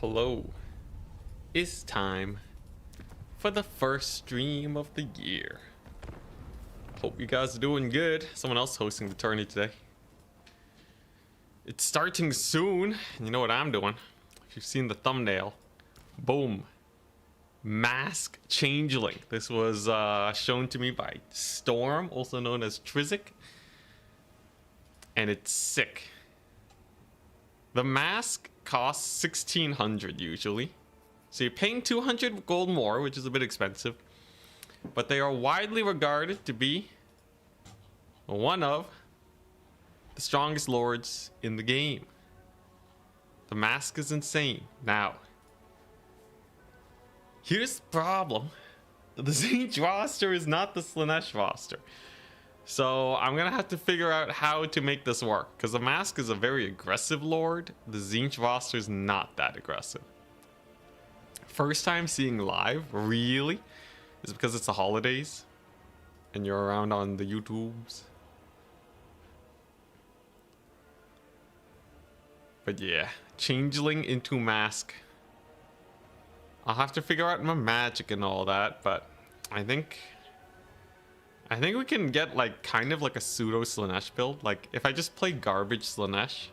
hello. It's time for the first stream of the year. Hope you guys are doing good. Someone else hosting the tourney today. It's starting soon. You know what I'm doing. If you've seen the thumbnail. Boom. Mask Changeling. This was shown to me by Storm, also known as Tzeentch. And it's sick. The mask costs 1,600 usually. So you're paying 200 gold more, which is a bit expensive. But they are widely regarded to be one of the strongest lords in the game. The mask is insane. Now, here's the problem. The Tzeentch roster is not the Slaanesh roster. So I'm gonna have to figure out how to make this work, because the mask is a very aggressive lord. The Tzeentch roster is not that aggressive. First time seeing live, really, is because it's the holidays and you're around on the YouTubes. But yeah, changeling into mask. I'll have to figure out my magic and all that, but I think we can get like kind of like a pseudo Slaanesh build. Like if I just play garbage Slaanesh.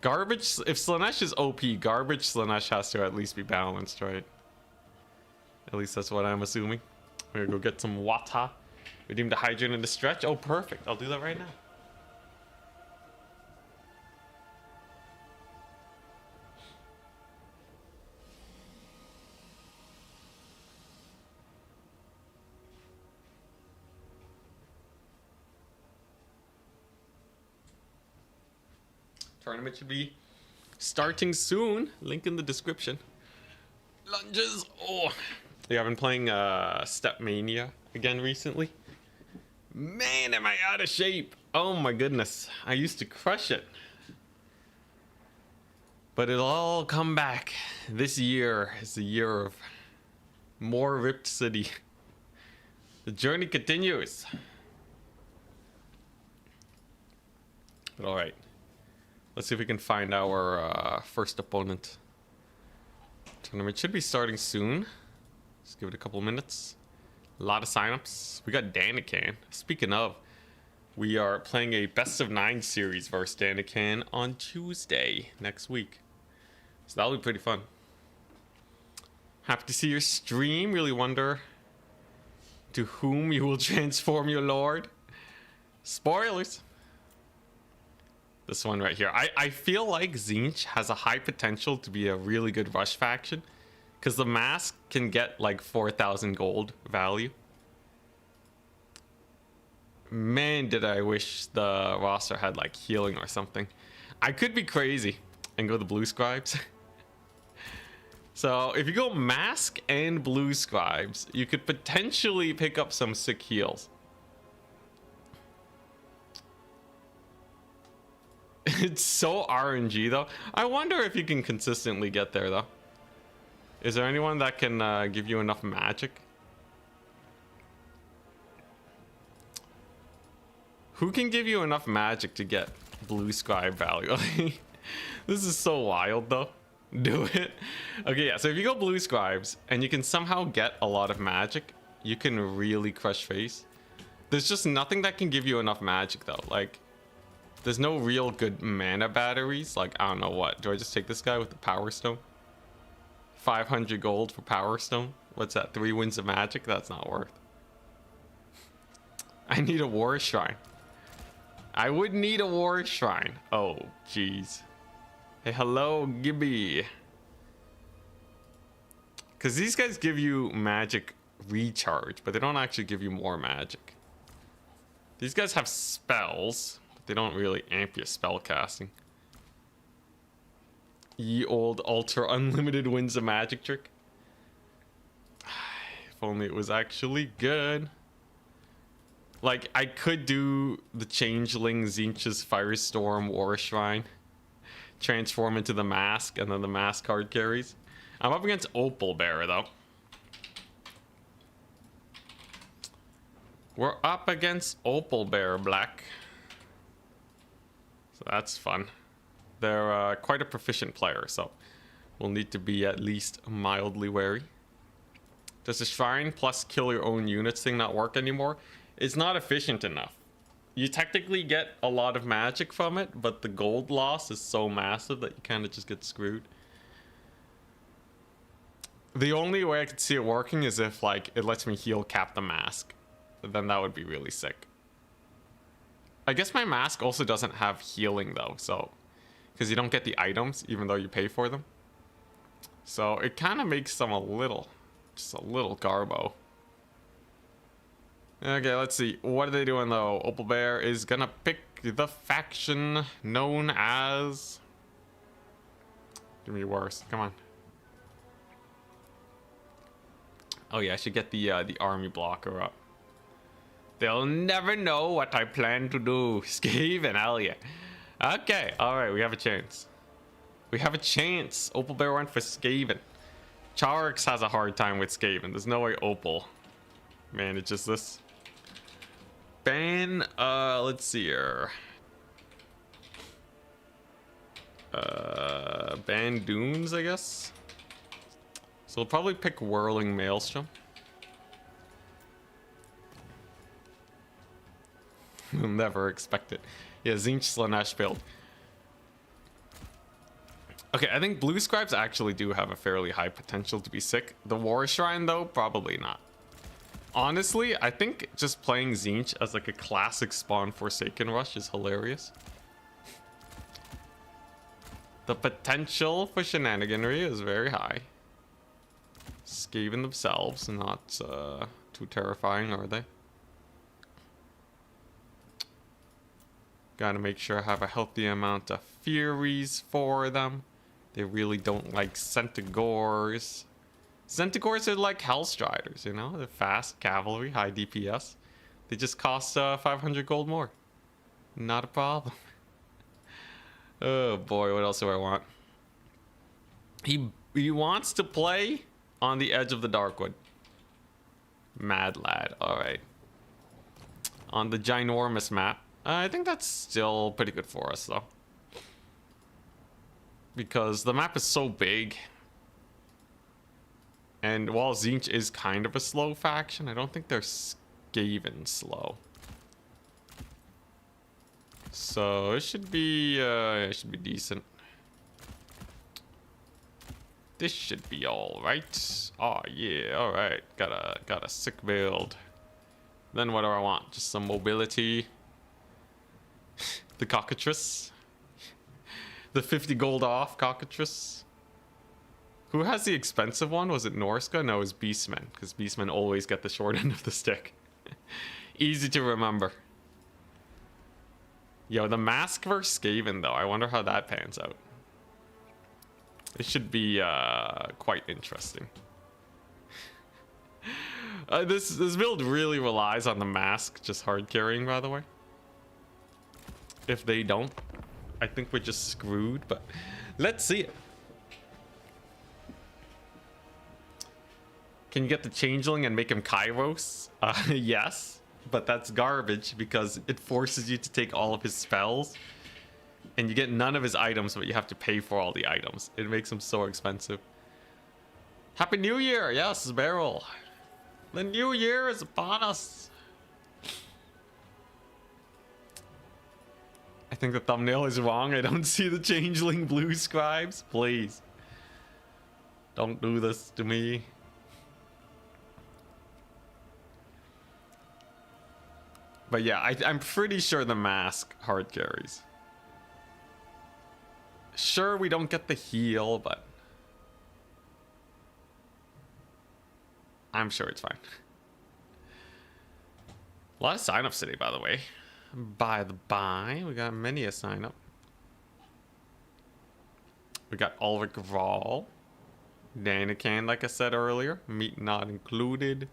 If Slaanesh is OP, garbage Slaanesh has to at least be balanced, right? At least that's what I'm assuming. We're gonna go get some water. Redeem the hydrant and the stretch. Oh, perfect. I'll do that right now. Tournament should be starting soon. Link in the description. Lunges. Oh, yeah, I've been playing Step Mania again recently. Man, am I out of shape. Oh my goodness, I used to crush it, but it'll all come back. This year is the year of more ripped city. The journey continues. But all right, let's see if we can find our first opponent. Tournament should be starting soon. Just give it a couple minutes. A lot of signups. We got Danican. Speaking of, we are playing a best of 9 series versus Danican on Tuesday next week. So that'll be pretty fun. Happy to see your stream. Really wonder to whom you will transform your lord. Spoilers. This one right here. I feel like Tzeentch has a high potential to be a really good rush faction, because the mask can get like 4,000 gold value. Man, did I wish the roster had like healing or something. I could be crazy and go the blue scribes. So if you go mask and blue scribes, you could potentially pick up some sick heals. It's so RNG though. I wonder if you can consistently get there though. Is there anyone that can give you enough magic? Who can give you enough magic to get blue scribe value? This is so wild though. Do it. Okay, yeah, so if you go blue scribes and you can somehow get a lot of magic, you can really crush face. There's just nothing that can give you enough magic though. Like, there's no real good mana batteries. Like, I don't know what. Do I just take this guy with the power stone? 500 gold for power stone? What's that? 3 winds of magic? That's not worth. I need a war shrine. I would need a war shrine. Oh, jeez. Hey, hello, Gibby. Because these guys give you magic recharge, but they don't actually give you more magic. These guys have spells. They don't really amp your spell casting. Ye old ultra unlimited winds of magic trick. If only it was actually good. Like, I could do the changeling Tzeentch's Firestorm War Shrine, transform into the mask, and then the mask card carries. I'm up against Opal Bear though. We're up against Opal Bear Black. So that's fun. They're quite a proficient player, so will need to be at least mildly wary. Does the shrine plus kill your own units thing not work anymore? It's not efficient enough. You technically get a lot of magic from it, but the gold loss is so massive that you kind of just get screwed. The only way I could see it working is if, like, it lets me heal cap the mask. Then that would be really sick. I guess my mask also doesn't have healing though, so... Because you don't get the items, even though you pay for them. So it kind of makes them a little... Just a little garbo. Okay, let's see. What are they doing though? Opal Bear is gonna pick the faction known as... Give me worse. Come on. Oh yeah, I should get the army blocker up. They'll never know what I plan to do. Skaven, hell yeah. Okay, alright, we have a chance. We have a chance. Opal Bear went for Skaven. Charix has a hard time with Skaven. There's no way Opal manages this. Ban, let's see here. Ban Dunes, I guess. So we'll probably pick Whirling Maelstrom. You'll never expect it. Yeah, Tzeentch Slanesh build. Okay, I think blue Scribes actually do have a fairly high potential to be sick. The War Shrine, though, probably not. Honestly, I think just playing Tzeentch as like a classic spawn Forsaken Rush is hilarious. The potential for shenaniganry is very high. Skaven themselves, not too terrifying, are they? Gotta make sure I have a healthy amount of Furies for them. They really don't like Centaurs. Centaurs are like Hellstriders, you know? They're fast cavalry, high DPS. They just cost 500 gold more. Not a problem. Oh boy, what else do I want? He wants to play on the edge of the Darkwood. Mad lad, alright. On the ginormous map. I think that's still pretty good for us, though. Because the map is so big. And while Tzeentch is kind of a slow faction, I don't think they're Skaven slow. So it should be decent. This should be all right. Oh yeah, all right. Got a sick build. Then what do I want? Just some mobility. The cockatrice. The 50 gold off cockatrice. Who has the expensive one? Was it Norska? No, it was Beastmen, because Beastmen always get the short end of the stick. Easy to remember. Yo, the mask versus Skaven, though. I wonder how that pans out. It should be quite interesting. This build really relies on the mask just hard carrying, by the way. If they don't, I think we're just screwed, but let's see it. Can you get the Changeling and make him Kairos? Yes, but that's garbage because it forces you to take all of his spells and you get none of his items, but you have to pay for all the items. It makes him so expensive. Happy New Year! Yes, Beryl. The new year is upon us. I think the thumbnail is wrong. I don't see the Changeling blue Scribes. Please. Don't do this to me. But yeah, I'm pretty sure the mask hard carries. Sure, we don't get the heal, but I'm sure it's fine. A lot of signups today, by the way. By the by, we got many a sign up. We got Ulrich Vraal, Danican, like I said earlier, meat not included.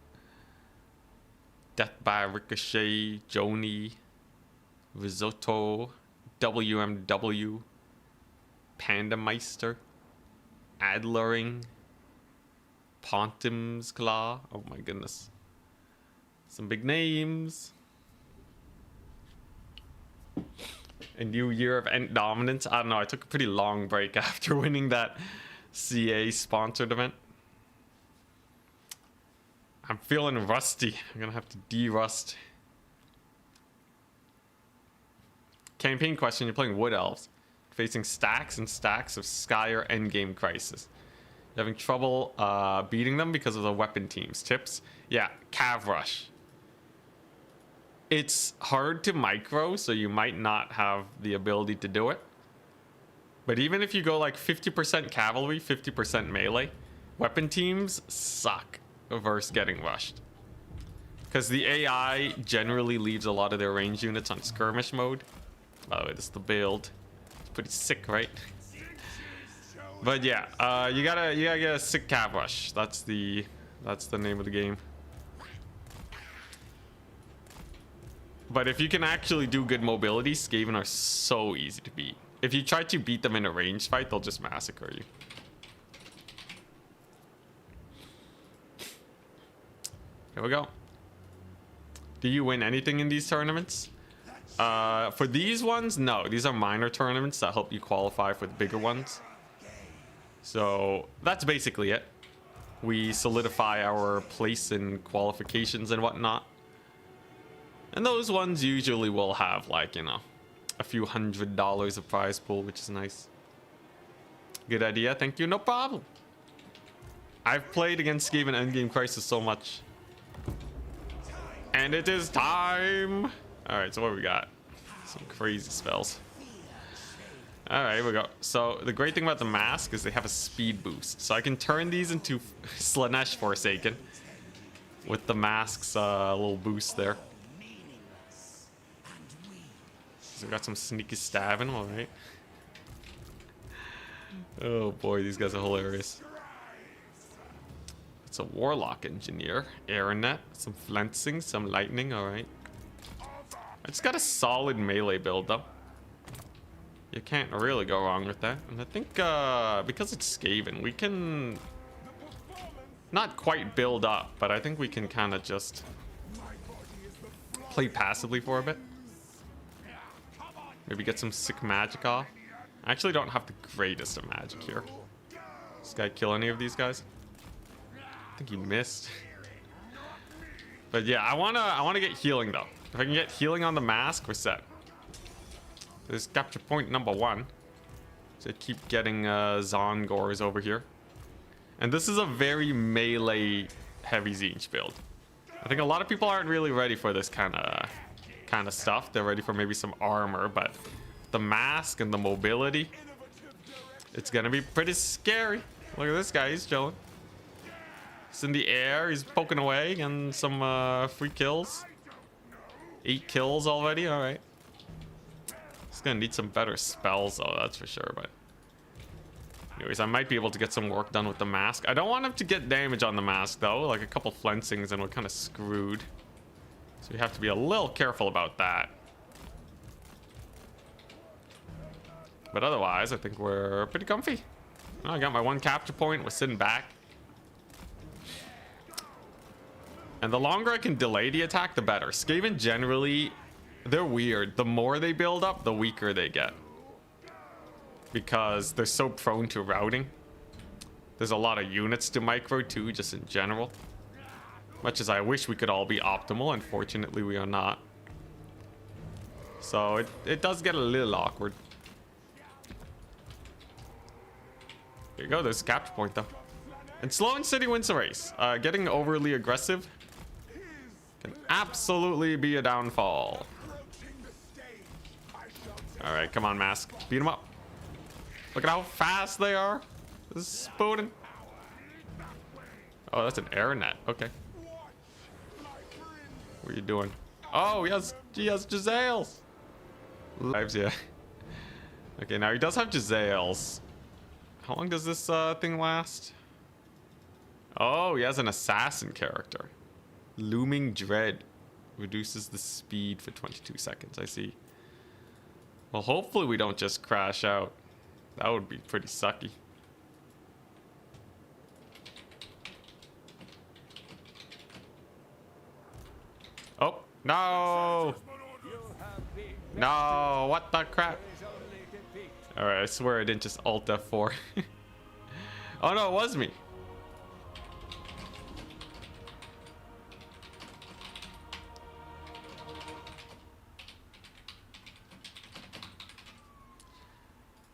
Death by Ricochet, Joni, Risotto, WMW, Pandameister, Adlering, Pontim's Claw. Oh my goodness. Some big names. A new year of Ent dominance. I don't know. I took a pretty long break after winning that CA sponsored event. I'm feeling rusty. I'm gonna have to de-rust. Campaign question, you're playing Wood Elves. Facing stacks and stacks of Skyer endgame crisis. You're having trouble beating them because of the weapon teams. Tips? Yeah, Cav Rush. It's hard to micro, so you might not have the ability to do it. But even if you go like 50% cavalry, 50% melee, weapon teams suck versus getting rushed. Because the AI generally leaves a lot of their range units on skirmish mode. By the way, this is the build. It's pretty sick, right? But yeah, you gotta get a sick cav rush. That's the name of the game. But if you can actually do good mobility, Skaven are so easy to beat. If you try to beat them in a ranged fight, they'll just massacre you. Here we go. Do you win anything in these tournaments? For these ones, no. These are minor tournaments that help you qualify for the bigger ones. So that's basically it. We solidify our place in qualifications and whatnot. And those ones usually will have, like, you know, a few $100 of prize pool, which is nice. Good idea. Thank you. No problem. I've played against Skaven Endgame Crisis so much. And it is time. All right, so what we got? Some crazy spells. All right, here we go. So the great thing about the mask is they have a speed boost. So I can turn these into Slanesh Forsaken with the mask's little boost there. So we got some sneaky stabbing, all right. Oh boy, these guys are hilarious. It's a Warlock Engineer, Aeronet, some Flensing, some Lightning, all right. I just got a solid melee build though. You can't really go wrong with that. And I think because it's Skaven, we can not quite build up, but I think we can kind of just play passively for a bit. Maybe get some sick magic off. I actually don't have the greatest of magic here. Does this guy kill any of these guys? I think he missed. But yeah, I wanna get healing though. If I can get healing on the mask, we're set. This is capture point number 1. So I keep getting Zongors over here. And this is a very melee heavy Tzeentch build. I think a lot of people aren't really ready for this kind of stuff. They're ready for maybe some armor, but the mask and the mobility, it's gonna be pretty scary. Look at this guy, he's chilling. He's in the air, he's poking away, and some free kills. 8 kills already, all right. He's gonna need some better spells though, that's for sure, but anyways, I might be able to get some work done with the mask. I don't want him to get damage on the mask though, like a couple flensings and we're kind of screwed. So we have to be a little careful about that. But otherwise, I think we're pretty comfy. Oh, I got my 1 capture point, we're sitting back. And the longer I can delay the attack, the better. Skaven generally, they're weird. The more they build up, the weaker they get. Because they're so prone to routing. There's a lot of units to micro too, just in general. Much as I wish we could all be optimal, unfortunately we are not. So it does get a little awkward. Here you go, there's a capture point though. And Slow and City wins the race. Getting overly aggressive can absolutely be a downfall. Alright, come on, Mask. Beat him up. Look at how fast they are. This is spooning. Oh, that's an Aeronet. Okay. What are you doing? Oh, he has Jezzails. Lives, yeah. Okay, now he does have Jezzails. How long does this thing last? Oh, he has an assassin character. Looming Dread. Reduces the speed for 22 seconds. I see. Well, hopefully we don't just crash out. That would be pretty sucky. Oh, no! No, what the crap? Alright, I swear I didn't just alt F4. Oh no, it was me.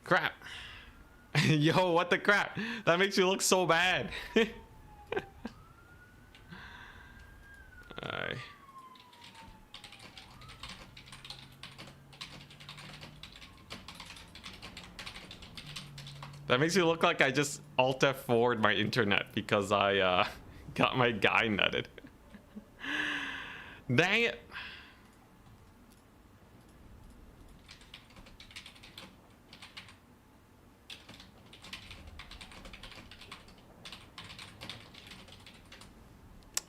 Crap. Yo, what the crap? That makes me look so bad. Alright. That makes me look like I just Alt F4'd my internet because I got my guy nutted. Dang it.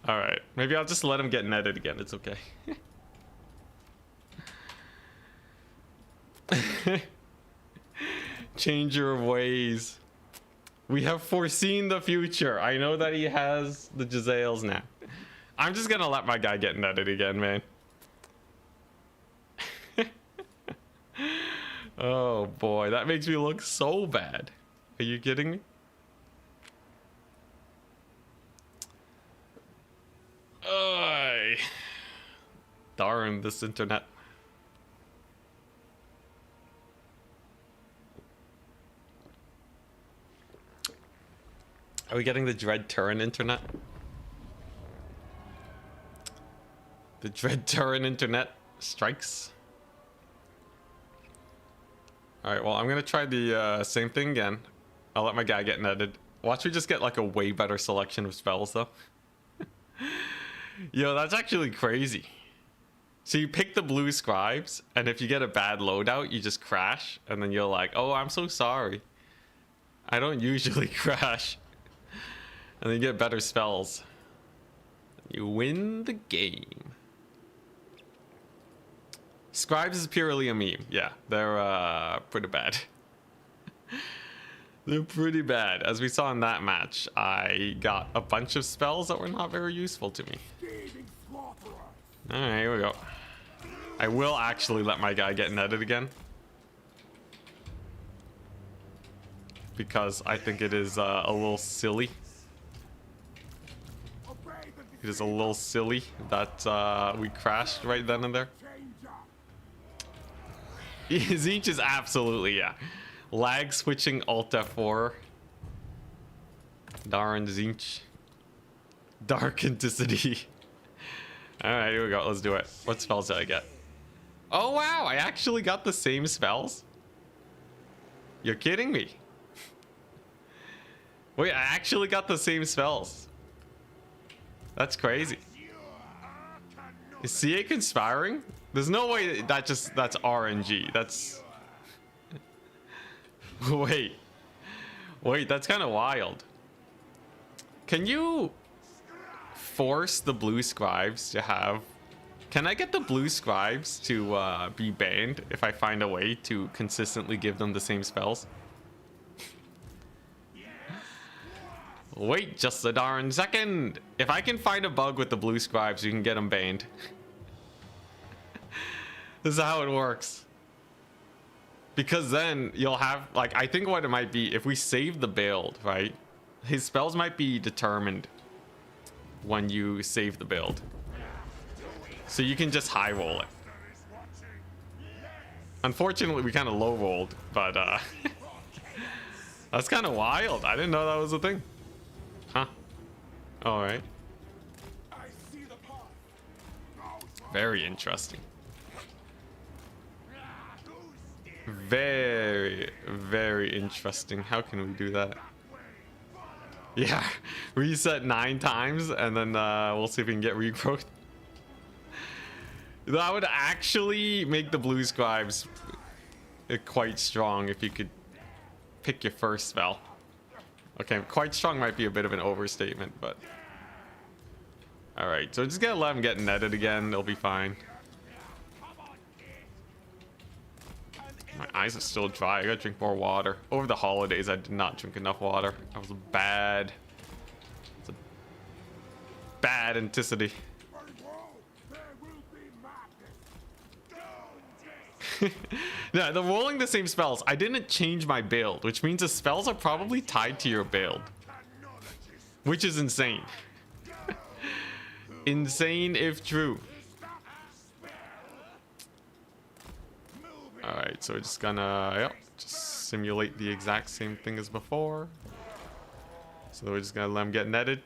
All right, maybe I'll just let him get netted again. It's okay. Changer of ways. We have foreseen the future. I know that he has the Jezzails now. I'm just gonna let my guy get netted again, man. Oh boy, that makes me look so bad. Are you kidding me? Ay. Darn this internet. Are we getting the Dread Turin internet? The Dread Turin internet strikes. Alright, well, I'm gonna try the same thing again. I'll let my guy get netted. Watch me just get like a way better selection of spells though. Yo, that's actually crazy. So you pick the blue Scribes, and if you get a bad loadout, you just crash, and then you're like, oh, I'm so sorry. I don't usually crash. And then you get better spells. You win the game. Scribes is purely a meme. Yeah, they're pretty bad. They're pretty bad. As we saw in that match, I got a bunch of spells that were not very useful to me. Alright, here we go. I will actually let my guy get netted again. Because I think it is a little silly. It is a little silly that we crashed right then and there. Tzeentch is absolutely, yeah. Lag switching Alt F4. Darn Tzeentch. Dark Intensity. Alright, here we go. Let's do it. What spells did I get? Oh wow, I actually got the same spells? You're kidding me. Wait, I actually got the same spells. That's crazy. Is CA conspiring? There's no way that's RNG. That's... Wait, that's kind of wild. Can you force the blue Scribes to have... Can I get the blue Scribes to be banned if I find a way to consistently give them the same spells? Wait just a darn second. If I can find a bug with the blue Scribes, you can get them banned. This is how it works. Because then you'll have, like, I think what it might be, if we save the build, right? His spells might be determined when you save the build. So you can just high roll it. Unfortunately, we kind of low rolled, but that's kind of wild. I didn't know that was a thing. Huh. Alright. Very interesting. Very, very interesting. How can we do that? Yeah, reset 9 times and then we'll see if we can get regrowth. That would actually make the blue Scribes quite strong if you could pick your first spell. Okay, quite strong might be a bit of an overstatement, but... Alright, so just gonna let him get netted again, it'll be fine. My eyes are still dry, I gotta drink more water. Over the holidays, I did not drink enough water. That was bad. It's a bad intensity. Yeah, the rolling the same spells. I didn't change my build, which means the spells are probably tied to your build. which is insane. Insane if true. All right, so we're just gonna just simulate the exact same thing as before. So we're just gonna let them get netted.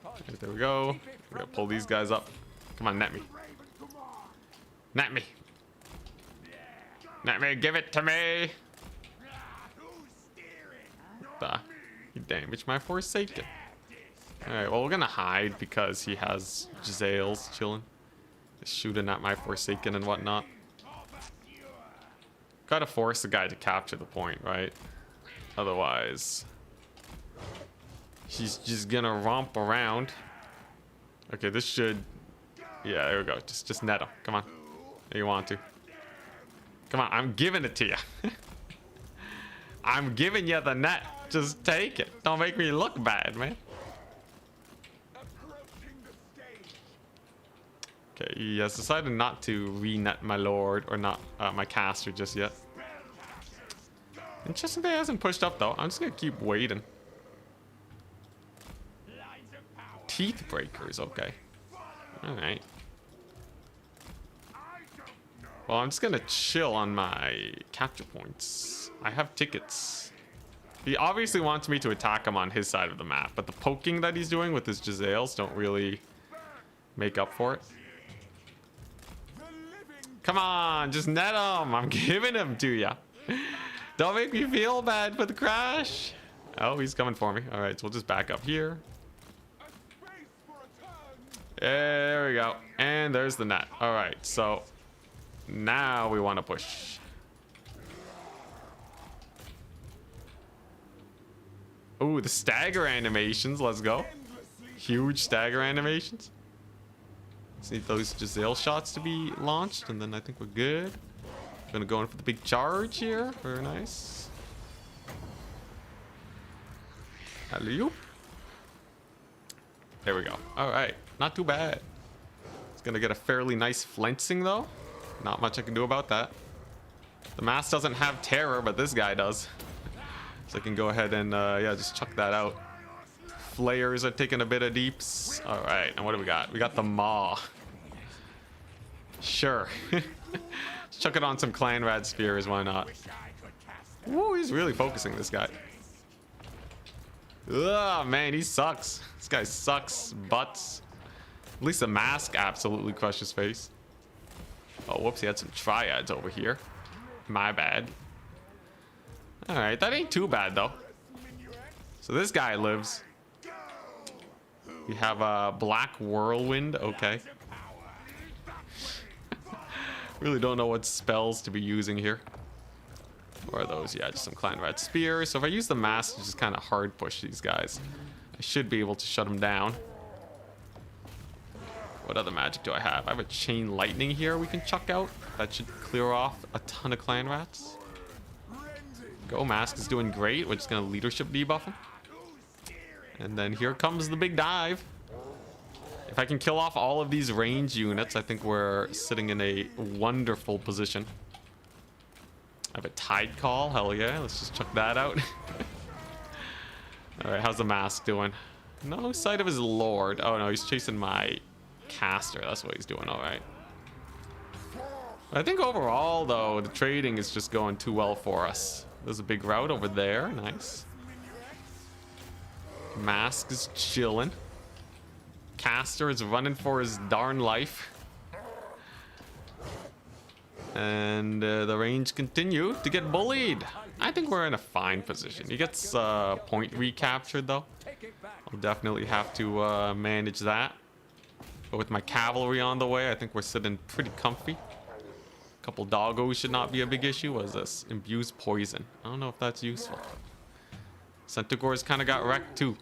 Right, there we go. We're gonna pull these guys up. Come on, net me. Net me. Net me, give it to me. He damaged my Forsaken. Alright, well, we're gonna hide because he has Giselles chilling. Just shooting at my Forsaken and whatnot. Gotta force the guy to capture the point, right? Otherwise, he's just gonna romp around. Okay, this should... Yeah, there we go. Just net him. Come on. You want to. Come on, I'm giving it to you. I'm giving you the net. Just take it. Don't make me look bad, man. Okay, he has decided not to re-net my lord, or not my caster just yet. Interesting that he hasn't pushed up though. I'm just gonna keep waiting. Teeth breakers, okay. Alright. Well, I'm just gonna chill on my capture points. I have tickets. He obviously wants me to attack him on his side of the map, but the poking that he's doing with his Giselles don't really make up for it. Come on, just net him. I'm giving him to ya. Don't make me feel bad for the crash. Oh, he's coming for me. All right, so we'll just back up here. There we go. And there's the net. All right, so now we want to push. Ooh, the stagger animations. Let's go. Huge stagger animations. Just need those Giselle shots to be launched, and then I think we're good. Gonna go in for the big charge here. Very nice. Alley-oop. There we go. All right, not too bad. It's gonna get a fairly nice flinching though. Not much I can do about that. The mask doesn't have terror, but this guy does. So I can go ahead and yeah, just chuck that out. Flayers are taking a bit of deeps. All right, and what do we got? We got the Maw. Sure. Let's chuck it on some Clan Rad Spears, why not? Woo, he's really focusing this guy. Ugh, man, he sucks. This guy sucks butts. At least the mask absolutely crushed his face. Oh, whoops, he had some triads over here. My bad. Alright, that ain't too bad though. So this guy lives. We have a Black Whirlwind, okay. Really don't know what spells to be using here. Or are those? Yeah, just some Clan Rat Spears. So if I use the mask to just kind of hard push these guys, I should be able to shut them down. What other magic do I have? I have a Chain Lightning here we can chuck out. That should clear off a ton of Clan Rats. Go, Mask is doing great. We're just going to leadership debuff him. And then here comes the big dive. If I can kill off all of these range units, I think we're sitting in a wonderful position. I have a Tide Call. Hell yeah. Let's just chuck that out. All right, how's the Mask doing? No sight of his lord. Oh, no, he's chasing my caster. That's what he's doing. All right. I think overall, though, the trading is just going too well for us. There's a big route over there. Nice. Mask is chilling. Caster is running for his darn life. And the range continue to get bullied. I think we're in a fine position. He gets point recaptured, though. I'll definitely have to manage that. But with my cavalry on the way, I think we're sitting pretty comfy. A couple doggos should not be a big issue. What is this? Imbues poison. I don't know if that's useful. Centaurs kind of got wrecked too.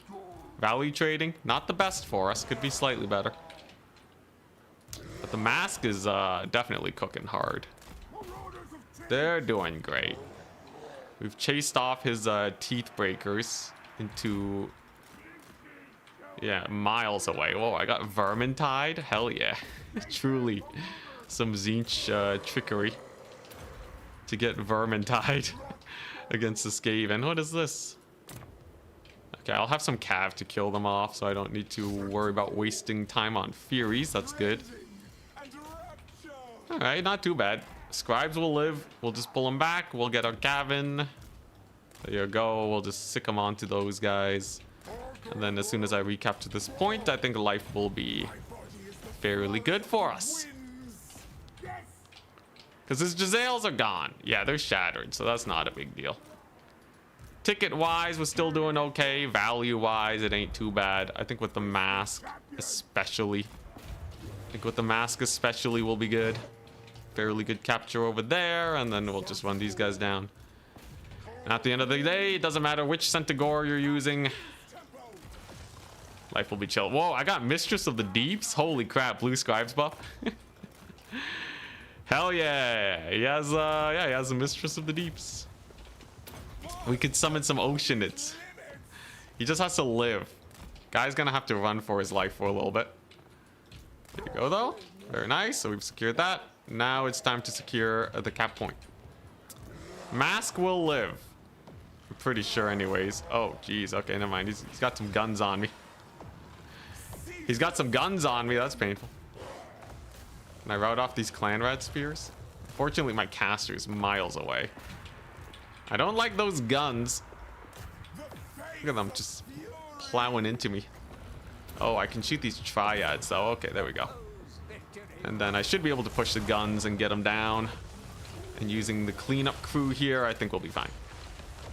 Value trading, not the best for us. Could be slightly better. But the Mask is definitely cooking hard. They're doing great. We've chased off his teeth breakers into... yeah, miles away. Whoa, I got Vermintide. Hell yeah. Truly some Tzeentch trickery to get Vermintide against the Skaven. What is this? A Okay, I'll have some cav to kill them off, so I don't need to worry about wasting time on Furies. That's good. Alright, not too bad. Scribes will live. We'll just pull them back. We'll get our Gavin. There you go. We'll just sick them onto those guys. And then as soon as I recapture this point, I think life will be fairly good for us. Because his Giselles are gone. Yeah, they're shattered, so that's not a big deal. Ticket-wise, we're still doing okay. Value-wise, it ain't too bad. I think with the mask, especially. Will be good. Fairly good capture over there, and then we'll just run these guys down. And at the end of the day, it doesn't matter which Centaur you're using. Life will be chill. Whoa, I got Mistress of the Deeps. Holy crap, blue Scribes buff. Hell yeah. He has a Mistress of the Deeps. We could summon some Oceanids. He just has to live. Guy's gonna have to run for his life for a little bit. There you go, though. Very nice. So we've secured that. Now it's time to secure the cap point. Mask will live. I'm pretty sure anyways. Oh, geez. Okay, never mind. He's got some guns on me. That's painful. Can I route off these clan rat spears? Fortunately, my caster is miles away. I don't like those guns. Look at them just plowing into me. Oh, I can shoot these triads though. Okay, there we go. And then I should be able to push the guns and get them down. And using the cleanup crew here, I think we'll be fine.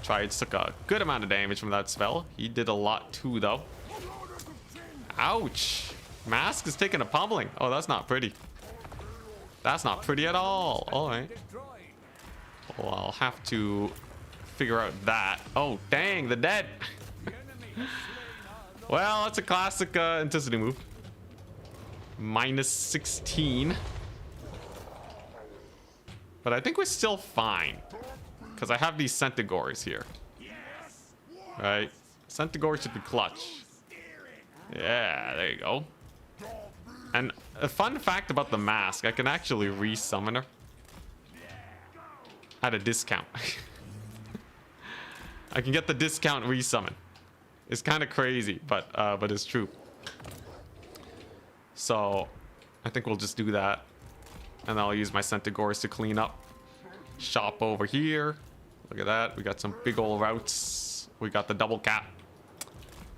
Triads took a good amount of damage from that spell. He did a lot too, though. Ouch. Mask is taking a pummeling. Oh, that's not pretty. That's not pretty at all. All right. Well, I'll have to figure out that. Oh, dang, the dead. Well, that's a classic intensity move. Minus 16. But I think we're still fine. Because I have these Centaurs here. Right? Centaur should be clutch. Yeah, there you go. And a fun fact about the mask, I can actually re-summon her. At a discount. I can get the discount re-summon. It's kind of crazy, but it's true. So, I think we'll just do that. And I'll use my Centaurs to clean up. Shop over here. Look at that. We got some big old routes. We got the double cap.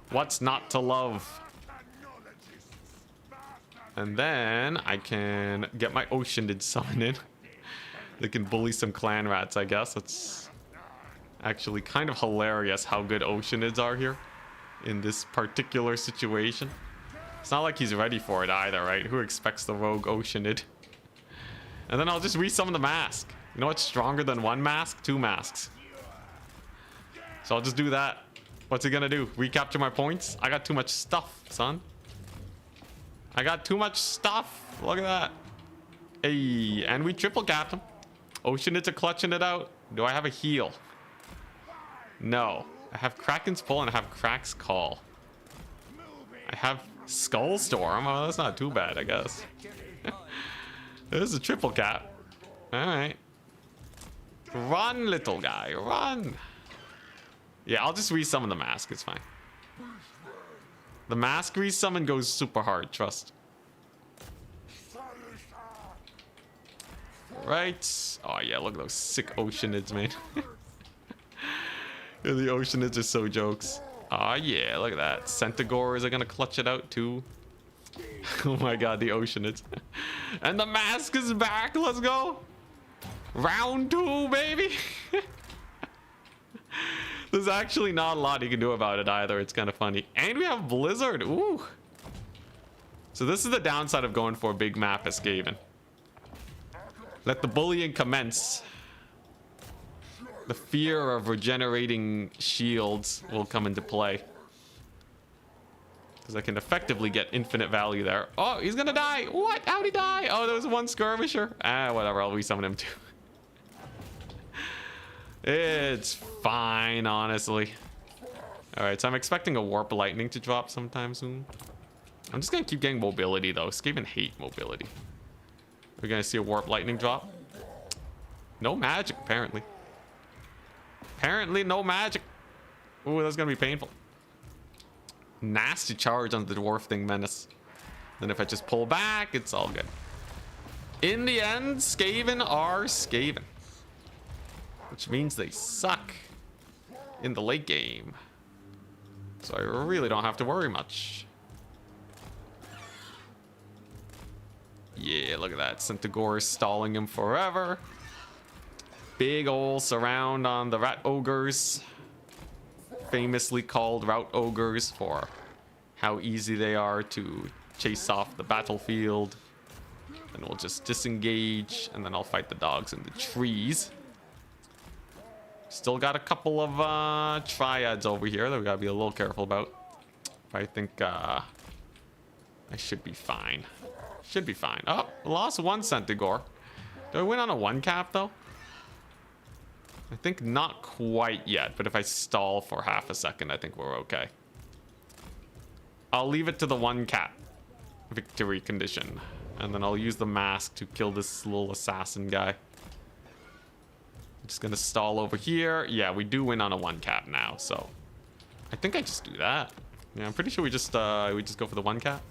What's not to love? And then I can get my Oceanid summon in. They can bully some clan rats, I guess. It's actually kind of hilarious how good Oceanids are here in this particular situation. It's not like he's ready for it either, right? Who expects the rogue Oceanid? And then I'll just resummon the mask. You know what's stronger than one mask? Two masks. So I'll just do that. What's he gonna do? Recapture my points? I got too much stuff, son. I got too much stuff. Look at that. Hey, and we triple capped him. Oceanids are clutching it out. Do I have a heal? No. I have Kraken's Pull and I have Crack's Call. I have Skull Storm. Oh, that's not too bad, I guess. This is a triple cap. Alright. Run, little guy. Run. Yeah, I'll just resummon the mask. It's fine. The mask resummon goes super hard. Trust. Right. Oh, yeah. Look at those sick Oceanids, man. Yeah, the Oceanids are so jokes. Oh, yeah. Look at that. Centaurs are going to clutch it out, too. Oh, my God. The Oceanids. And the mask is back. Let's go. Round 2, baby. There's actually not a lot you can do about it either. It's kind of funny. And we have Blizzard. Ooh. So this is the downside of going for a big map as Skaven. Let the bullying commence. The fear of regenerating shields will come into play. Because I can effectively get infinite value there. Oh, he's gonna die. What? How'd he die? Oh, there was one skirmisher. Ah, whatever. I'll resummon him too. It's fine, honestly. Alright, so I'm expecting a Warp Lightning to drop sometime soon. I'm just gonna keep getting mobility, though. Skaven hate mobility. We're gonna see a Warp Lightning drop. No magic, apparently. Apparently, no magic. Ooh, that's gonna be painful. nasty charge on the Dwarf Thing Menace. Then if I just pull back, it's all good. In the end, Skaven are Skaven. Which means they suck in the late game. So I really don't have to worry much. Yeah, look at that. Centaur is stalling him forever. Big ol' surround on the rat ogres. Famously called rout ogres for how easy they are to chase off the battlefield. And we'll just disengage, and then I'll fight the dogs in the trees. Still got a couple of triads over here that we gotta be a little careful about. I think I should be fine. Should be fine. Oh, lost one Centaur. Do I win on a 1-cap though? I think not quite yet, but if I stall for half a second, I think we're okay. I'll leave it to the 1-cap victory condition, and then I'll use the mask to kill this little assassin guy. I'm just gonna stall over here. Yeah, we do win on a 1-cap now, so I think I just do that. Yeah, I'm pretty sure we just go for the 1-cap.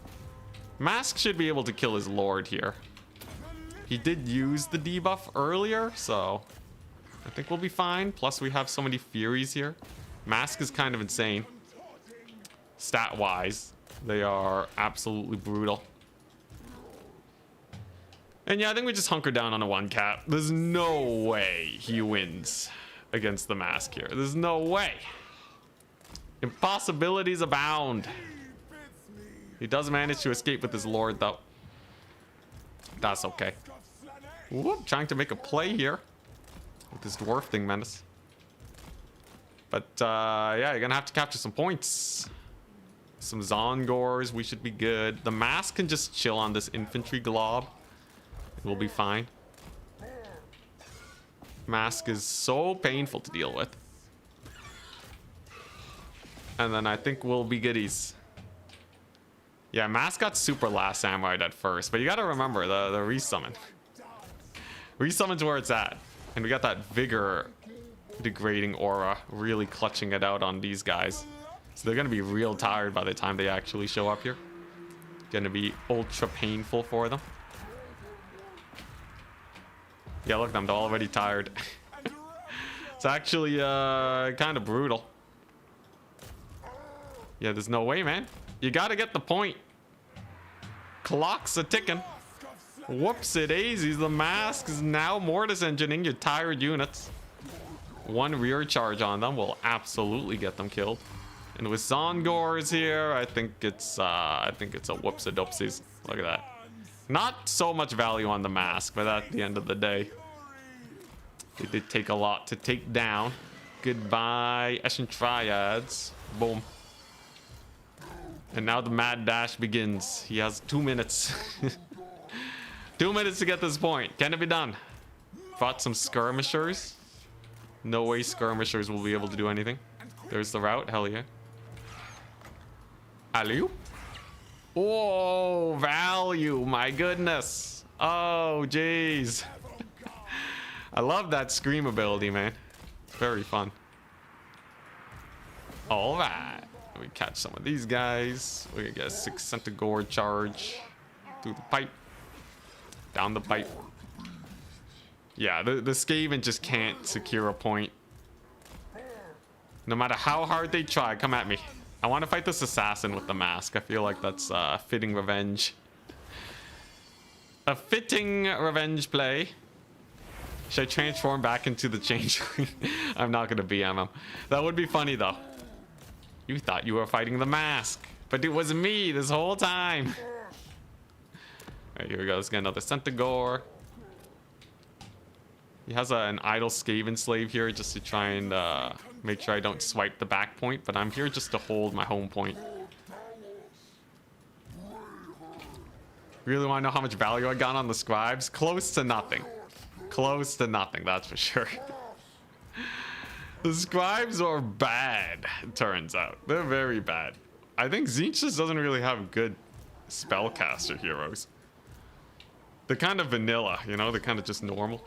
Mask should be able to kill his lord here. He did use the debuff earlier, so I think we'll be fine. Plus, we have so many Furies here. Mask is kind of insane. Stat-wise, they are absolutely brutal. And yeah, I think we just hunker down on a 1-cap. There's no way he wins against the Mask here. There's no way. Impossibilities abound. He does manage to escape with his lord, though. That's okay. Whoop, trying to make a play here with this Dwarf Thing Menace. But yeah, you're gonna have to capture some points. Some Zongors, we should be good. The Mask can just chill on this infantry glob. We'll be fine. Mask is so painful to deal with. And then I think we'll be goodies. Yeah, Mask got super last samurai at first, but you gotta remember the resummon. Resummon's where it's at. And we got that vigor degrading aura really clutching it out on these guys. So they're gonna be real tired by the time they actually show up here. Gonna be ultra painful for them. Yeah, look at them, they're already tired. It's actually kind of brutal. Yeah, there's no way, man. You gotta get the point. Clock's a ticking. Whoopsie daisies, the Mask is now mortis engineing your tired units. One rear charge on them will absolutely get them killed. And with Zongors here, I think it's a whoopsie-doopsies. Look at that. Not so much value on the Mask, but at the end of the day, they did take a lot to take down. Goodbye, Eshin Triads. Boom. And now the mad dash begins. He has 2 minutes. 2 minutes to get this point. Can it be done? Fought some skirmishers. No way skirmishers will be able to do anything. There's the route. Hell yeah. Alley-oop. Oh, value. My goodness. Oh, jeez. I love that scream ability, man. It's very fun. All right. We catch some of these guys. We get a 6 Centaur charge through the pipe. Down the pipe. Yeah, the Skaven just can't secure a point. No matter how hard they try, come at me. I want to fight this assassin with the Mask. I feel like that's fitting revenge. A fitting revenge play. Should I transform back into the changeling? I'm not going to BM him. That would be funny, though. You thought you were fighting the Mask, but it was me this whole time. All right, here we go. Let's get another Centaur. He has an idle Skaven slave here just to try and make sure I don't swipe the back point, but I'm here just to hold my home point. Really want to know how much value I got on the Scribes? Close to nothing. Close to nothing, that's for sure. The Scribes are bad, it turns out. They're very bad. I think Tzeentch just doesn't really have good spellcaster heroes. They're kind of vanilla, you know? They're kind of just normal.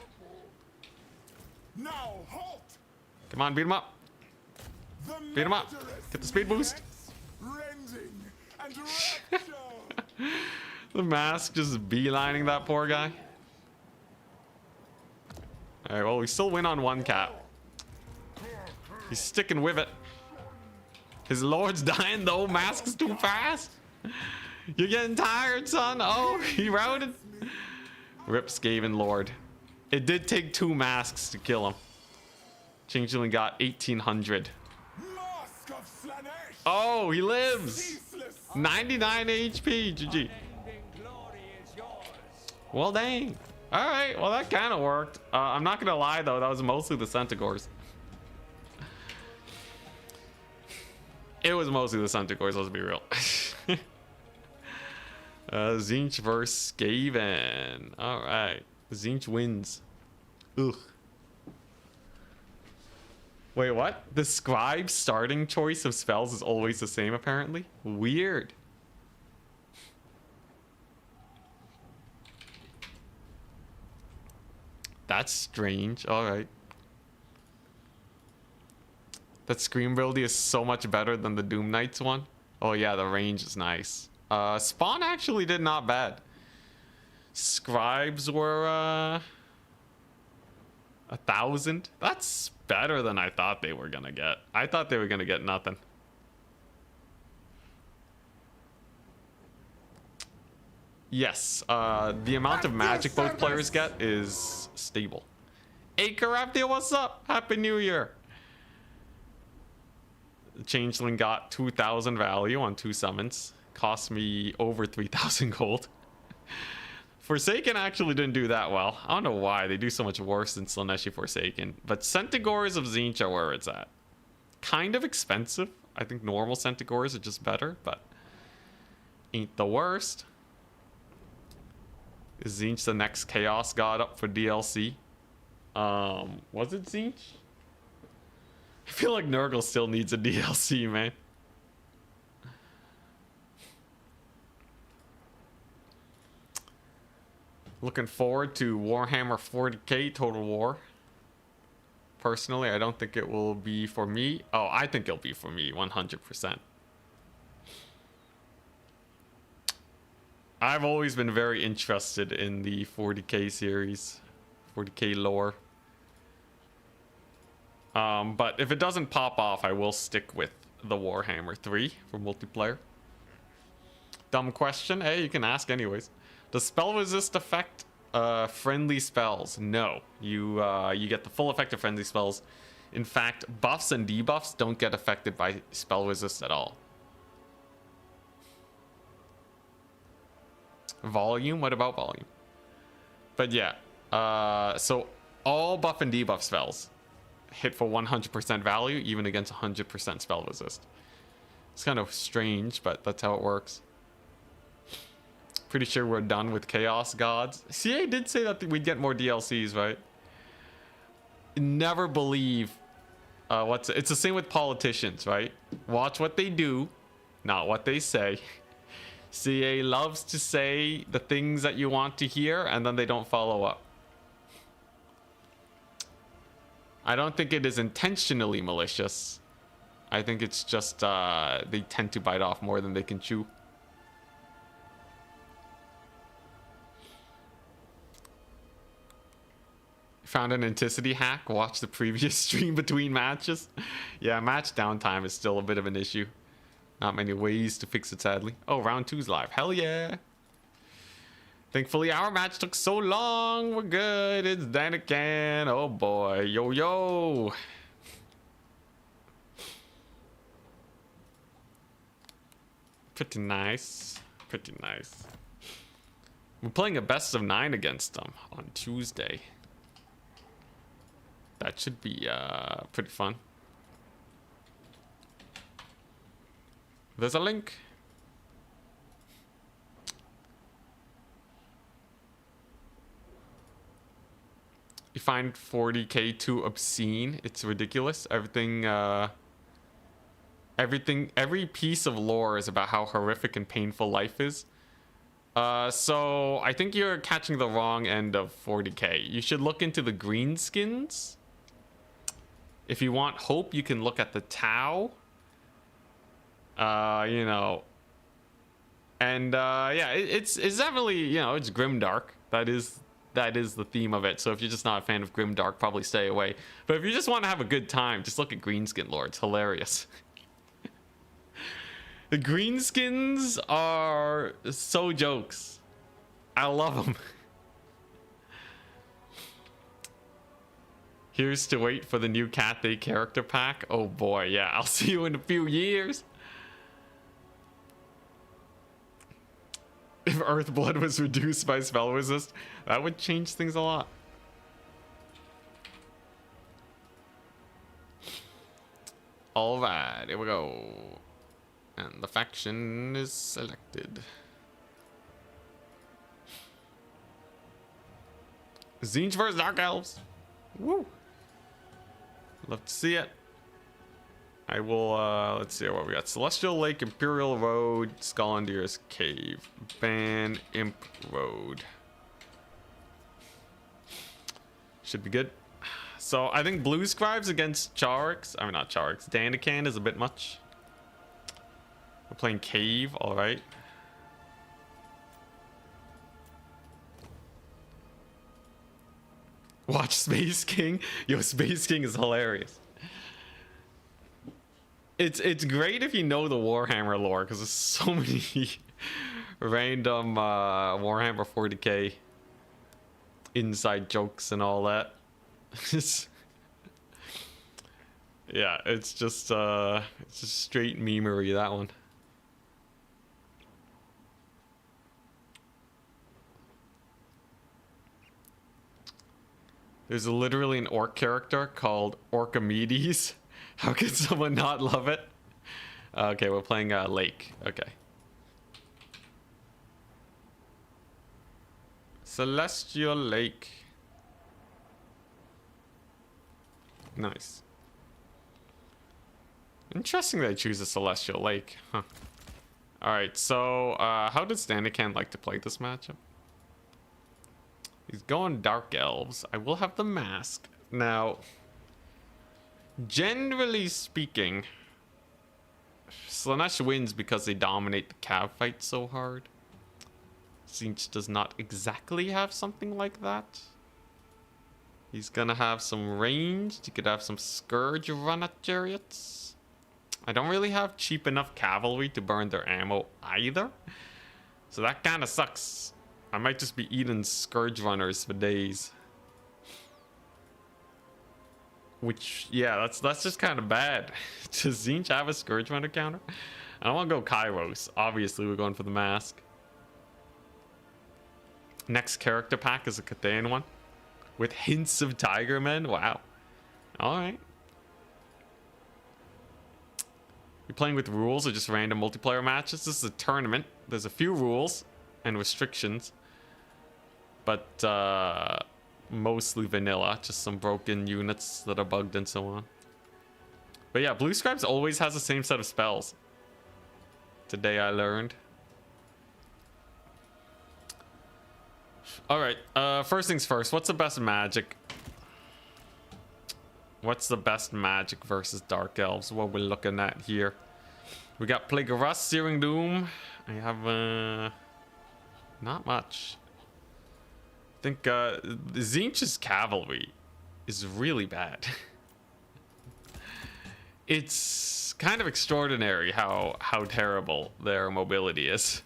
Now halt! Come on, beat him up. Beat him up. Get the speed boost. Frenzy. The mask just beelining that poor guy. Alright, well, we still win on one cap. He's sticking with it. His lord's dying though. Mask's too fast. You're getting tired, son. Oh, he routed. Rip Skaven Lord. It did take 2 masks to kill him. Changeling got 1800. Oh, he lives. 99 HP. GG. Well, dang. All right. Well, that kind of worked. I'm not going to lie, though. That was mostly the Centaurs. It was mostly the Centaurs, let's be real. Tzeentch versus Skaven. All right. Tzeentch wins. Ugh. Wait, what? The Scribe's starting choice of spells is always the same, apparently? Weird. That's strange. All right. That Scream ability is so much better than the Doom Knights one. Oh yeah, the range is nice. Spawn actually did not bad. Scribes were 1,000. That's better than I thought they were gonna get. I thought they were gonna get nothing. Yes, the amount of magic both players get is stable. Hey, Karapti, what's up? Happy New Year. Changeling got 2,000 value on 2 summons. Cost me over 3,000 gold. Forsaken actually didn't do that well. I don't know why. They do so much worse than Slaneshi Forsaken. But Centaurs of Tzeentch are where it's at. Kind of expensive. I think normal Centaurs are just better, but ain't the worst. Is Tzeentch the next Chaos God up for DLC? Was it Tzeentch? I feel like Nurgle still needs a DLC, man. Looking forward to Warhammer 40k Total War. Personally, I don't think it will be for me. Oh, I think it'll be for me, 100%. I've always been very interested in the 40k series, 40k lore. But if it doesn't pop off, I will stick with the Warhammer 3 for multiplayer. Dumb question. Hey, you can ask anyways. Does spell resist affect friendly spells? No. You get the full effect of friendly spells. In fact, buffs and debuffs don't get affected by spell resist at all. Volume? What about volume? But yeah, so all buff and debuff spells hit for 100% value, even against 100% spell resist. It's kind of strange, but that's how it works. Pretty sure we're done with Chaos Gods. CA did say that we'd get more DLCs, right? Never believe it's the same with politicians, right? Watch what they do, not what they say. CA loves to say the things that you want to hear, and then they don't follow up. I don't think it is intentionally malicious. I think it's just they tend to bite off more than they can chew. Found an Anticity hack. Watch the previous stream between matches. Yeah, match downtime is still a bit of an issue. Not many ways to fix it, sadly. Oh, round 2's live. Hell yeah. Thankfully, our match took so long. We're good. It's Dan again. Oh boy. Yo, yo. Pretty nice. Pretty nice. We're playing a best of 9 against them on Tuesday. That should be pretty fun. There's a link. You find 40k too obscene. It's ridiculous. Every piece of lore is about how horrific and painful life is. So I think you're catching the wrong end of 40k. You should look into the Greenskins. If you want hope, you can look at the Tau. You know, And yeah, it's definitely, you know, it's grimdark. That is the theme of it. So if you're just not a fan of grimdark, probably stay away. But if you just want to have a good time, just look at Greenskin lore. It's hilarious. The Greenskins are so jokes. I love them. Here's to wait for the new Cat Day character pack. Oh boy, yeah, I'll see you in a few years. If Earthblood was reduced by spell resist, that would change things a lot. All right, here we go. And the faction is selected. Tzeentch versus Dark Elves. Woo! Love to see it. I will, let's see what we got. Celestial Lake, Imperial Road, Skollandir's Cave. Ban Imp Road. Should be good. So, I think Blue Scribes against Charix. I mean, not Charix. Danican is a bit much. We're playing Cave, alright. Watch Space King. Yo, Space King is hilarious. It's great if you know the Warhammer lore, because there's so many random Warhammer 40k inside jokes and all that. Yeah, it's just straight memery, that one. There's literally an orc character called Orcamedes. How can someone not love it? Okay, we're playing Lake. Okay. Celestial Lake. Nice. Interesting they choose a Celestial Lake. Huh. Alright, so how does Danican like to play this matchup? He's going Dark Elves. I will have the mask. Now, generally speaking, Slaanesh wins because they dominate the cav fight so hard. Tzeentch does not exactly have something like that. He's gonna have some ranged. He could have some Scourge run at chariots. I don't really have cheap enough cavalry to burn their ammo either. So that kind of sucks. I might just be eating Scourge runners for days. Which, yeah, that's just kind of bad. Does Tzeentch have a Scourge runner counter? I don't want to go Kairos. Obviously, we're going for the mask. Next character pack is a Cathayan one. With hints of Tigermen. Wow. Alright. You're playing with rules or just random multiplayer matches? This is a tournament. There's a few rules and restrictions. But, mostly vanilla. Just some broken units that are bugged and so on. But yeah, Blue Scribes always has the same set of spells. Today I learned. Alright, first things first. What's the best magic? What's the best magic versus Dark Elves? What we're looking at here. We got Plague of Rust, Searing Doom. I have, not much. I think, Tzeentch's cavalry is really bad. It's kind of extraordinary how terrible their mobility is.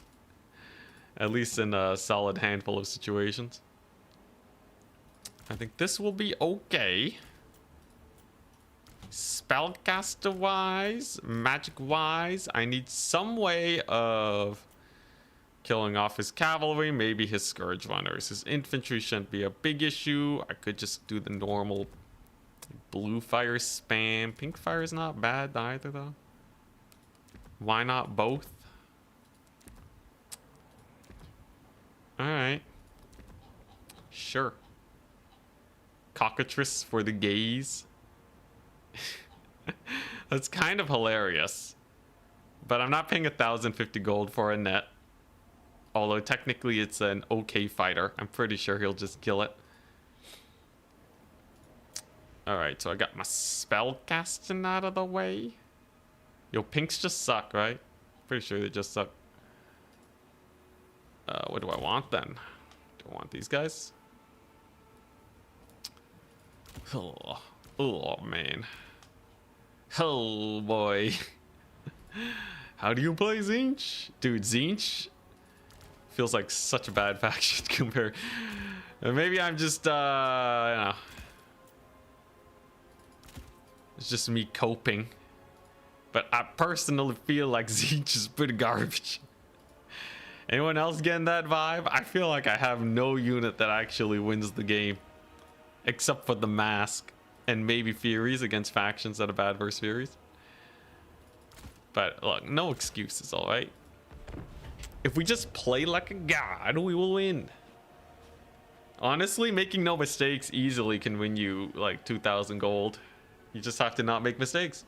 At least in a solid handful of situations. I think this will be okay. Spellcaster wise, magic wise, I need some way of killing off his cavalry, maybe his Scourge runners. His infantry shouldn't be a big issue. I could just do the normal blue fire spam. Pink fire is not bad either though. Why not both? Alright. Sure. Cockatrice for the gaze. That's kind of hilarious. But I'm not paying 1,050 gold for a net. Although technically it's an okay fighter. I'm pretty sure he'll just kill it. Alright, so I got my spell casting out of the way. Yo, pinks just suck, right? Pretty sure they just suck. What do I want then? Do I want these guys? Oh man. Oh boy. How do you play Tzeentch? Dude, Tzeentch feels like such a bad faction compared. Maybe I'm just, you know. It's just me coping. But I personally feel like Tzeentch is pretty garbage. Anyone else getting that vibe? I feel like I have no unit that actually wins the game. Except for the Mask. And maybe Furies against factions that are bad versus Furies. But look, no excuses, alright? If we just play like a god, we will win. Honestly, making no mistakes easily can win you like 2,000 gold. You just have to not make mistakes.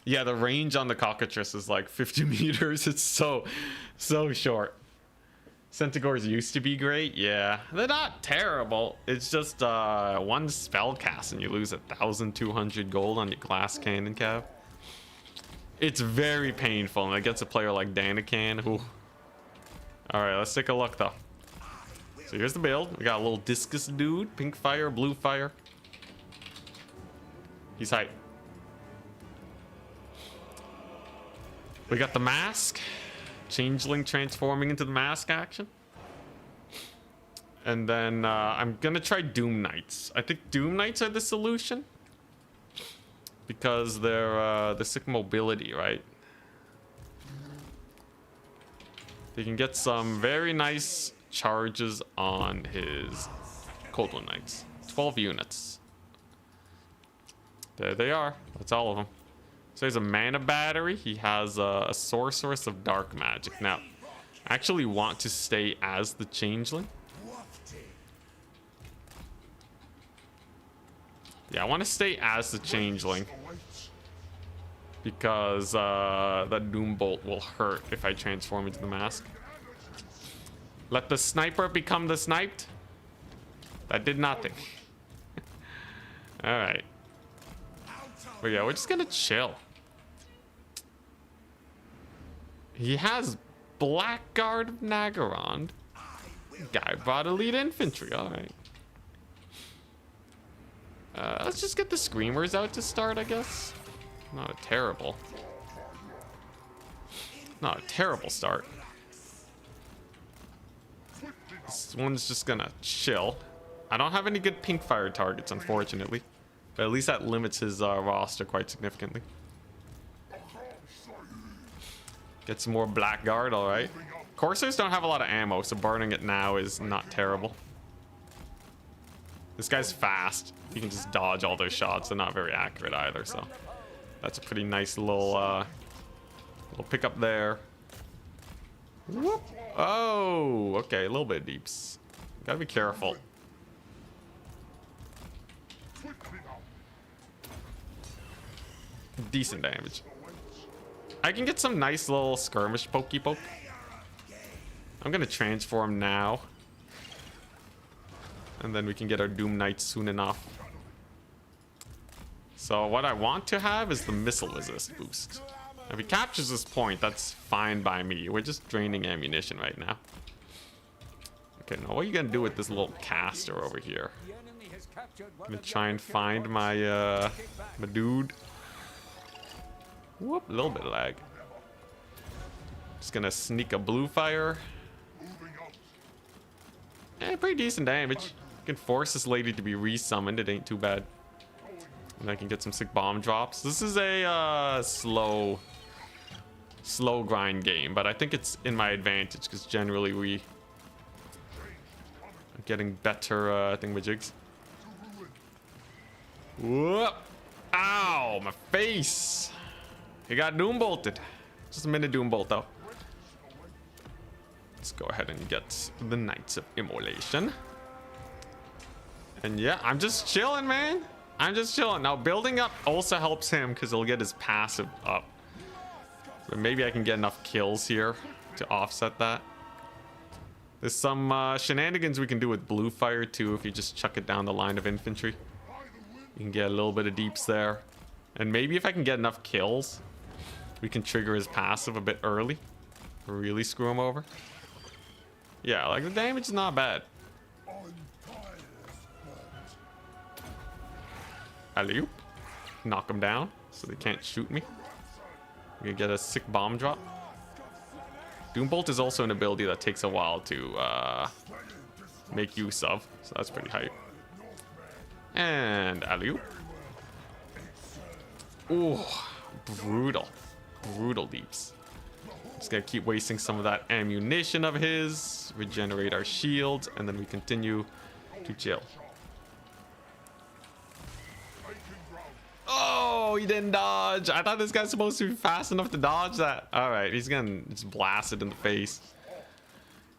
Yeah, the range on the cockatrice is like 50 meters. It's so short. Centaurs used to be great. Yeah, they're not terrible. It's just one spell cast and you lose 1,200 gold on your glass cannon cap. It's very painful, and against a player like Danican. Ooh. All right, let's take a look though. So here's the build. We got a little discus dude, pink fire, blue fire. He's hype. We got the mask, changeling transforming into the mask action. And then I'm gonna try Doom Knights. I think Doom Knights are the solution because they're the sick mobility, right? They can get some very nice charges on his Cold One Knights. 12 units. There they are. That's all of them. So there's a mana battery. He has a sorceress of dark magic. Now, I actually want to stay as the changeling. Yeah, I want to stay as the changeling because that doom bolt will hurt if I transform into the mask. Let the sniper become the sniped. That did nothing. All right. But yeah, we're just gonna chill. He has Blackguard of Nagarond. Guy brought elite infantry. All right. Let's just get the screamers out to start, I guess. Not a terrible start. This one's just gonna chill. I don't have any good pink fire targets, unfortunately. But at least that limits his roster quite significantly. Get some more Blackguard, alright. Corsairs don't have a lot of ammo, so burning it now is not terrible. This guy's fast. You can just dodge all those shots. They're not very accurate either, so that's a pretty nice little pickup there. Whoop. Oh, okay, a little bit of deeps. Gotta be careful. Decent damage. I can get some nice little skirmish pokey poke. I'm gonna transform now. And then we can get our Doom Knights soon enough. So what I want to have is the missile resist boost. If he captures this point, that's fine by me. We're just draining ammunition right now. Okay, now what are you gonna do with this little caster over here? I'm gonna try and find my my dude. Whoop, a little bit of lag. Just gonna sneak a blue fire. Eh, pretty decent damage. You can force this lady to be resummoned. It ain't too bad. And I can get some sick bomb drops. This is a slow grind game, but I think it's in my advantage because generally we are getting better thingamajigs. Whoop! Ow, my face! He got doom bolted. Just a minute doom bolt though. Let's go ahead and get the Knights of Immolation. And yeah, I'm just chilling, man. I'm just chilling. Now building up also helps him because he'll get his passive up. But maybe I can get enough kills here to offset that. There's some shenanigans we can do with blue fire too if you just chuck it down the line of infantry. You can get a little bit of deeps there. And maybe if I can get enough kills, we can trigger his passive a bit early. Really screw him over. Yeah, like the damage is not bad. Alley-oop. Knock him down so they can't shoot me. We can get a sick bomb drop. Doombolt is also an ability that takes a while to make use of, so that's pretty hype. And alley-oop. Ooh, brutal. Brutal deeps. Just gotta keep wasting some of that ammunition of his, regenerate our shields, and then we continue to chill. Oh, he didn't dodge. I thought this guy's supposed to be fast enough to dodge that. All right, he's gonna just blast it in the face.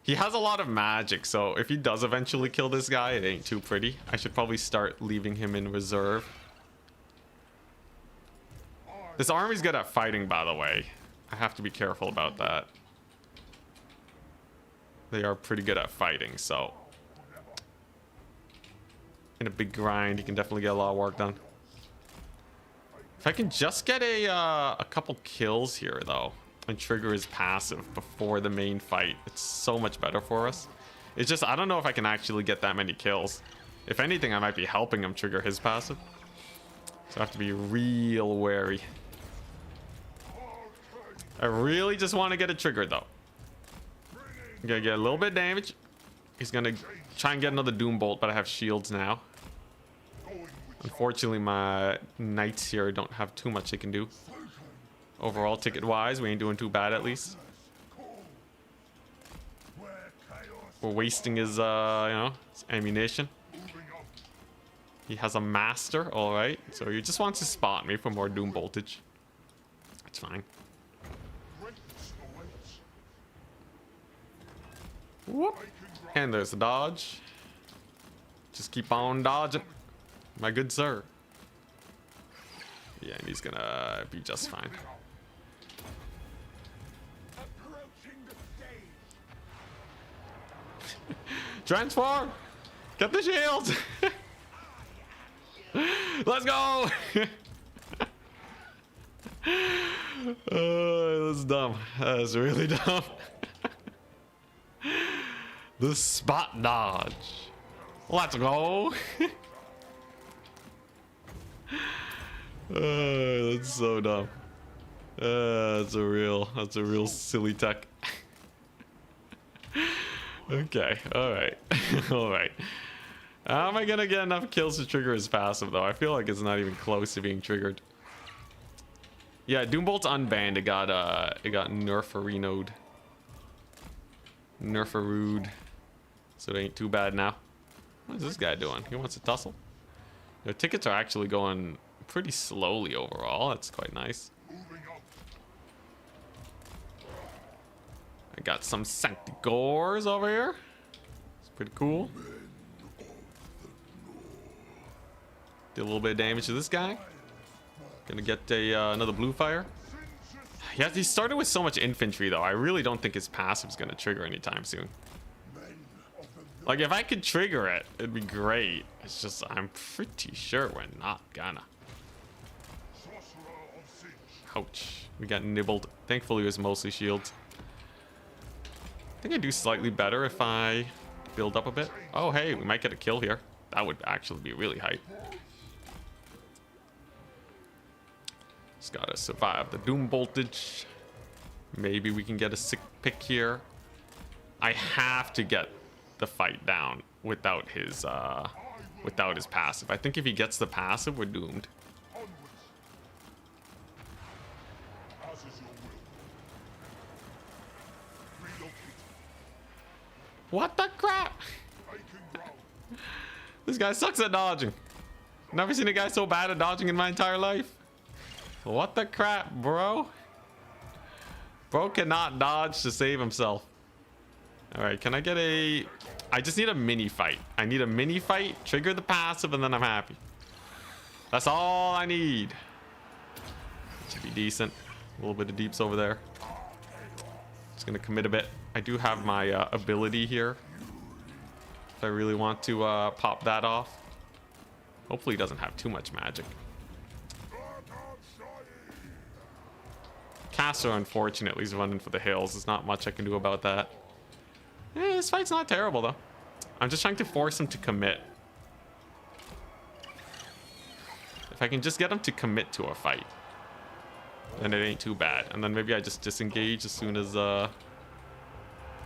He has a lot of magic, so if he does eventually kill this guy, it ain't too pretty. I should probably start leaving him in reserve. This army's good at fighting, by the way. I have to be careful about that. They are pretty good at fighting, so in a big grind, you can definitely get a lot of work done. If I can just get a couple kills here, though, and trigger his passive before the main fight, it's so much better for us. It's just, I don't know if I can actually get that many kills. If anything, I might be helping him trigger his passive. So I have to be real wary. I really just want to get it triggered, though. I'm gonna get a little bit of damage. He's gonna try and get another Doombolt, but I have shields now. Unfortunately, my knights here don't have too much they can do. Overall, ticket-wise, we ain't doing too bad, at least. We're wasting his, his ammunition. He has a master, all right. So he just wants to spot me for more Doom voltage. It's fine. Whoop. And there's the dodge. Just keep on dodging, my good sir. Yeah, and he's gonna be just fine. Transform! Get the shields! Let's go! That's dumb. That's really dumb. The spot dodge. Let's go. That's so dumb. That's a real silly tech. Okay, alright. Alright. How am I gonna get enough kills to trigger his passive, though? I feel like it's not even close to being triggered. Yeah, Doombolt's unbanned. It got nerferinoed. Nerferood. So it ain't too bad now. What is this guy doing? He wants to tussle? Their tickets are actually going pretty slowly overall. That's quite nice. I got some Sanctigores over here. It's pretty cool. Did a little bit of damage to this guy. Gonna get another blue fire. Yeah, he started with so much infantry, though. I really don't think his passive's gonna trigger anytime soon. Like, if I could trigger it, it'd be great. It's just, I'm pretty sure we're not gonna. Ouch. We got nibbled. Thankfully, it was mostly shields. I think I do slightly better if I build up a bit. Oh, hey, we might get a kill here. That would actually be really hype. Just gotta survive the Doom voltage. Maybe we can get a sick pick here. I have to get the fight down without his passive. I think if he gets the passive, we're doomed. What the crap? This guy sucks at dodging. Never seen a guy so bad at dodging in my entire life. What the crap, bro? Bro cannot dodge to save himself. All right, can I get a... I just need a mini fight. I need a mini fight, trigger the passive, and then I'm happy. That's all I need. Should be decent. A little bit of deeps over there. Just gonna commit a bit. I do have my ability here. If I really want to pop that off. Hopefully he doesn't have too much magic. Caster, unfortunately, is running for the hills. There's not much I can do about that. This fight's not terrible, though. I'm just trying to force him to commit. If I can just get him to commit to a fight, then it ain't too bad. And then maybe I just disengage as soon as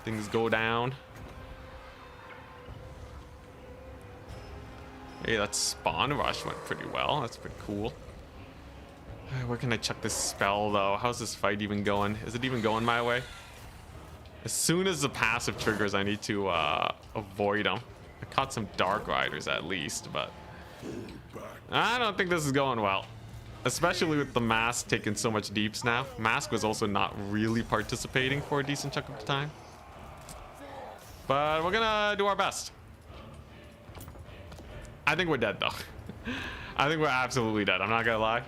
things go down. Hey, that spawn rush went pretty well. That's pretty cool. Where can I chuck this spell, though? How's this fight even going? Is it even going my way? As soon as the passive triggers, I need to avoid them. I caught some Dark Riders at least, but I don't think this is going well. Especially with the Mask taking so much deeps now. Mask was also not really participating for a decent chunk of the time. But we're gonna do our best. I think we're dead, though. I think we're absolutely dead. I'm not gonna lie.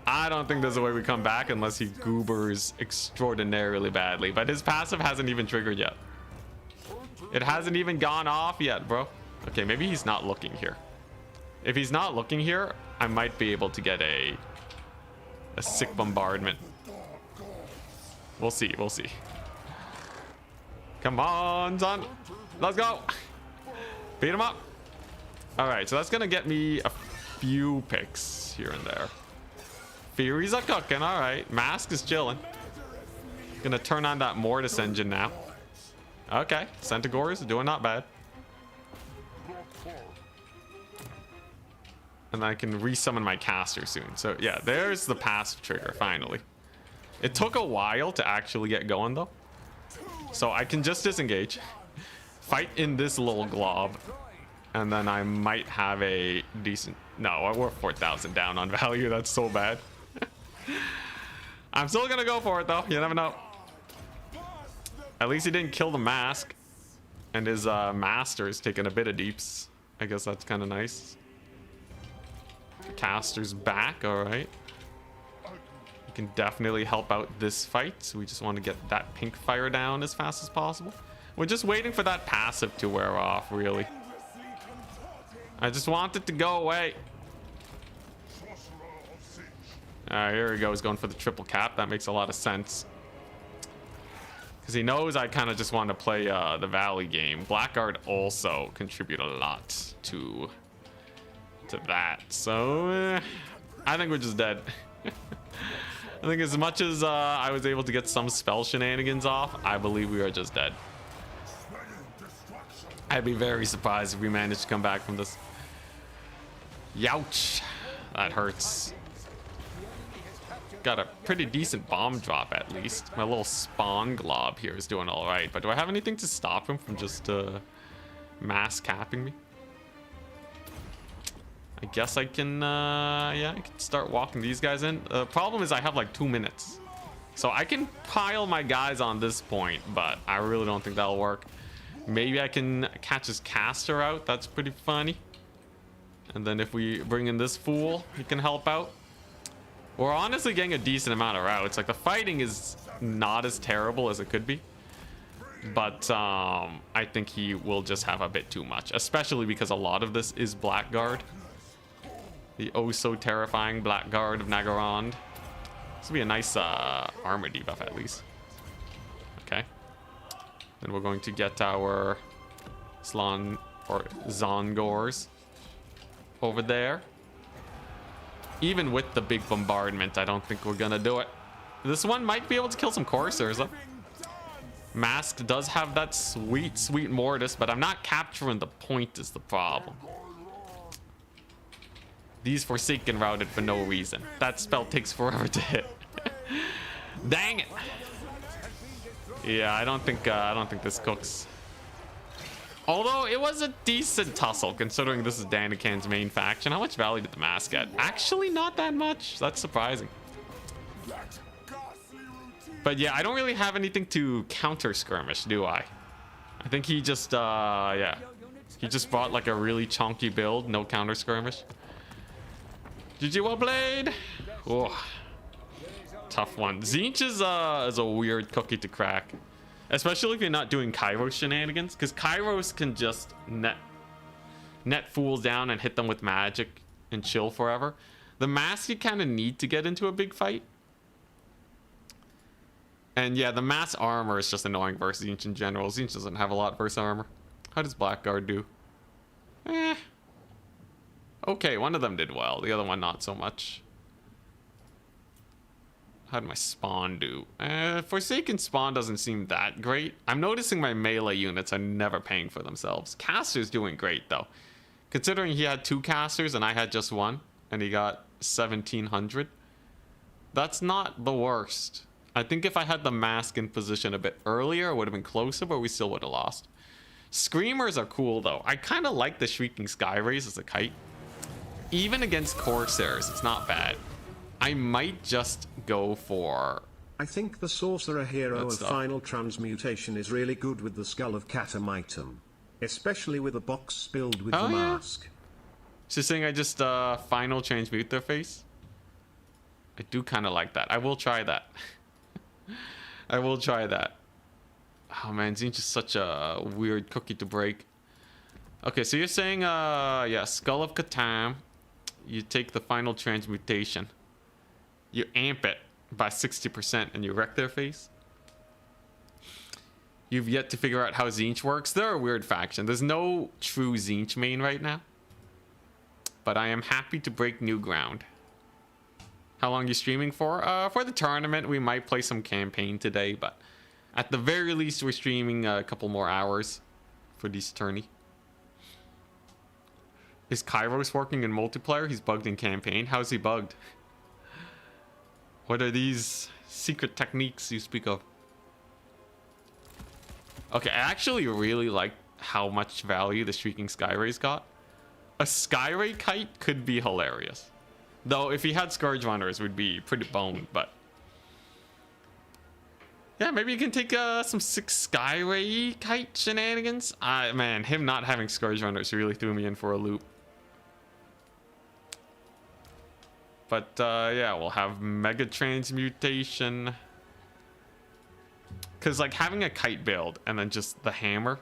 I don't think there's a way we come back unless he goobers extraordinarily badly. But his passive hasn't even triggered yet. It hasn't even gone off yet, bro. Okay, maybe he's not looking here. If he's not looking here, I might be able to get a sick bombardment. We'll see, we'll see. Come on, son. Let's go. Beat him up. All right, so that's gonna get me a few picks here and there. Furies are cooking, all right. Mask is chilling. Gonna turn on that Mortis engine now. Okay, Centaurs doing not bad. And I can resummon my caster soon. So yeah, there's the passive trigger finally. It took a while to actually get going though. So I can just disengage, fight in this little glob, and then I might have a decent... No, we're 4,000 down on value. That's so bad. I'm still gonna go for it though. You never know. At least he didn't kill the Mask, and his master is taking a bit of deeps. I guess that's kind of nice. The caster's back. All right, you can definitely help out this fight. So we just want to get that pink fire down as fast as possible. We're just waiting for that passive to wear off, really. I just want it to go away. Here he goes, going for the triple cap. That makes a lot of sense. Because he knows I kind of just want to play the Valley game. Blackguard also contribute a lot to that. So, I think we're just dead. I think as much as I was able to get some spell shenanigans off, I believe we are just dead. I'd be very surprised if we managed to come back from this. Youch. That hurts. Got a pretty decent bomb drop at least. My little spawn glob here is doing all right. But do I have anything to stop him from just mass capping me? I guess I can, yeah, I can start walking these guys in. The problem is I have like 2 minutes. So I can pile my guys on this point, but I really don't think that'll work. Maybe I can catch his caster out. That's pretty funny. And then if we bring in this fool, he can help out. We're honestly getting a decent amount of routes. Like the fighting is not as terrible as it could be. But I think he will just have a bit too much. Especially because a lot of this is Blackguard. The oh so terrifying Blackguard of Nagarond. This will be a nice armor debuff at least. Okay. Then we're going to get our Slon or Zongors over there. Even with the big bombardment, I don't think we're gonna do it. This one might be able to kill some Corsairs though. Mask does have that sweet, sweet Mortis, but I'm not capturing the point is the problem. These Forsaken routed for no reason. That spell takes forever to hit. Dang it. Yeah, I don't think this cooks. Although it was a decent tussle considering this is Danikan's main faction. How much value did the Mask get? Actually not that much. That's surprising. But yeah, I don't really have anything to counter skirmish, do I? I think he just yeah. He just brought like a really chunky build, no counter skirmish. GG, well played. Oh, tough one. Tzeentch is a weird cookie to crack. Especially if you're not doing Kairos shenanigans, because Kairos can just net fools down and hit them with magic and chill forever. The Mask you kind of need to get into a big fight. And yeah, the mass armor is just annoying versus Tzeentch in general. Tzeentch doesn't have a lot versus armor. How does Blackguard do? Eh. Okay, one of them did well. The other one not so much. How did my spawn do? Forsaken spawn doesn't seem that great. I'm noticing my melee units are never paying for themselves. Caster's doing great though. Considering he had 2 casters and I had just 1. And he got 1700. That's not the worst. I think if I had the mask in position a bit earlier, it would have been closer, but we still would have lost. Screamers are cool though. I kind of like the Shrieking Skyrays as a kite. Even against Corsairs, it's not bad. I might just go for... I think the Sorcerer hero of Final Transmutation is really good with the Skull of Catamitum. Especially with a box filled with the mask. She's saying I just Final Transmute their face? I do kind of like that. I will try that. I will try that. Oh man, Tzeentch is such a weird cookie to break. Okay, so you're saying, yeah, Skull of Catan. You take the Final Transmutation. You amp it by 60% and you wreck their face. You've yet to figure out how Tzeentch works. They're a weird faction. There's no true Tzeentch main right now. But I am happy to break new ground. How long are you streaming for? For the tournament, we might play some campaign today, but at the very least, we're streaming a couple more hours for this tourney. Is Kairos working in multiplayer? He's bugged in campaign. How's he bugged? What are these secret techniques you speak of? Okay, I actually really like how much value the Shrieking Skyray's got. A Skyray kite could be hilarious. Though, if he had Scourge Runners, it would be pretty boned, but... yeah, maybe you can take some 6 Skyray kite shenanigans. Man, him not having Scourge Runners really threw me in for a loop. But, yeah, we'll have Mega Transmutation. Because, like, having a kite build and then just the hammer,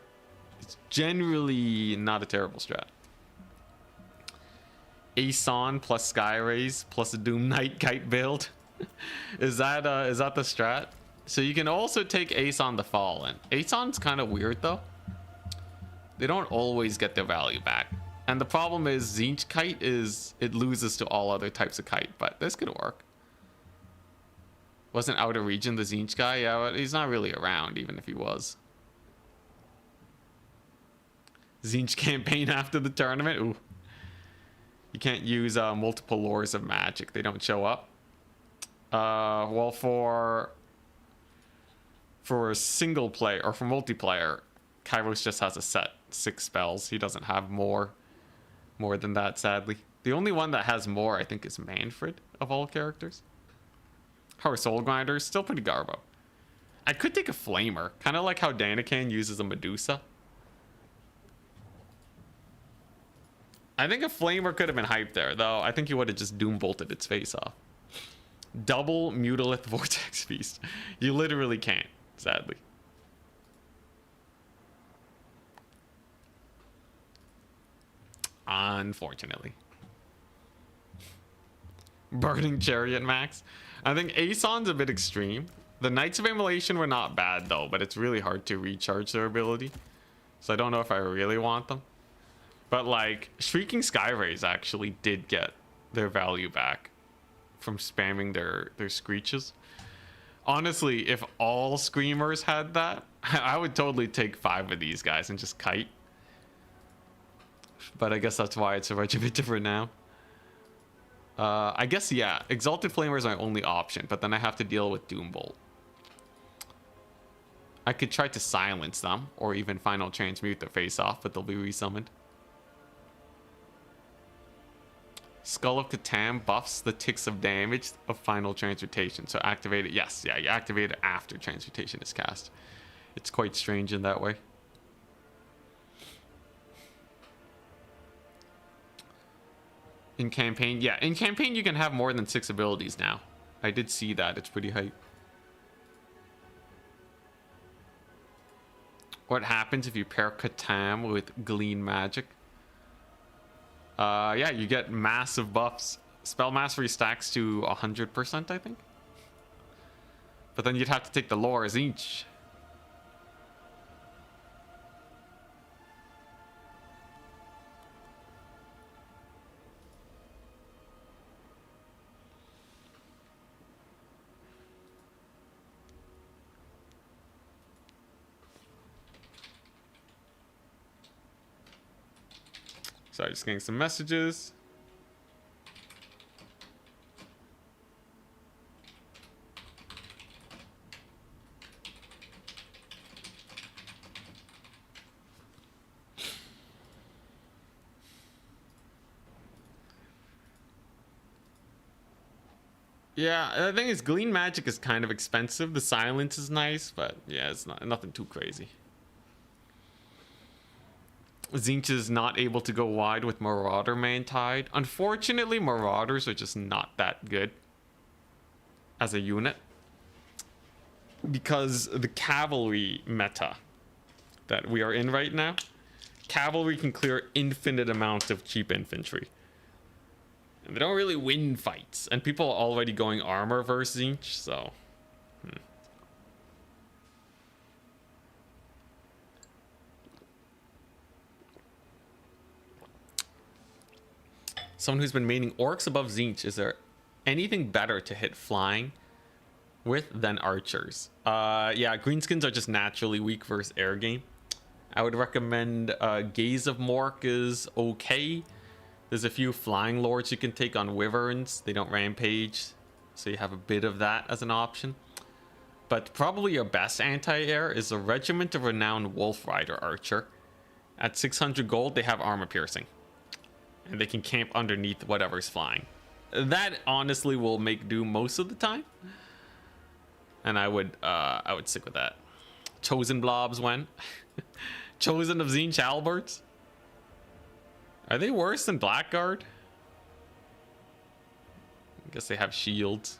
it's generally not a terrible strat. Aeson plus Skyrays plus a Doom Knight kite build. Is that the strat? So you can also take Aeson the Fallen. Aeson's kind of weird, though. They don't always get their value back. And the problem is Tzeentch kite is it loses to all other types of kite, but this could work. Wasn't Outer Region the Tzeentch guy? Yeah, but he's not really around, even if he was. Tzeentch campaign after the tournament? Ooh. You can't use multiple lores of magic. They don't show up. Well, for single player, or for multiplayer, Kairos just has a set 6 spells. He doesn't have more than that, sadly. The only one that has more, I think, is Manfred, of all characters. Our Soul Grinder is still pretty garbo. I could take a Flamer, kind of like how Danican uses a Medusa. I think a Flamer could have been hyped there, though. I think he would have just Doom Bolted its face off. Double Mutalith Vortex Feast. You literally can't, sadly. Unfortunately. Burning Chariot Max. I think Aeson's a bit extreme. The Knights of Immolation were not bad though, but it's really hard to recharge their ability. So I don't know if I really want them. But like, Shrieking Skyrays actually did get their value back from spamming their screeches. Honestly, if all Screamers had that, I would totally take 5 of these guys and just kite. But I guess that's why it's a bit different now. I guess, yeah, Exalted Flamer is my only option, but then I have to deal with Doombolt. I could try to silence them, or even Final Transmute their face off, but they'll be resummoned. Skull of Catan buffs the ticks of damage of Final Transmutation. So activate it, yes, yeah, you activate it after Transmutation is cast. It's quite strange in that way. In campaign, yeah, in campaign you can have more than 6 abilities now. I did see that, it's pretty hype. What happens if you pair Catan with Glean Magic? Yeah, you get massive buffs. Spell Mastery stacks to 100%, I think. But then you'd have to take the lore Tzeentch. Sorry, just getting some messages. Yeah, the thing is, Glean Magic is kind of expensive. The silence is nice, but yeah, it's nothing too crazy. Tzeentch is not able to go wide with Marauder Mantide. Unfortunately, Marauders are just not that good as a unit. Because the cavalry meta that we are in right now, cavalry can clear infinite amounts of cheap infantry. And they don't really win fights. And people are already going armor versus Tzeentch, so... Someone who's been maining orcs above Tzeentch, is there anything better to hit flying with than archers? Yeah, Greenskins are just naturally weak versus air game. I would recommend Gaze of Mork is okay. There's a few flying lords you can take on wyverns. They don't rampage, so you have a bit of that as an option. But probably your best anti-air is a Regiment of Renowned Wolf Rider Archer. At 600 gold, they have armor piercing. And they can camp underneath whatever's flying. That honestly will make do most of the time. And I would stick with that. Chosen blobs when? Chosen of Tzeentch halberds? Are they worse than Blackguard? I guess they have shields.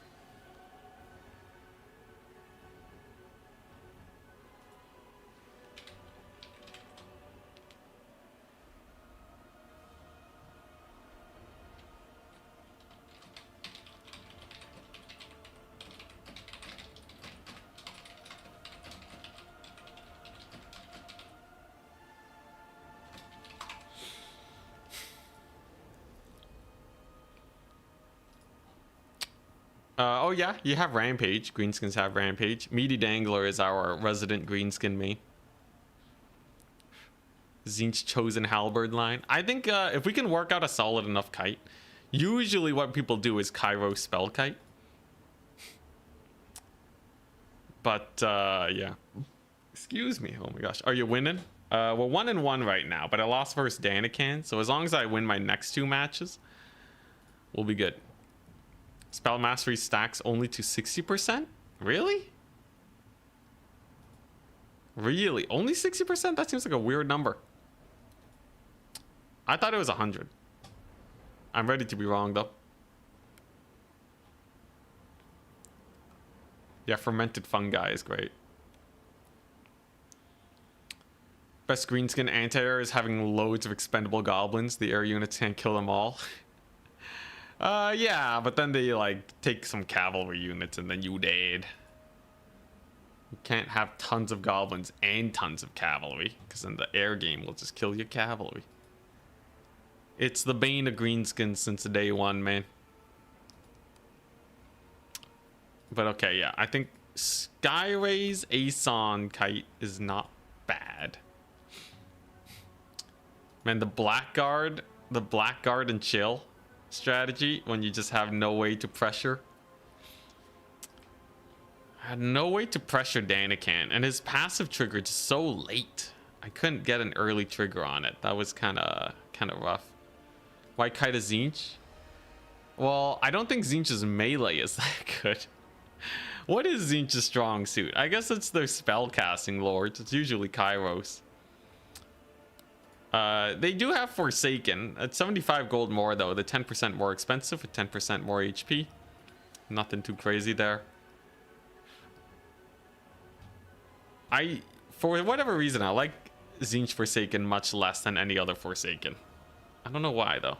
Oh yeah, you have Rampage. Greenskins have Rampage. Meaty Dangler is our resident Greenskin main. Tzeentch Chosen Halberd line. I think if we can work out a solid enough kite, usually what people do is Kairos Spell Kite. But yeah. Excuse me. Oh my gosh. Are you winning? We're 1-1 right now, but I lost versus Danican. So as long as I win my next 2 matches, we'll be good. Spell Mastery stacks only to 60%? Really? Really? Only 60%? That seems like a weird number. I thought it was 100. I'm ready to be wrong, though. Yeah, Fermented Fungi is great. Best Greenskin anti-air is having loads of expendable goblins. The air units can't kill them all. Yeah, but then they, like, take some cavalry units and then you dead. You can't have tons of goblins and tons of cavalry, because then the air game will just kill your cavalry. It's the bane of Greenskins since day one, man. But okay, yeah, I think Skyray's Aeson Kite is not bad. Man, the Blackguard and chill strategy when you just have no way to pressure. I had no way to pressure Danican, and his passive triggered so late. I couldn't get an early trigger on it. That was kind of rough. Why kite a Tzeentch? Well, I don't think Tzeentch's melee is that good. What is Tzeentch's strong suit? I guess it's their spellcasting lords. It's usually Kairos. They do have Forsaken at 75 gold more though. The 10% more expensive with 10% more HP. Nothing too crazy there. For whatever reason, I like Tzeentch Forsaken much less than any other Forsaken. I don't know why though.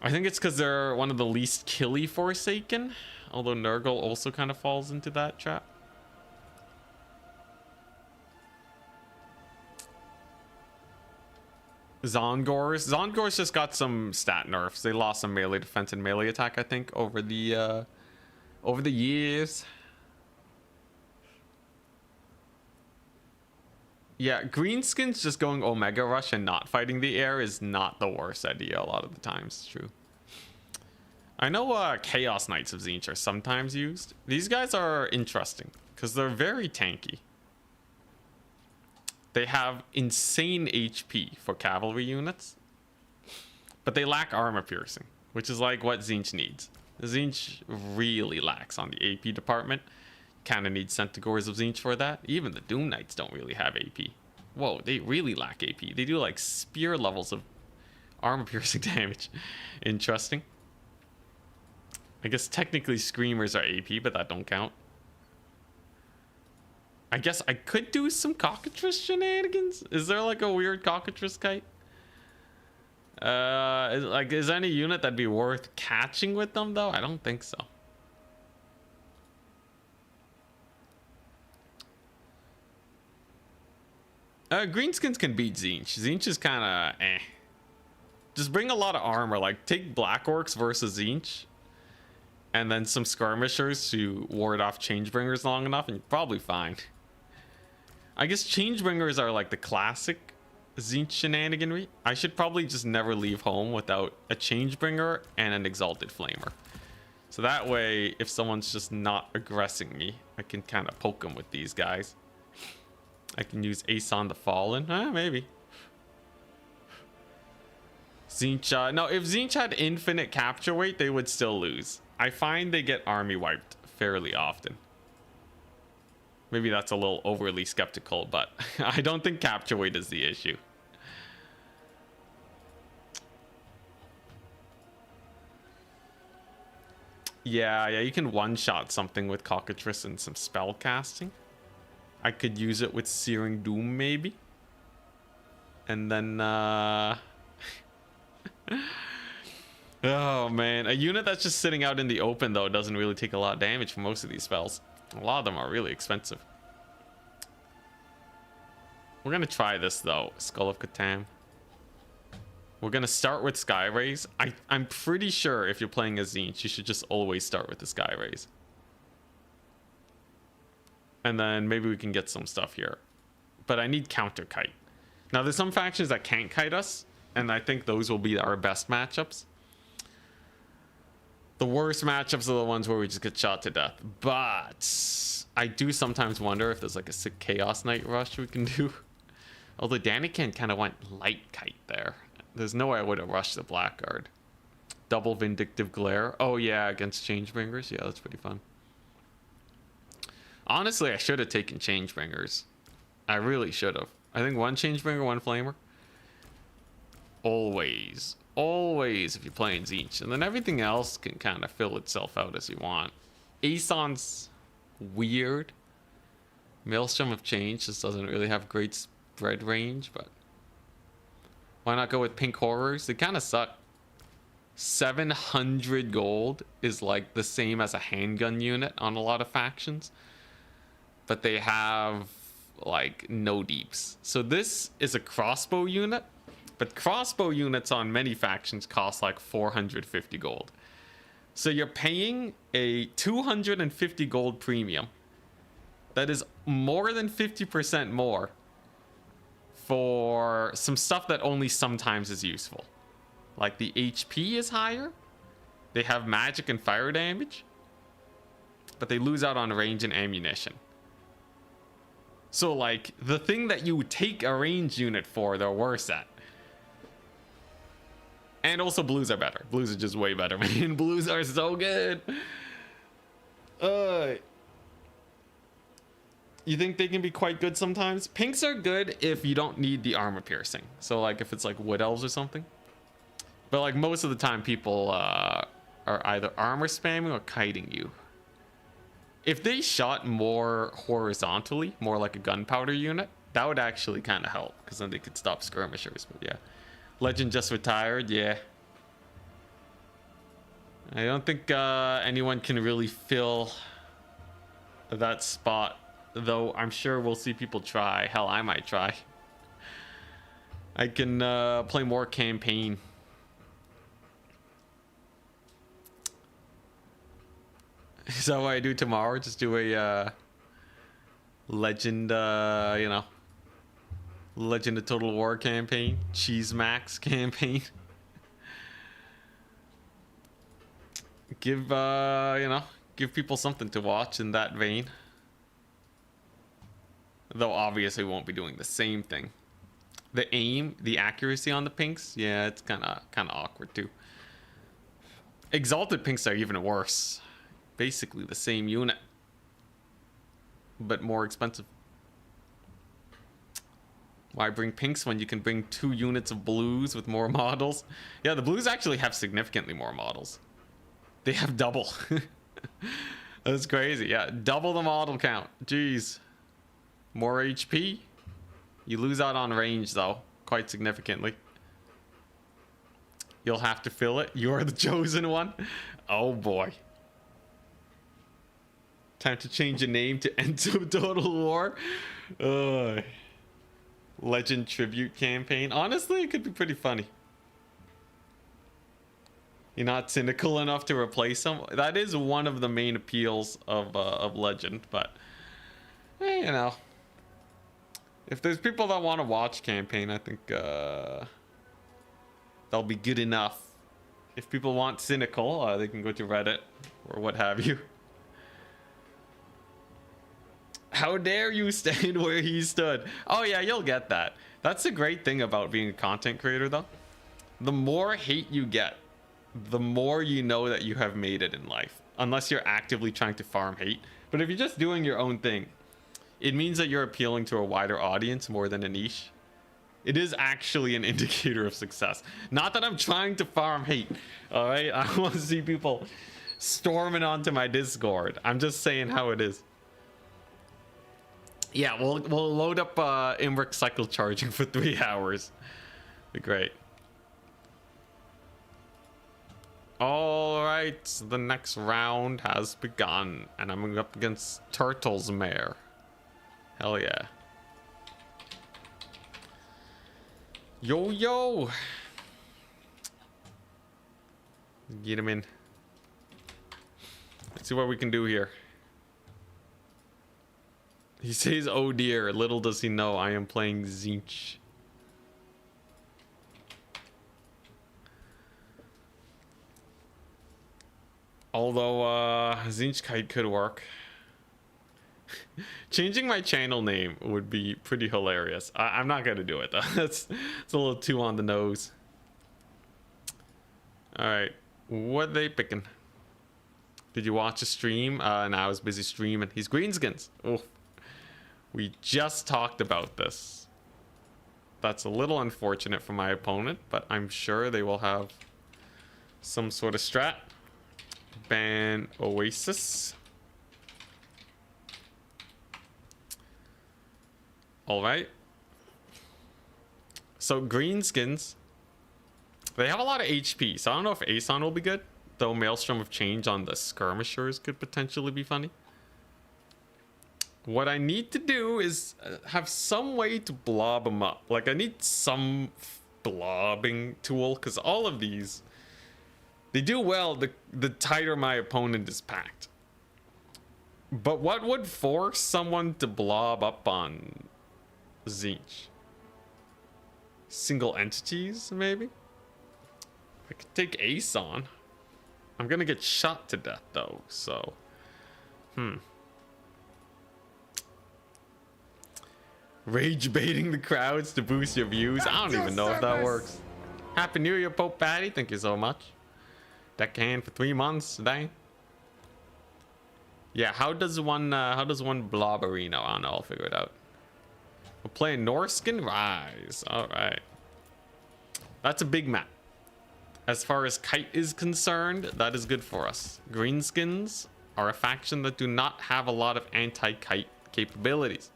I think it's because they're one of the least killy Forsaken. Although Nurgle also kind of falls into that trap. Zongors just got some stat nerfs. They lost some melee defense and melee attack, I think, over the years. Yeah, Greenskins just going Omega Rush and not fighting the air is not the worst idea a lot of the times. It's true. I know Chaos Knights of Tzeentch are sometimes used. These guys are interesting because they're very tanky. They have insane HP for cavalry units, but they lack armor piercing, which is like what Tzeentch needs. Tzeentch really lacks on the AP department. Kind of need Centaurs of Tzeentch for that. Even the Doom Knights don't really have AP. Whoa, they really lack AP. They do like spear levels of armor piercing damage. Interesting. I guess technically Screamers are AP, but that don't count. I guess I could do some cockatrice shenanigans. Is there like a weird cockatrice kite? Is there any unit that'd be worth catching with them though? I don't think so. Greenskins can beat Tzeentch. Tzeentch is kind of eh. Just bring a lot of armor. Like take Black Orcs versus Tzeentch, and then some skirmishers to ward off Changebringers long enough, and you're probably fine. I guess Changebringers are like the classic Tzeentch shenaniganry. I should probably just never leave home without a Changebringer and an Exalted Flamer. So that way, if someone's just not aggressing me, I can kind of poke them with these guys. I can use Aeson the Fallen. Maybe. Tzeentch. No, if Tzeentch had infinite capture weight, they would still lose. I find they get army wiped fairly often. Maybe that's a little overly skeptical, but I don't think capture weight is the issue. Yeah, you can one-shot something with Cockatrice and some spell casting. I could use it with Searing Doom, maybe. And then, oh, man. A unit that's just sitting out in the open, though, doesn't really take a lot of damage from most of these spells. A lot of them are really expensive. We're going to try this, though. Skull of Catan. We're going to start with Sky Rays. I'm pretty sure if you're playing as Tzeentch, you should just always start with the Sky Rays. And then maybe we can get some stuff here. But I need counter kite. Now, there's some factions that can't kite us, and I think those will be our best matchups. The worst matchups are the ones where we just get shot to death. But I do sometimes wonder if there's like a sick Chaos Knight rush we can do. Although Daniken kind of went light kite there. There's no way I would have rushed the Blackguard. Double Vindictive Glare. Oh yeah, against Changebringers. Yeah, that's pretty fun. Honestly, I should have taken Changebringers. I really should have. I think one Changebringer, one Flamer. Always. Always if you're playing Tzeentch. And then everything else can kind of fill itself out as you want. Aeson's weird. Maelstrom of Change just doesn't really have great spread range, but why not go with Pink Horrors? They kind of suck. 700 gold is like the same as a handgun unit on a lot of factions, but they have like no deeps. So this is a crossbow unit, but crossbow units on many factions cost like 450 gold. So you're paying a 250 gold premium. That is more than 50% more for some stuff that only sometimes is useful. Like the HP is higher. They have magic and fire damage, but they lose out on range and ammunition. So like the thing that you would take a range unit for, they're worse at. And also blues are better. Blues are just way better, man. Blues are so good. You think they can be quite good sometimes? Pinks are good if you don't need the armor piercing. So like if it's like Wood Elves or something. But like most of the time people are either armor spamming or kiting you. If they shot more horizontally, more like a gunpowder unit, that would actually kind of help, because then they could stop skirmishers. But yeah, Legend just retired. Yeah. I don't think anyone can really fill that spot, though I'm sure we'll see people try. Hell, I might try. I can play more campaign. Is that what I do tomorrow? Just do a Legend, you know, Legend of Total War campaign, Cheese Max campaign. Give, you know, give people something to watch in that vein. Though obviously we won't be doing the same thing. The aim, the accuracy on the pinks, yeah, it's kind of awkward too. Exalted pinks are even worse. Basically the same unit, but more expensive. Why bring pinks when you can bring 2 units of blues with more models? Yeah, the blues actually have significantly more models. They have double. That's crazy. Yeah, double the model count. Jeez. More HP. You lose out on range though, quite significantly. You'll have to fill it. You're the chosen one. Oh boy. Time to change your name to End of Total War. Legend tribute campaign. Honestly, it could be pretty funny. You're not cynical enough to replace them. That is one of the main appeals of Legend, but you know, if there's people that want to watch campaign, I think that'll be good enough. If people want cynical, they can go to Reddit or what have you. How dare you stand where he stood? Oh yeah, you'll get that. That's the great thing about being a content creator though. The more hate you get, the more you know that you have made it in life. Unless you're actively trying to farm hate. But if you're just doing your own thing, it means that you're appealing to a wider audience more than a niche. It is actually an indicator of success. Not that I'm trying to farm hate, all right? I don't want to see people storming onto my Discord. I'm just saying how it is. Yeah, we'll load up Imric cycle charging for 3 hours. Be great. All right, the next round has begun, and I'm up against Turtle's Mare. Hell yeah. Yo, yo. Get him in. Let's see what we can do here. He says, oh dear, little does he know I am playing Tzeentch. Although, Tzeentch Kite could work. Changing my channel name would be pretty hilarious. I'm not gonna do it though. It's a little too on the nose. Alright, what are they picking? Did you watch a stream? No, I was busy streaming. He's Greenskins. Oh, we just talked about this. That's a little unfortunate for my opponent, but I'm sure they will have some sort of strat. Ban Oasis. All right. So Greenskins, they have a lot of HP, so I don't know if Aeson will be good. Though Maelstrom of Change on the Skirmishers could potentially be funny. What I need to do is have some way to blob them up. Like I need some blobbing tool, because all of these, they do well the tighter my opponent is packed. But what would force someone to blob up on Tzeentch? Single entities, maybe? I could take Aeson. I'm gonna get shot to death though, so Rage baiting the crowds to boost your views. I don't even know if that works. Happy New Year, Pope Patty. Thank you so much. Deckhand for 3 months today. Yeah, how does one blob arena? I don't know, I'll figure it out. We're playing Norskin Rise. Alright. That's a big map. As far as Kite is concerned, that is good for us. Greenskins are a faction that do not have a lot of anti-kite capabilities.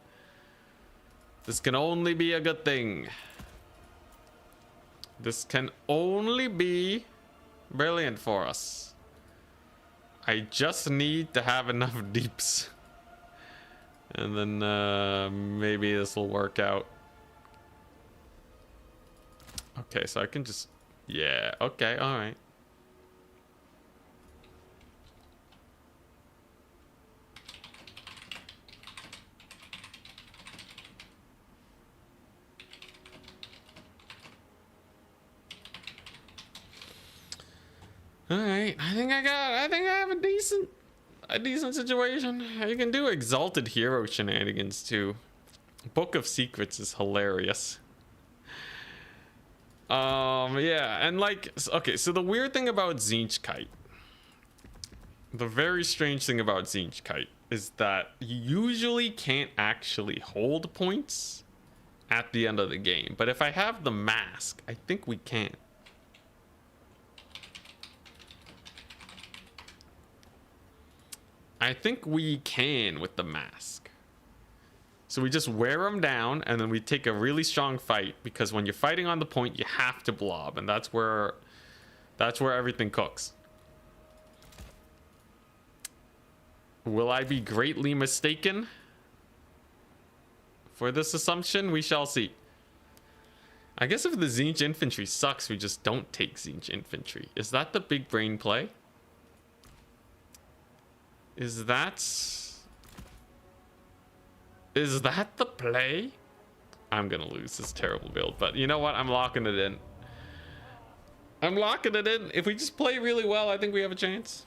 This can only be a good thing. This can only be brilliant for us. I just need to have enough deeps. And then maybe this will work out. Okay, so I can just... Yeah, okay, alright. Alright, I think I have a decent situation. You can do exalted hero shenanigans too. Book of Secrets is hilarious. Yeah, and like, okay, so the weird thing about Tzeentch Kite, the very strange thing about Tzeentch Kite is that you usually can't actually hold points at the end of the game. But if I have the mask, I think we can. I think we can with the mask. So we just wear them down and then we take a really strong fight, because when you're fighting on the point, you have to blob, and that's where everything cooks. Will I be greatly mistaken for this assumption? We shall see. I guess if the Tzeentch infantry sucks, we just don't take Tzeentch infantry. Is that the big brain play? Is that the play? I'm gonna lose this terrible build, but you know what? I'm locking it in. I'm locking it in. If we just play really well, I think we have a chance.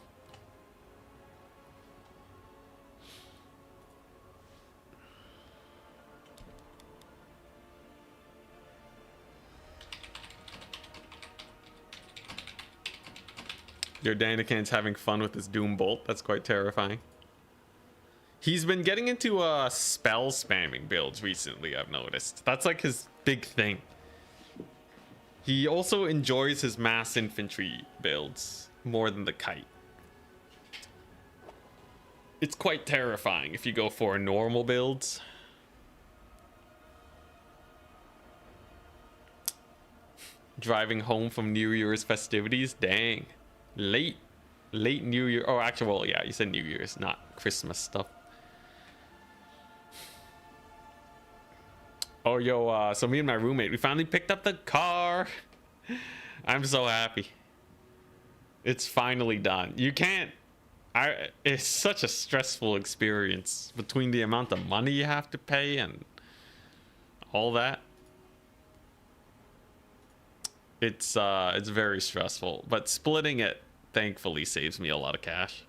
Your Danican's having fun with his Doom Bolt. That's quite terrifying. He's been getting into spell spamming builds recently, I've noticed. That's like his big thing. He also enjoys his mass infantry builds more than the kite. It's quite terrifying if you go for normal builds. Driving home from New Year's festivities, dang. Late New Year. Oh, actually, well, yeah, you said New Year's, not Christmas stuff. Oh, yo, so me and my roommate, we finally picked up the car. I'm so happy. It's finally done. You can't... it's such a stressful experience between the amount of money you have to pay and all that. It's very stressful, but splitting it thankfully saves me a lot of cash.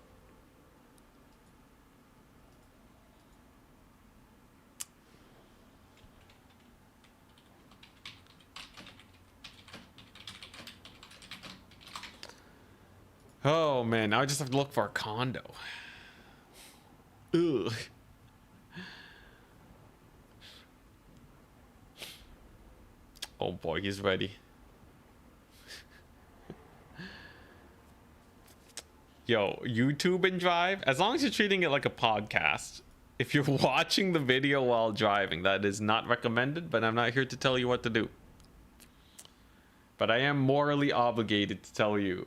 Oh man, now I just have to look for a condo. Ugh. Oh boy, he's ready. Yo, YouTube and drive, as long as you're treating it like a podcast. If you're watching the video while driving, that is not recommended, but I'm not here to tell you what to do. But I am morally obligated to tell you.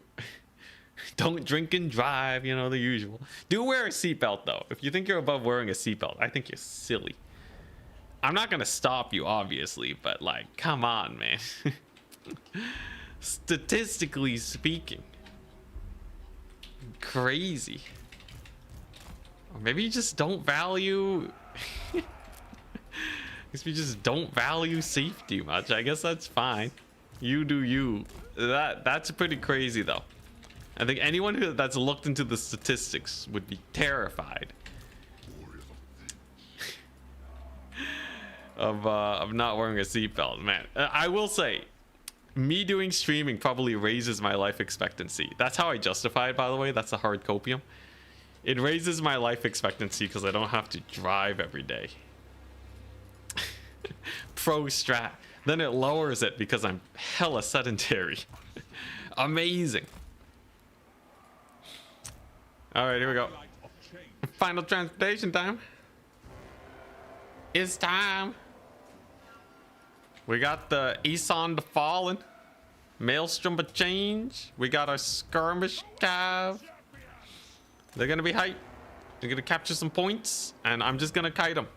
Don't drink and drive, you know, the usual. Do wear a seatbelt, though. If you think you're above wearing a seatbelt, I think you're silly. I'm not going to stop you, obviously, but, like, come on, man. Statistically speaking. Crazy. Or maybe you just don't value... Guess we just don't value safety much. I guess that's fine. You do you. That's pretty crazy, though. I think anyone that's looked into the statistics would be terrified of not wearing a seatbelt. Man, I will say, me doing streaming probably raises my life expectancy. That's how I justify it, by the way. That's a hard copium. It raises my life expectancy because I don't have to drive every day. Pro strat. Then it lowers it because I'm hella sedentary. Amazing. All right, here we go. Final transportation time. It's time. We got the Aeson the Fallen, Maelstrom of Change. We got our Skirmish Cav. They're gonna be hype. They're gonna capture some points, and I'm just gonna kite them.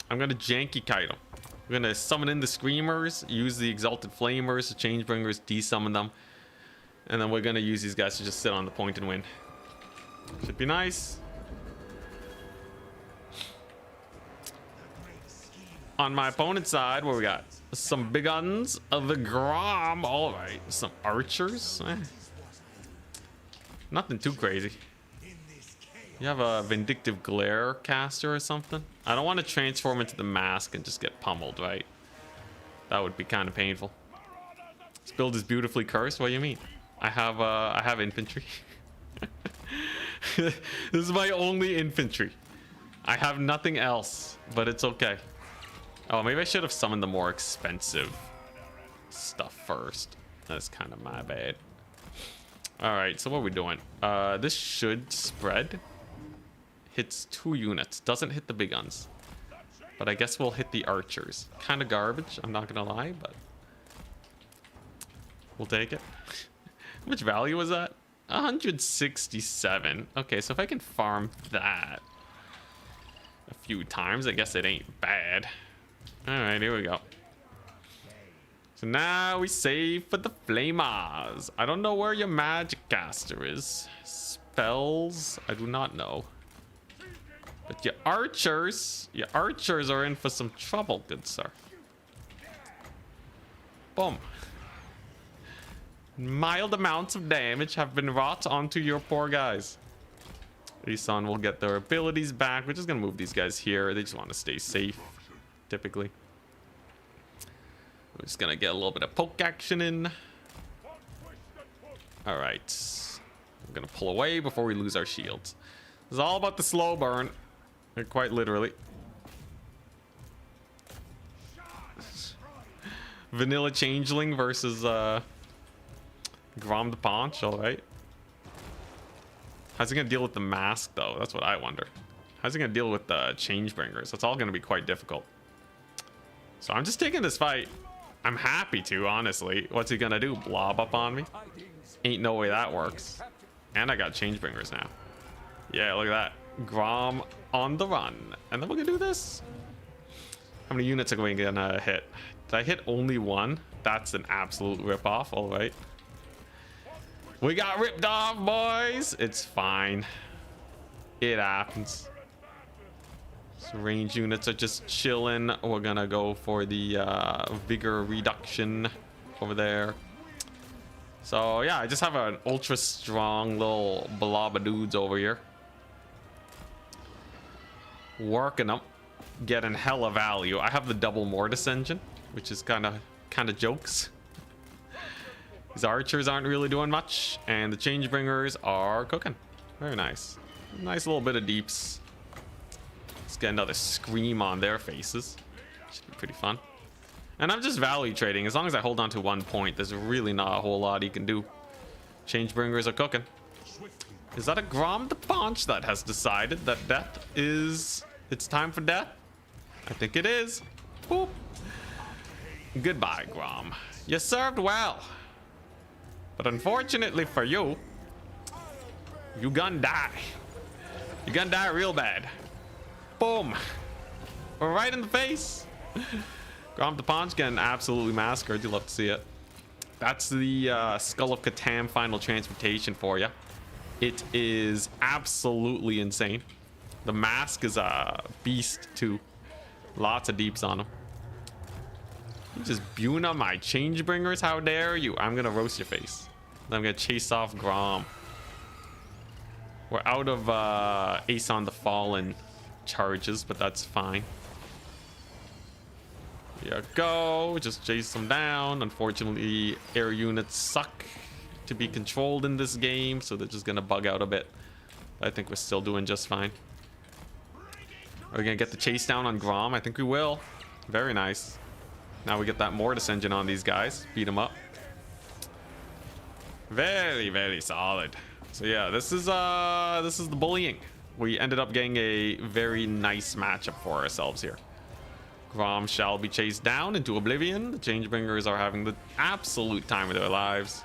I'm gonna janky kite them. We're gonna summon in the Screamers, use the Exalted Flamers, the Changebringers, desummon them, and then we're gonna use these guys to just sit on the point and win. Should be nice. On my opponent's side, what we got? Some big guns of the Grom. All right, some archers. Nothing too crazy. You have a Vindictive Glare caster or something? I don't want to transform into the mask and just get pummeled, right? That would be kind of painful. This build is beautifully cursed. What do you mean? I have infantry. This is my only infantry. I have nothing else, but it's okay. Oh, maybe I should have summoned the more expensive stuff first. That's kind of my bad. All right, so what are we doing? This should spread. Hits 2 units. Doesn't hit the big guns. But I guess we'll hit the archers. Kind of garbage, I'm not gonna lie, but we'll take it. How much value was that? 167. Okay, so if I can farm that a few times, I guess it ain't bad. All right, here we go. So now we save for the Flamers. I don't know where your magic caster is. Spells, I do not know. But your archers are in for some trouble, good sir. Boom. Mild amounts of damage have been wrought onto your poor guys. Aeson will get their abilities back. We're just gonna move these guys here. They just want to stay safe, typically. We're just gonna get a little bit of poke action in. All right. I'm gonna pull away before we lose our shields. It's all about the slow burn. Quite literally. Vanilla Changeling versus Grom the Paunch. All right. How's he gonna deal with the mask though? That's what I wonder. How's he gonna deal with the Changebringers? That's all gonna be quite difficult. So I'm just taking this fight. I'm happy to, honestly. What's he gonna do? Blob up on me? Ain't no way that works. And I got Changebringers now. Yeah, look at that. Grom on the run. And then we're gonna do this. How many units are we gonna hit? Did I hit only one? That's an absolute rip-off. All right. We got ripped off, boys. It's fine. It happens. So range units are just chilling. We're gonna go for the vigor reduction over there. So yeah, I just have an ultra strong little blob of dudes over here. Working them, getting hella value. I have the double mortis engine, which is kind of jokes. These archers aren't really doing much, and the Changebringers are cooking. Very nice. Nice little bit of deeps. Let's get another scream on their faces. Should be pretty fun. And I'm just value trading. As long as I hold on to 1 point, there's really not a whole lot you can do. Changebringers are cooking. Is that a Grom the Paunch that has decided that death is... It's time for death? I think it is. Boop. Goodbye, Grom. You served well. But unfortunately for you, you gonna die. You gonna die real bad. Boom. Right in the face. Grom the Paunch getting absolutely massacred. You'll love to see it. That's the Skull of Catan final transmutation for you. It is absolutely insane. The mask is a beast too. Lots of deeps on him. You just Buna my Changebringers. How dare you? I'm gonna roast your face. I'm gonna chase off Grom. We're out of Aeson the Fallen charges, but that's fine. Here you go. Just chase them down. Unfortunately, air units suck to be controlled in this game, so they're just gonna bug out a bit. I think we're still doing just fine. Are we gonna get the chase down on Grom? I think we will. Very nice. Now we get that Mortis engine on these guys. Beat them up. Very, very solid. So yeah, this is the bullying. We ended up getting a very nice matchup for ourselves here. Grom shall be chased down into oblivion. The Changebringers are having the absolute time of their lives.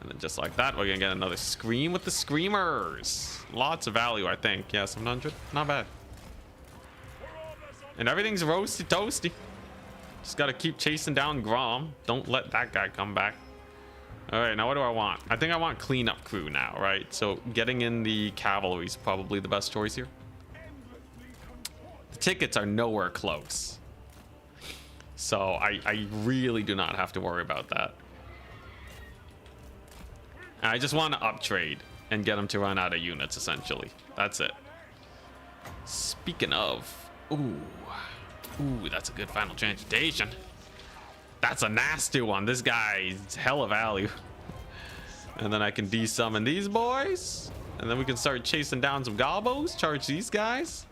And then just like that, we're gonna get another Scream with the Screamers. Lots of value, I think. Yeah, 700. Not bad. And everything's roasty toasty. Just gotta keep chasing down Grom. Don't let that guy come back. Alright, now what do I want? I think I want cleanup crew now, right? So getting in the cavalry is probably the best choice here. The tickets are nowhere close. So I really do not have to worry about that. I just want to uptrade and get them to run out of units, essentially. That's it. Speaking of... Ooh, that's a good final transmutation. That's a nasty one. This guy's hella value. And then I can de-summon these boys. And then we can start chasing down some gobos. Charge these guys.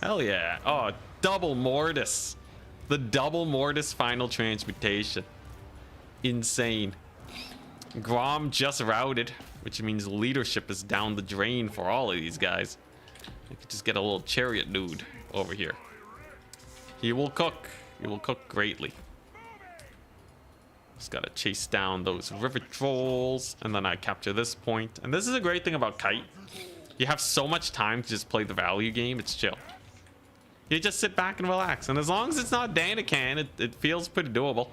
Hell yeah. Oh, double Mortis. The double Mortis final transmutation. Insane. Grom just routed, which means leadership is down the drain for all of these guys. I could just get a little chariot dude over here. He will cook. He will cook greatly. Just gotta chase down those river trolls, and then I capture this point. And this is a great thing about Kite. You have so much time to just play the value game. It's chill. You just sit back and relax, and as long as it's not Danican, it feels pretty doable.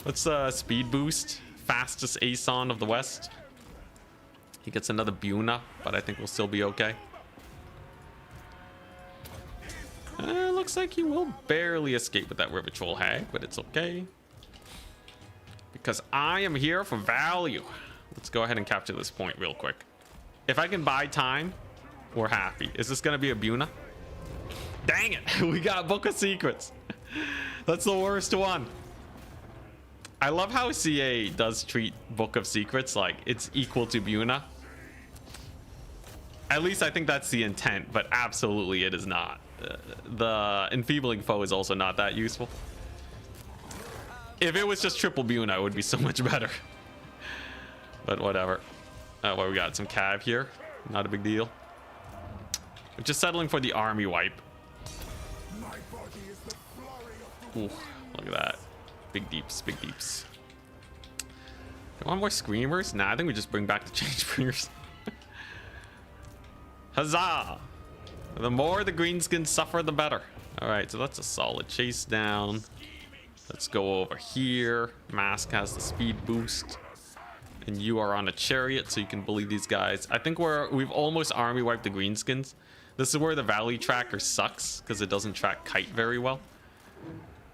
Let's speed boost. Fastest Aeson of the West. He gets another Buna, but I think we'll still be okay. Looks like he will barely escape with that River Troll Hag, but it's okay. Because I am here for value. Let's go ahead and capture this point real quick. If I can buy time, we're happy. Is this going to be a Buna? Dang it! We got Book of Secrets. That's the worst one. I love how CA does treat Book of Secrets like it's equal to Buna. At least I think that's the intent, but absolutely it is not. The Enfeebling Foe is also not that useful. If it was just triple Buna, it would be so much better. But whatever. Well, we got some cav here. Not a big deal. We're just settling for the army wipe. Ooh, look at that. Big deeps, big deeps. Do you want more Screamers? Nah, I think we just bring back the Changebringers. Huzzah! The more the Greenskins suffer, the better. Alright, so that's a solid chase down. Let's go over here. Mask has the speed boost. And you are on a chariot, so you can bully these guys. I think we've almost army wiped the Greenskins. This is where the Valley Tracker sucks, because it doesn't track Kite very well.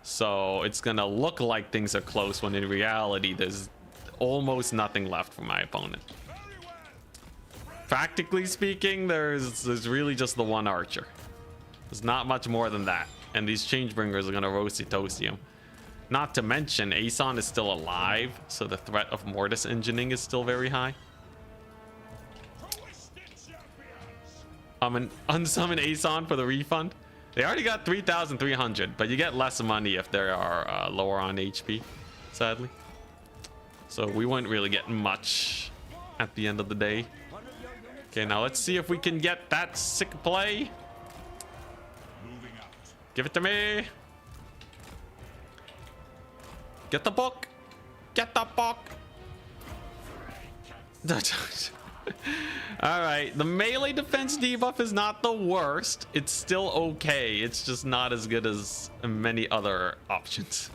So it's gonna look like things are close when in reality there's almost nothing left for my opponent. Practically speaking, there's really just the one archer. There's not much more than that. And these Changebringers are gonna roasty toasty him. Not to mention Aeson is still alive, so the threat of Mortis engineering is still very high. An unsummon Aeson for the refund. They already got 3,300, but you get less money if they are lower on HP, sadly. So we wouldn't really get much at the end of the day. Okay, now let's see if we can get that sick play. Give it to me. Get the book. Get the book. Alright, the melee defense debuff is not the worst. It's still okay. It's just not as good as many other options.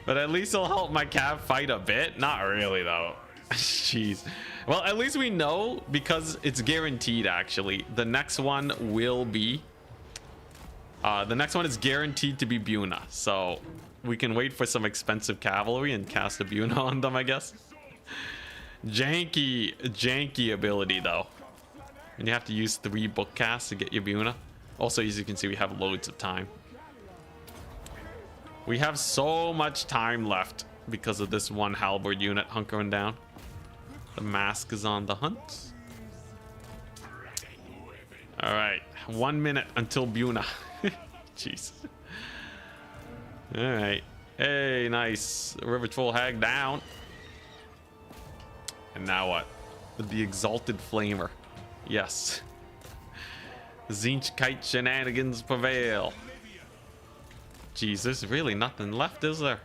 But at least it'll help my cav fight a bit. Not really, though. Jeez. Well, at least we know, because it's guaranteed, actually. The next one will be... the next one is guaranteed to be Buna. So we can wait for some expensive cavalry and cast a Buna on them, I guess. Janky ability, though. And you have to use 3 book casts to get your Buna. Also, as you can see, we have loads of time. We have so much time left because of this one halberd unit hunkering down. The mask is on the hunt. Alright, 1 minute until Buna. Jeez. Alright. Hey, nice. River Troll Hag down. And now what? The Exalted Flamer. Yes. Tzeentch Kite shenanigans prevail. Jeez, there's really nothing left, is there?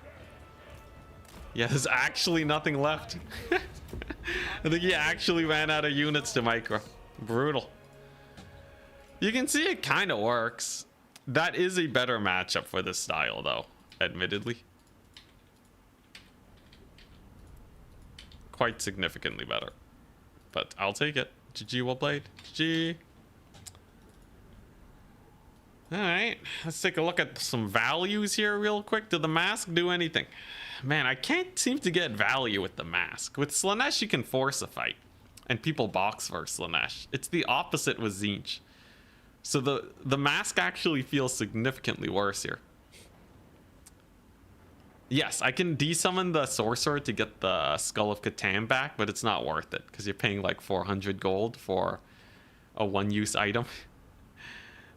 Yeah, there's actually nothing left. I think he actually ran out of units to micro. Brutal. You can see it kind of works. That is a better matchup for this style, though, admittedly. Quite significantly better. But I'll take it. GG, well played. GG. Alright, let's take a look at some values here real quick. Did the mask do anything? Man, I can't seem to get value with the mask. With Slaanesh, you can force a fight. And people box for Slaanesh. It's the opposite with Tzeentch. So the mask actually feels significantly worse here. Yes, I can desummon the sorcerer to get the Skull of Catan back, but it's not worth it because you're paying like 400 gold for a one-use item.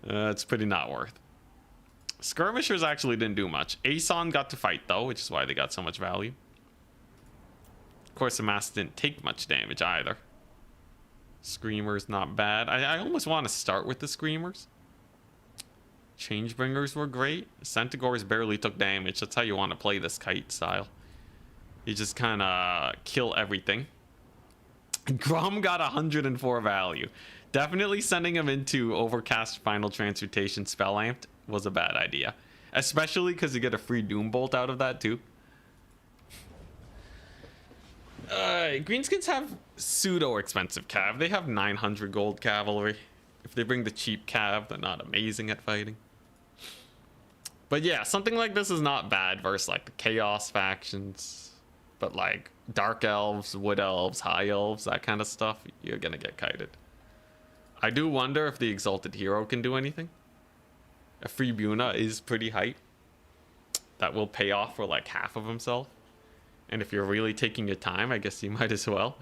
It's pretty not worth. Skirmishers actually didn't do much. Aeson got to fight though, which is why they got so much value. Of course, the mask didn't take much damage either. Screamers not bad. I almost want to start with the Screamers. Changebringers were great. Centaurs barely took damage. That's how you want to play this kite style. You just kind of kill everything. Grom got 104 value. Definitely sending him into Overcast Final Transmutation Spell Amped was a bad idea. Especially because you get a free Doom Bolt out of that too. Greenskins have pseudo expensive cav. They have 900 gold cavalry. If they bring the cheap cav, they're not amazing at fighting. But yeah, something like this is not bad versus like the Chaos factions. But like Dark Elves, Wood Elves, High Elves, that kind of stuff, you're gonna get kited. I do wonder if the Exalted Hero can do anything. A free Buna is pretty hype. That will pay off for like half of himself. And if you're really taking your time, I guess you might as well.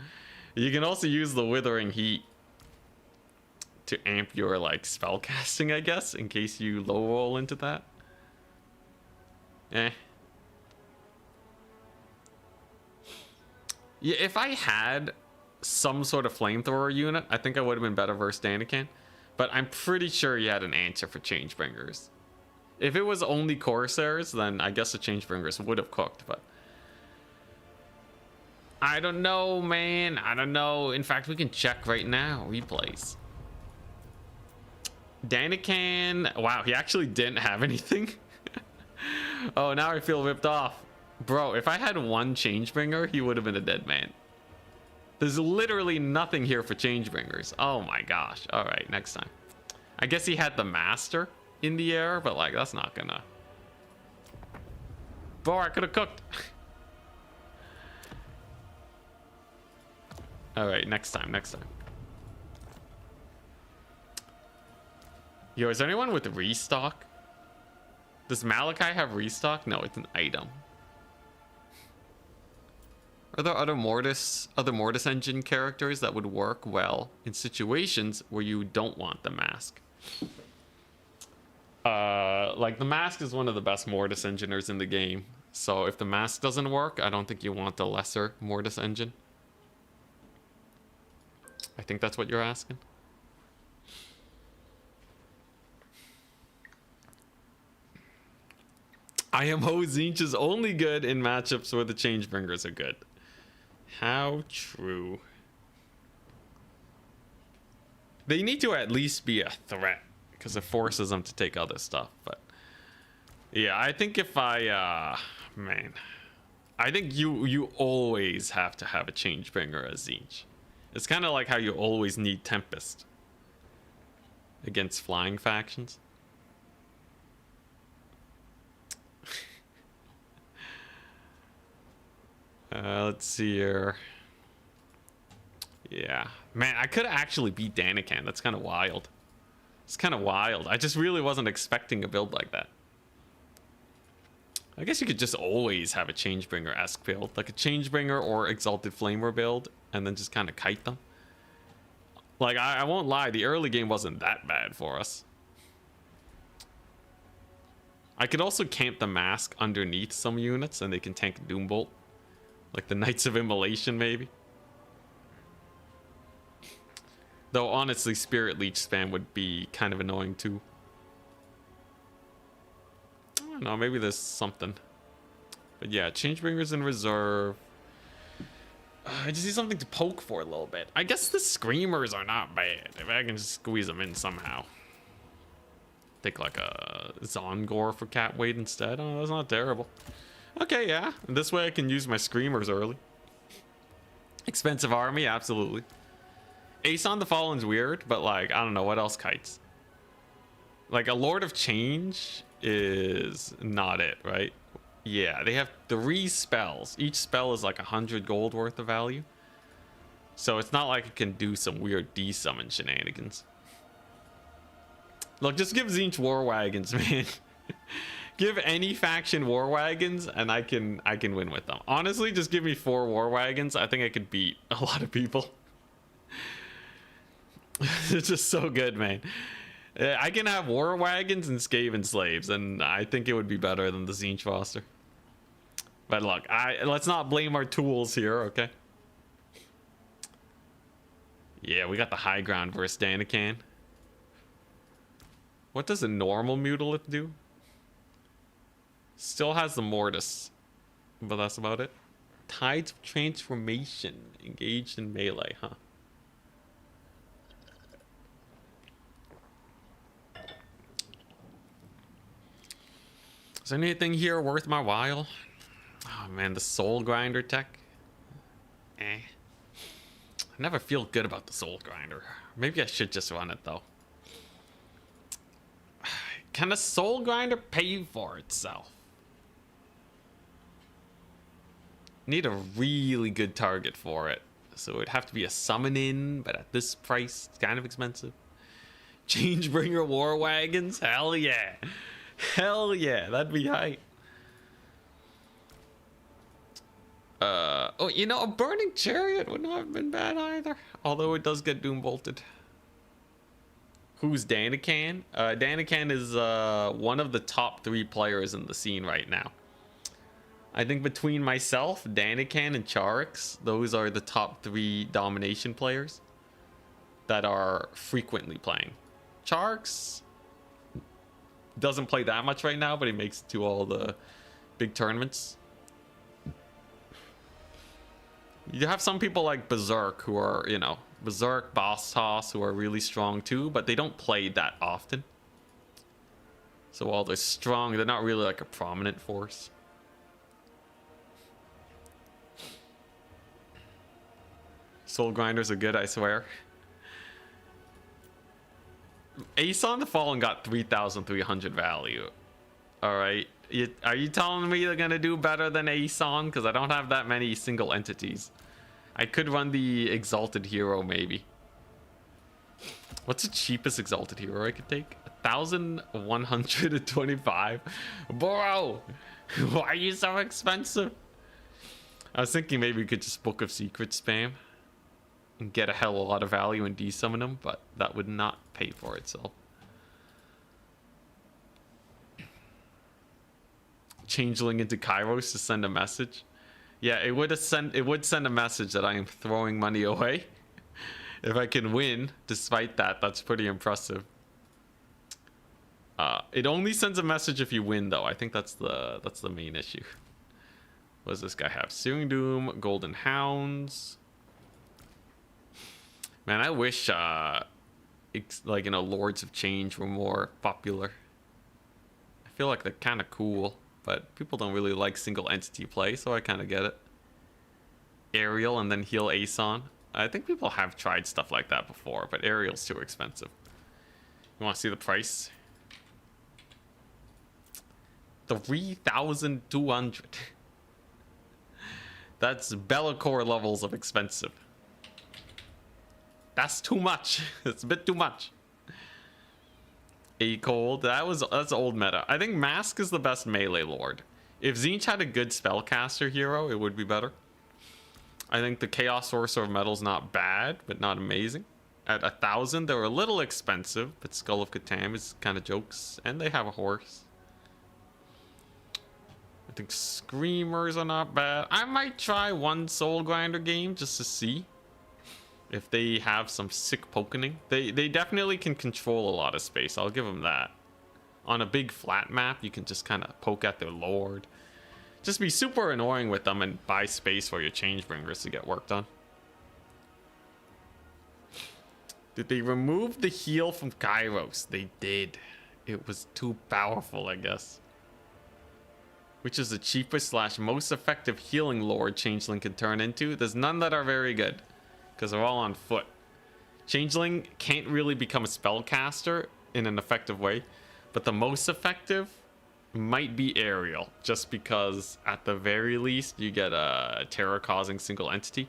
You can also use the Withering Heat to amp your like spell casting, I guess, in case you low roll into that. Yeah, if I had some sort of flamethrower unit, I think I would have been better versus Danican. But I'm pretty sure he had an answer for Changebringers. If it was only Corsairs, then I guess the Changebringers would have cooked, but I don't know, man. I don't know. In fact, we can check right now. Replays. Danican. Wow, he actually didn't have anything. Oh, now I feel ripped off. Bro, if I had one Changebringer, he would have been a dead man. There's literally nothing here for Changebringers. Oh my gosh. All right, next time. I guess he had the Master in the air, but like, that's not gonna... Bro, I could have cooked. All right, next time, next time. Yo, is there anyone with restock? Does Malachi have restock? No, it's an item. Are there other Mortis engine characters that would work well in situations where you don't want the mask? Like the mask is one of the best Mortis enginers in the game. So if the mask doesn't work, I don't think you want the lesser Mortis engine. I think that's what you're asking. IMO Tzeentch is only good in matchups where the Changebringers are good. How true. They need to at least be a threat because it forces them to take other stuff. But yeah, I think if I man, I think you always have to have a Changebringer as Tzeentch. It's kind of like how you always need Tempest against flying factions. Let's see here. Yeah, man, I could actually beat Danican. That's kind of wild. It's kind of wild. I just really wasn't expecting a build like that. I guess you could just always have a Changebringer-esque build, like a Changebringer or Exalted Flamer build, and then just kind of kite them. Like, I won't lie, the early game wasn't that bad for us. I could also camp the mask underneath some units, and they can tank Doombolt. Like the Knights of Immolation, maybe. Though, honestly, Spirit Leech spam would be kind of annoying, too. I don't know, maybe there's something. But yeah, Changebringer's in reserve. I just need something to poke for a little bit. I guess the Screamers are not bad. If I can just squeeze them in somehow. Take like a Zongor for cat weight instead. Oh, that's not terrible. Okay, yeah. This way I can use my Screamers early. Expensive army, absolutely. Aeson the Fallen's weird, but like, I don't know, what else kites? Like a Lord of Change is not it, right? Yeah, they have 3 spells. Each spell is like 100 gold worth of value. So it's not like it can do some weird D-summon shenanigans. Look, just give Tzeentch War Wagons, man. Give any faction War Wagons and I can win with them. Honestly, just give me 4 War Wagons. I think I could beat a lot of people. It's just so good, man. I can have War Wagons and Skaven Slaves, and I think it would be better than the Tzeentch roster. But look, let's not blame our tools here, okay? Yeah, we got the high ground versus Danican. What does a normal Mutolith do? Still has the Mortis, but that's about it. Tides of Transformation, engaged in melee, huh? Is there anything here worth my while? Oh man, the Soul Grinder tech. I never feel good about the Soul Grinder. Maybe I should just run it though. Can a Soul Grinder pay for itself? Need a really good target for it. So it'd have to be a summon in, but at this price, it's kind of expensive. Changebringer War Wagons? Hell yeah. Hell yeah, that'd be hype. Oh, you know, a Burning Chariot would not have been bad either. Although it does get Doom Bolted. Who's Danican? Danican is one of the top 3 players in the scene right now. I think between myself, Danican, and Charix, those are the top 3 domination players that are frequently playing. Charix doesn't play that much right now, but he makes it to all the big tournaments. You have some people like Berserk who are, you know, Berserk, Boss Toss, who are really strong too, but they don't play that often. So while they're strong, they're not really like a prominent force. Soul Grinders are good, I swear. Aeson the Fallen got 3,300 value. Alright. Are you telling me they're gonna do better than Aeson? Because I don't have that many single entities. I could run the Exalted Hero, maybe. What's the cheapest Exalted Hero I could take? 1,125? Bro! Why are you so expensive? I was thinking maybe we could just Book of Secrets spam and get a hell of a lot of value and desummon them, but that would not pay for itself. Changeling into Kairos to send a message. Yeah, it would send a message that I am throwing money away. If I can win despite that, that's pretty impressive. It only sends a message if you win though. I think that's the main issue. What does this guy have? Searing Doom, Golden Hounds. Man, I wish like, you know, Lords of Change were more popular. I feel like they're kind of cool, but people don't really like single entity play, so I kind of get it. Aerial and then heal Aeson. I think people have tried stuff like that before, but Aerial's too expensive. You want to see the price? 3,200. That's Bellacore levels of expensive. That's too much. It's a bit too much. A cold. That's old meta. I think Mask is the best melee lord. If Tzeentch had a good spellcaster hero, it would be better. I think the Chaos Sorcerer of Metal's not bad, but not amazing. At 1,000, they're a little expensive, but Skull of Catan is kind of jokes, and they have a horse. I think Screamers are not bad. I might try one Soul Grinder game just to see if they have some sick pokening. They definitely can control a lot of space, I'll give them that. On a big flat map, you can just kind of poke at their lord. Just be super annoying with them and buy space for your Changebringers to get work done. Did they remove the heal from Kairos? They did. It was too powerful, I guess. Which is the cheapest slash most effective healing lord Changeling can turn into? There's none that are very good, because they're all on foot. Changeling can't really become a spellcaster in an effective way, but the most effective might be Aerial, just because at the very least you get a terror-causing single entity.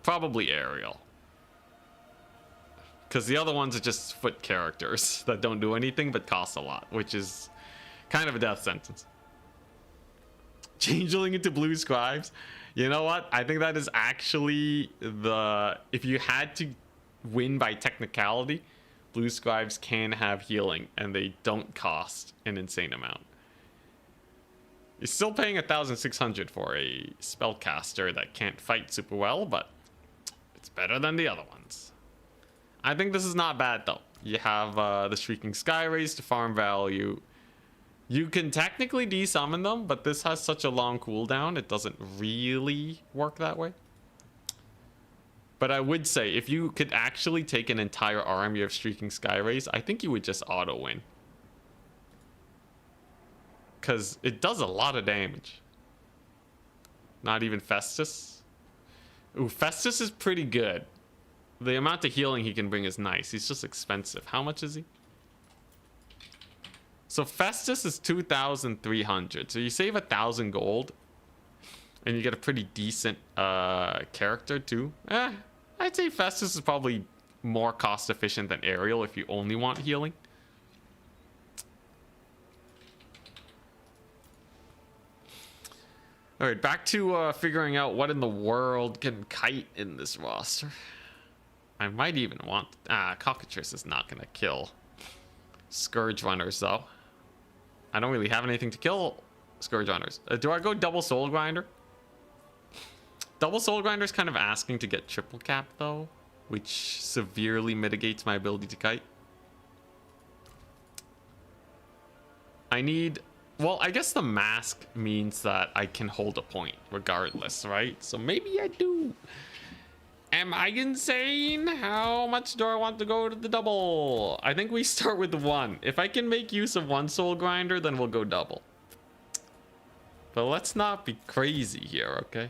Probably Aerial. Because the other ones are just foot characters that don't do anything but cost a lot, which is kind of a death sentence. Changeling into blue scribes. You know what? I think that is actually the... If you had to win by technicality, blue scribes can have healing, and they don't cost an insane amount. You're still paying 1,600 for a spellcaster that can't fight super well, but it's better than the other ones. I think this is not bad, though. You have the Shrieking Skyrays to farm value. You can technically desummon them, but this has such a long cooldown, it doesn't really work that way. But I would say, if you could actually take an entire army of Shrieking Skyrays, I think you would just auto-win. Because it does a lot of damage. Not even Festus. Ooh, Festus is pretty good. The amount of healing he can bring is nice. He's just expensive. How much is he? So Festus is 2,300. So you save 1,000 gold. And you get a pretty decent character too. I'd say Festus is probably more cost efficient than Aerial if you only want healing. Alright, back to figuring out what in the world can kite in this roster. I might even want... Cockatrice is not going to kill Scourge Runners, though. I don't really have anything to kill Scourge Runners. Do I go double Soul Grinder? Double Soul Grinder is kind of asking to get triple cap, though, which severely mitigates my ability to kite. I need... Well, I guess the mask means that I can hold a point regardless, right? So maybe I do. Am I insane? How much do I want to go to the double? I think we start with one. If I can make use of one Soul Grinder, then we'll go double. But let's not be crazy here, okay?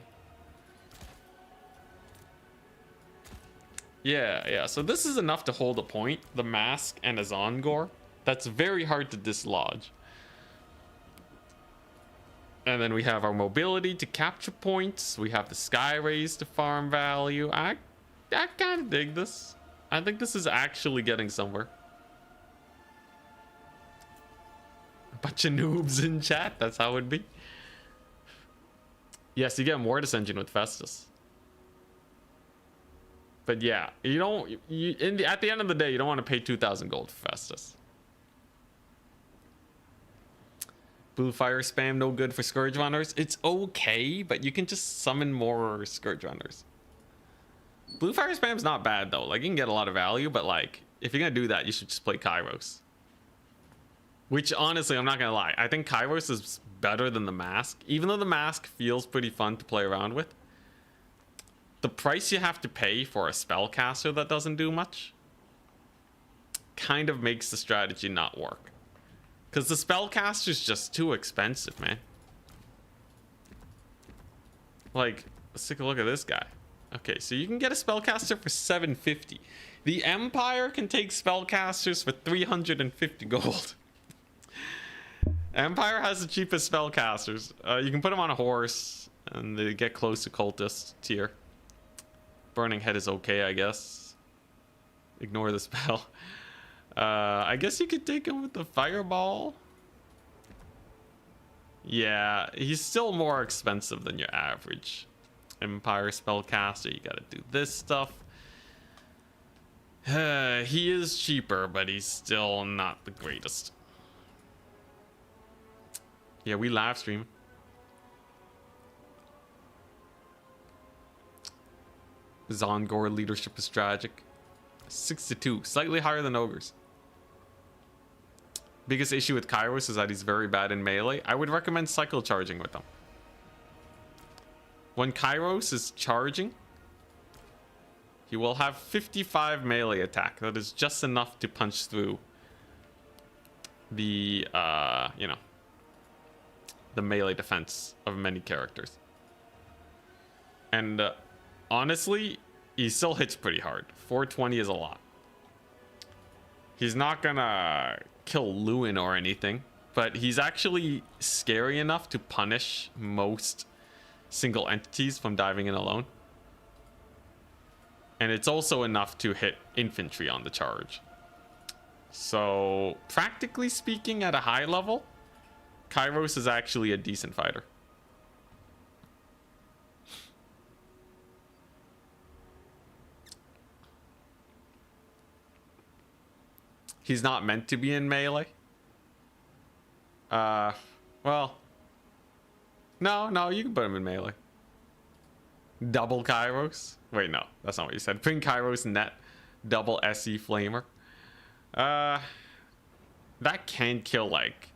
Yeah, so this is enough to hold a point. The mask and a Zongor. That's very hard to dislodge. And then we have our mobility to capture points. We have the Sky Rays to farm value. I kind of dig this. I think this is actually getting somewhere. A bunch of noobs in chat. That's how it'd be. Yes, you get Mortis Engine with Festus. But yeah, you don't... at the end of the day, you don't want to pay 2,000 gold for Festus. Blue Fire Spam, no good for Scourge Runners. It's okay, but you can just summon more Scourge Runners. Blue Fire Spam's not bad, though. Like, you can get a lot of value, but, like, if you're gonna do that, you should just play Kairos. Which, honestly, I'm not gonna lie. I think Kairos is better than the Mask. Even though the Mask feels pretty fun to play around with. The price you have to pay for a spellcaster that doesn't do much kind of makes the strategy not work. Because the spellcaster's just too expensive, man. Like, let's take a look at this guy. Okay, so you can get a spellcaster for 750. The Empire can take spellcasters for 350 gold. Empire has the cheapest spellcasters. You can put them on a horse, and they get close to cultist tier. Burning Head is okay, I guess. Ignore the spell. I guess you could take him with the Fireball. Yeah, he's still more expensive than your average Empire spellcaster. You gotta do this stuff. He is cheaper, but he's still not the greatest. Yeah, we live stream. Zongor leadership is tragic. 62, slightly higher than Ogres. biggest issue with Kairos is that he's very bad in melee. I would recommend cycle charging with him. When Kairos is charging, he will have 55 melee attack. That is just enough to punch through the, you know, the melee defense of many characters. And honestly, he still hits pretty hard. 420 is a lot. He's not gonna kill Lewin or anything, but he's actually scary enough to punish most single entities from diving in alone. And it's also enough to hit infantry on the charge. So, practically speaking, at a high level, Kairos is actually a decent fighter. He's not meant to be in melee. Well, no, you can put him in melee. Double Kairos. Wait, no, that's not what you said. Bring Kairos net, double SE flamer. That can kill like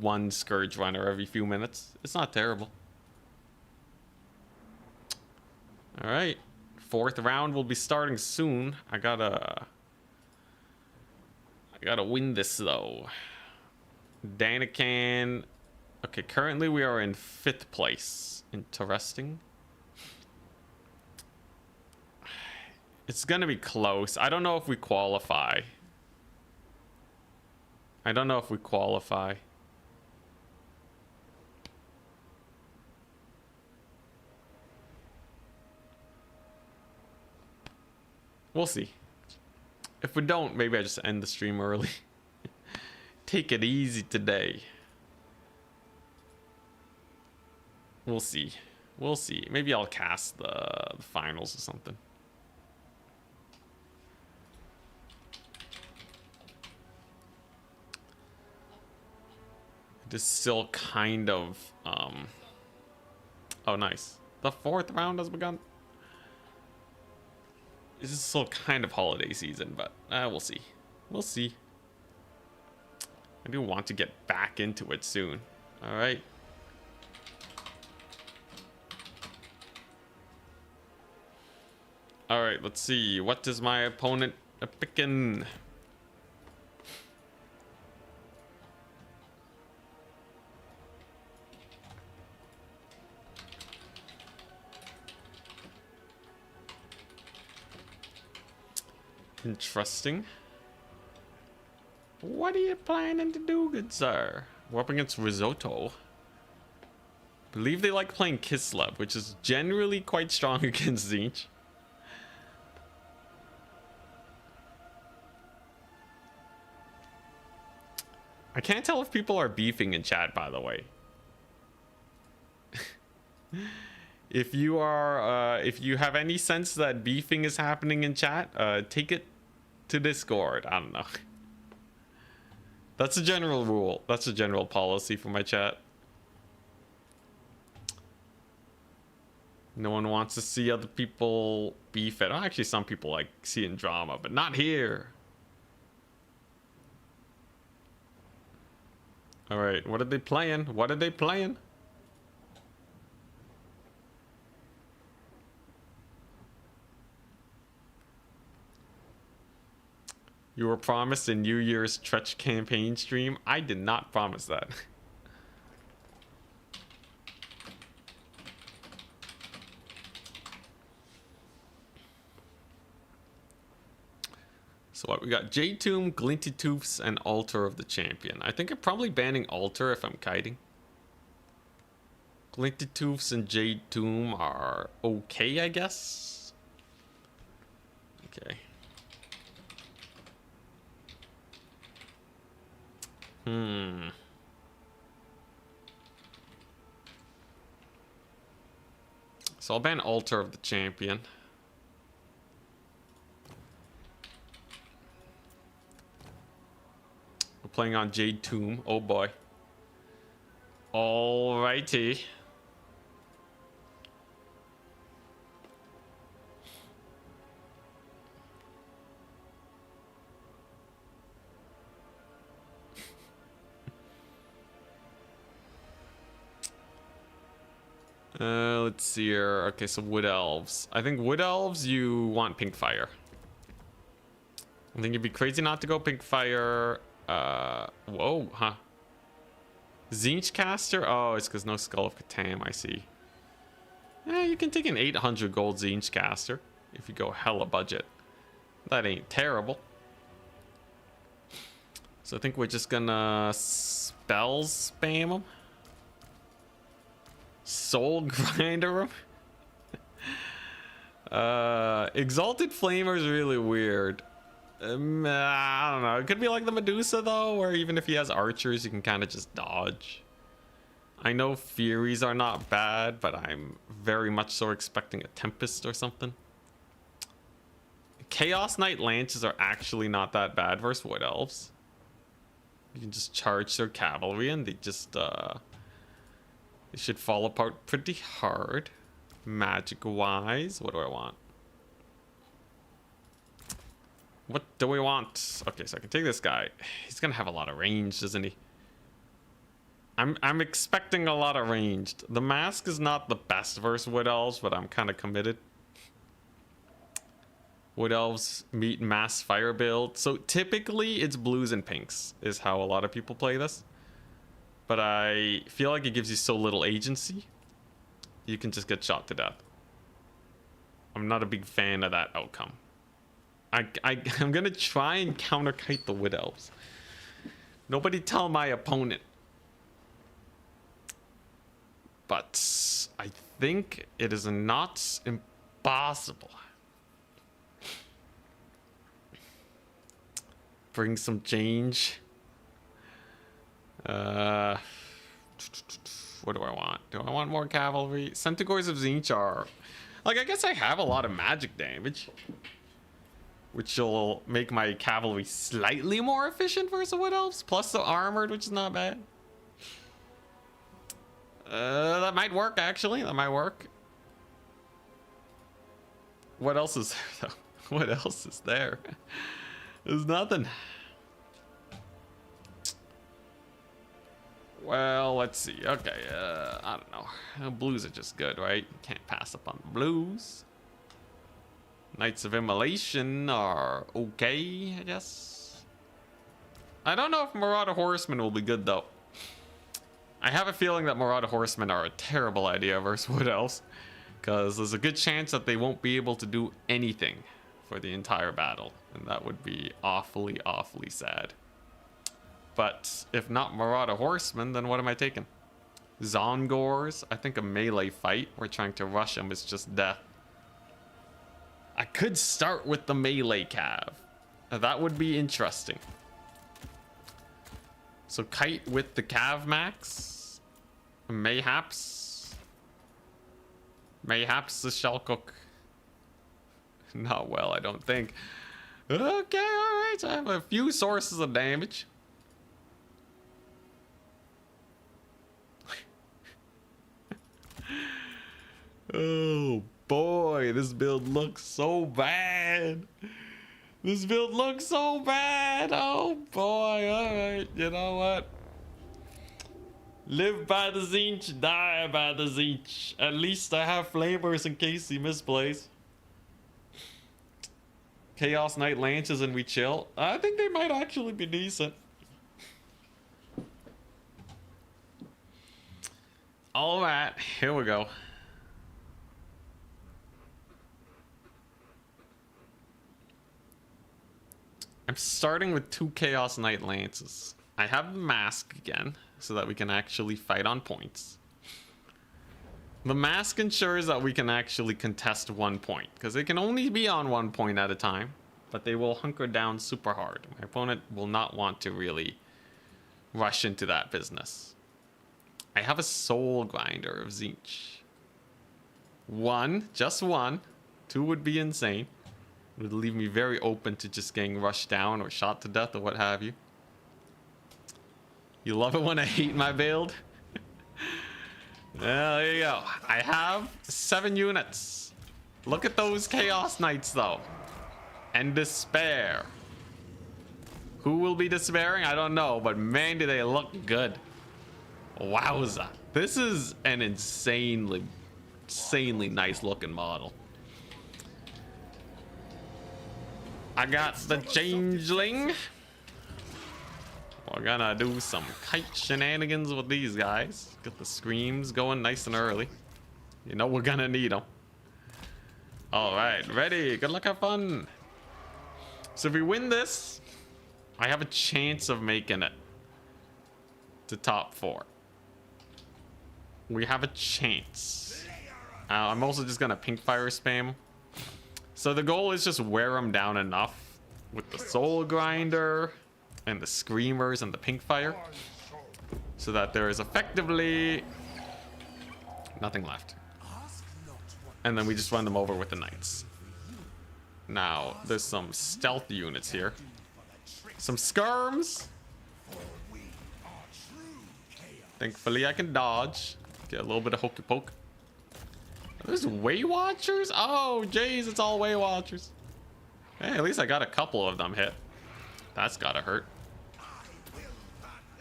one Scourge runner every few minutes. It's not terrible. All right, 4th round will be starting soon. I gotta win this though. Danican. Okay, currently we are in 5th place. Interesting. It's gonna be close. I don't know if we qualify. We'll see. If we don't, maybe I just end the stream early. Take it easy today. We'll see. We'll see. Maybe I'll cast the finals or something. It is still kind of... Oh, nice. The 4th round has begun. This is still kind of holiday season, but we'll see. We'll see. I do want to get back into it soon. All right. All right, let's see. What does my opponent picking? Interesting. What are you planning to do, good sir? We're up against Risotto. Believe they like playing Kislev, which is generally quite strong against Tzeentch. I can't tell if people are beefing in chat, by the way. If you are, if you have any sense that beefing is happening in chat, take it to Discord. I don't know. That's a general rule. That's a general policy for my chat. No one wants to see other people beef it. Oh, actually, some people like seeing drama, but not here. All right, what are they playing? What are they playing? You were promised a New Year's Tzeentch campaign stream. I did not promise that. So what, we got Jade Tomb, Glinty Toofs, and Altar of the Champion. I think I'm probably banning Altar if I'm kiting. Glinty Toofs and Jade Tomb are okay, I guess. Okay. So I'll ban Altar of the Champion. We're playing on Jade Tomb. Oh boy. Alrighty. Let's see here. Okay, so Wood Elves. I think Wood Elves, you want Pink Fire. I think you'd be crazy not to go Pink Fire. Whoa, huh. Tzeentch caster? Oh, it's because no Skull of Catan, I see. Yeah, you can take an 800 gold Tzeentch caster if you go hella budget. That ain't terrible. So I think we're just gonna spells spam them. Soul grinder them. Exalted Flamer is really weird. I don't know. It could be like the Medusa though, where even if he has archers, you can kind of just dodge. I know Furies are not bad, but I'm very much so expecting a Tempest or something. Chaos Knight Lances are actually not that bad versus Wood Elves. You can just charge their cavalry and they just they should fall apart pretty hard. Magic wise, what do I want? What do we want? Okay, so I can take this guy. He's gonna have a lot of range, doesn't he? I'm expecting a lot of ranged. The mask is not the best versus Wood Elves, but I'm kind of committed. Wood Elves meet mass fire build. So typically it's blues and pinks is how a lot of people play this. But I feel like it gives you so little agency. You can just get shot to death. I'm not a big fan of that outcome. I'm gonna try and counter kite the Wood Elves. Nobody tell my opponent. But I think it is not impossible. Bring some change. What do I want? Do I want more cavalry? Centaurs of Tzeentch are... Like, I guess I have a lot of magic damage. Which will make my cavalry slightly more efficient versus Wood Elves. Plus the armored, which is not bad. That might work, actually. That might work. What else is there, though? What else is there? There's nothing. Well, let's see. Okay, I don't know. Blues are just good, right? Can't pass up on the blues. Knights of Immolation are okay, I guess. I don't know if Marauder Horsemen will be good, though. I have a feeling that Marauder Horsemen are a terrible idea versus Wood Elves, because there's a good chance that they won't be able to do anything for the entire battle, and that would be awfully, awfully sad. But if not Marauder Horsemen, then what am I taking? Zongors? I think a melee fight. We're trying to rush them is just death. I could start with the melee cav. That would be interesting. So kite with the cav max. Mayhaps. Mayhaps the shell cook. Not well, I don't think. Okay, alright. So I have a few sources of damage. Oh boy, this build looks so bad. This build looks so bad. Oh boy, alright, you know what? Live by the Tzeentch, die by the Tzeentch. At least I have flamers in case he misplays. Chaos Knight Lances and we chill. I think they might actually be decent. Alright, here we go. I'm starting with 2 Chaos Knight Lances. I have the mask again, so that we can actually fight on points. The mask ensures that we can actually contest 1 point, because they can only be on 1 point at a time, but they will hunker down super hard. My opponent will not want to really rush into that business. I have a Soul Grinder of Tzeentch. 1, just 1. 2 would be insane. It would leave me very open to just getting rushed down or shot to death or what have you. You love it when I hate my build? Well, there you go. I have 7 units. Look at those Chaos Knights, though. And despair. Who will be despairing? I don't know, but man, do they look good. Wowza. This is an insanely insanely nice looking model. I got the changeling. We're gonna do some kite shenanigans with these guys. Get the screams going nice and early. You know we're gonna need them. All right, ready. Good luck, have fun. So if we win this, I have a chance of making it to top 4. We have a chance. I'm also just gonna pink fire spam. So the goal is just wear them down enough with the soul grinder and the screamers and the pink fire, so that there is effectively nothing left. And then we just run them over with the knights. Now there's some stealth units here, some skirms. Thankfully I can dodge, get a little bit of hokey poke. There's way watchers. Oh jeez, it's all way watchers. Hey, at least I got a couple of them hit. That's gotta hurt.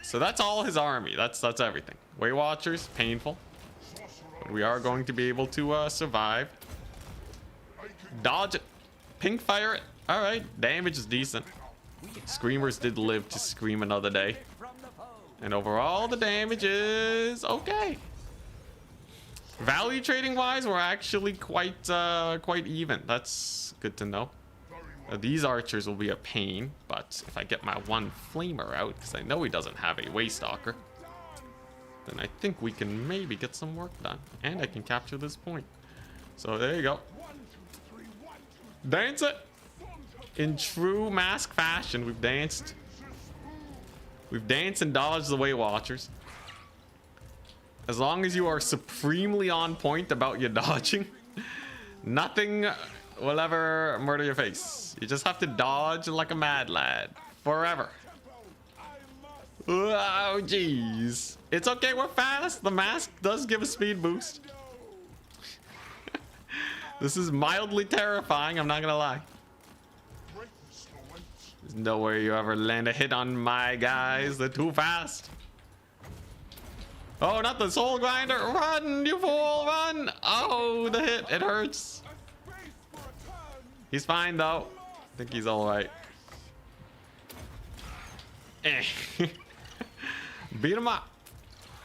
So that's all his army. That's everything. Way watchers, painful. But we are going to be able to survive. Dodge it. Pink fire it. All right, damage is decent. Screamers did live to scream another day. And overall, the damage is okay. Value trading wise, we're actually quite even. That's good to know. These archers will be a pain, but if I get my one flamer out, because I know he doesn't have a waystalker, then I think we can maybe get some work done, and I can capture this point. So there you go. Dance it! In true mask fashion, we've danced. We've danced and dodged the way watchers. As long as you are supremely on point about your dodging, nothing will ever murder your face. You just have to dodge like a mad lad forever. Oh jeez, it's okay, we're fast. The mask does give a speed boost. This is mildly terrifying, I'm not gonna lie. There's no way you ever land a hit on my guys, they're too fast. Oh, not the soul grinder. Run, you fool, run. Oh, the hit, it hurts. He's fine though. I think he's all right. Beat him up.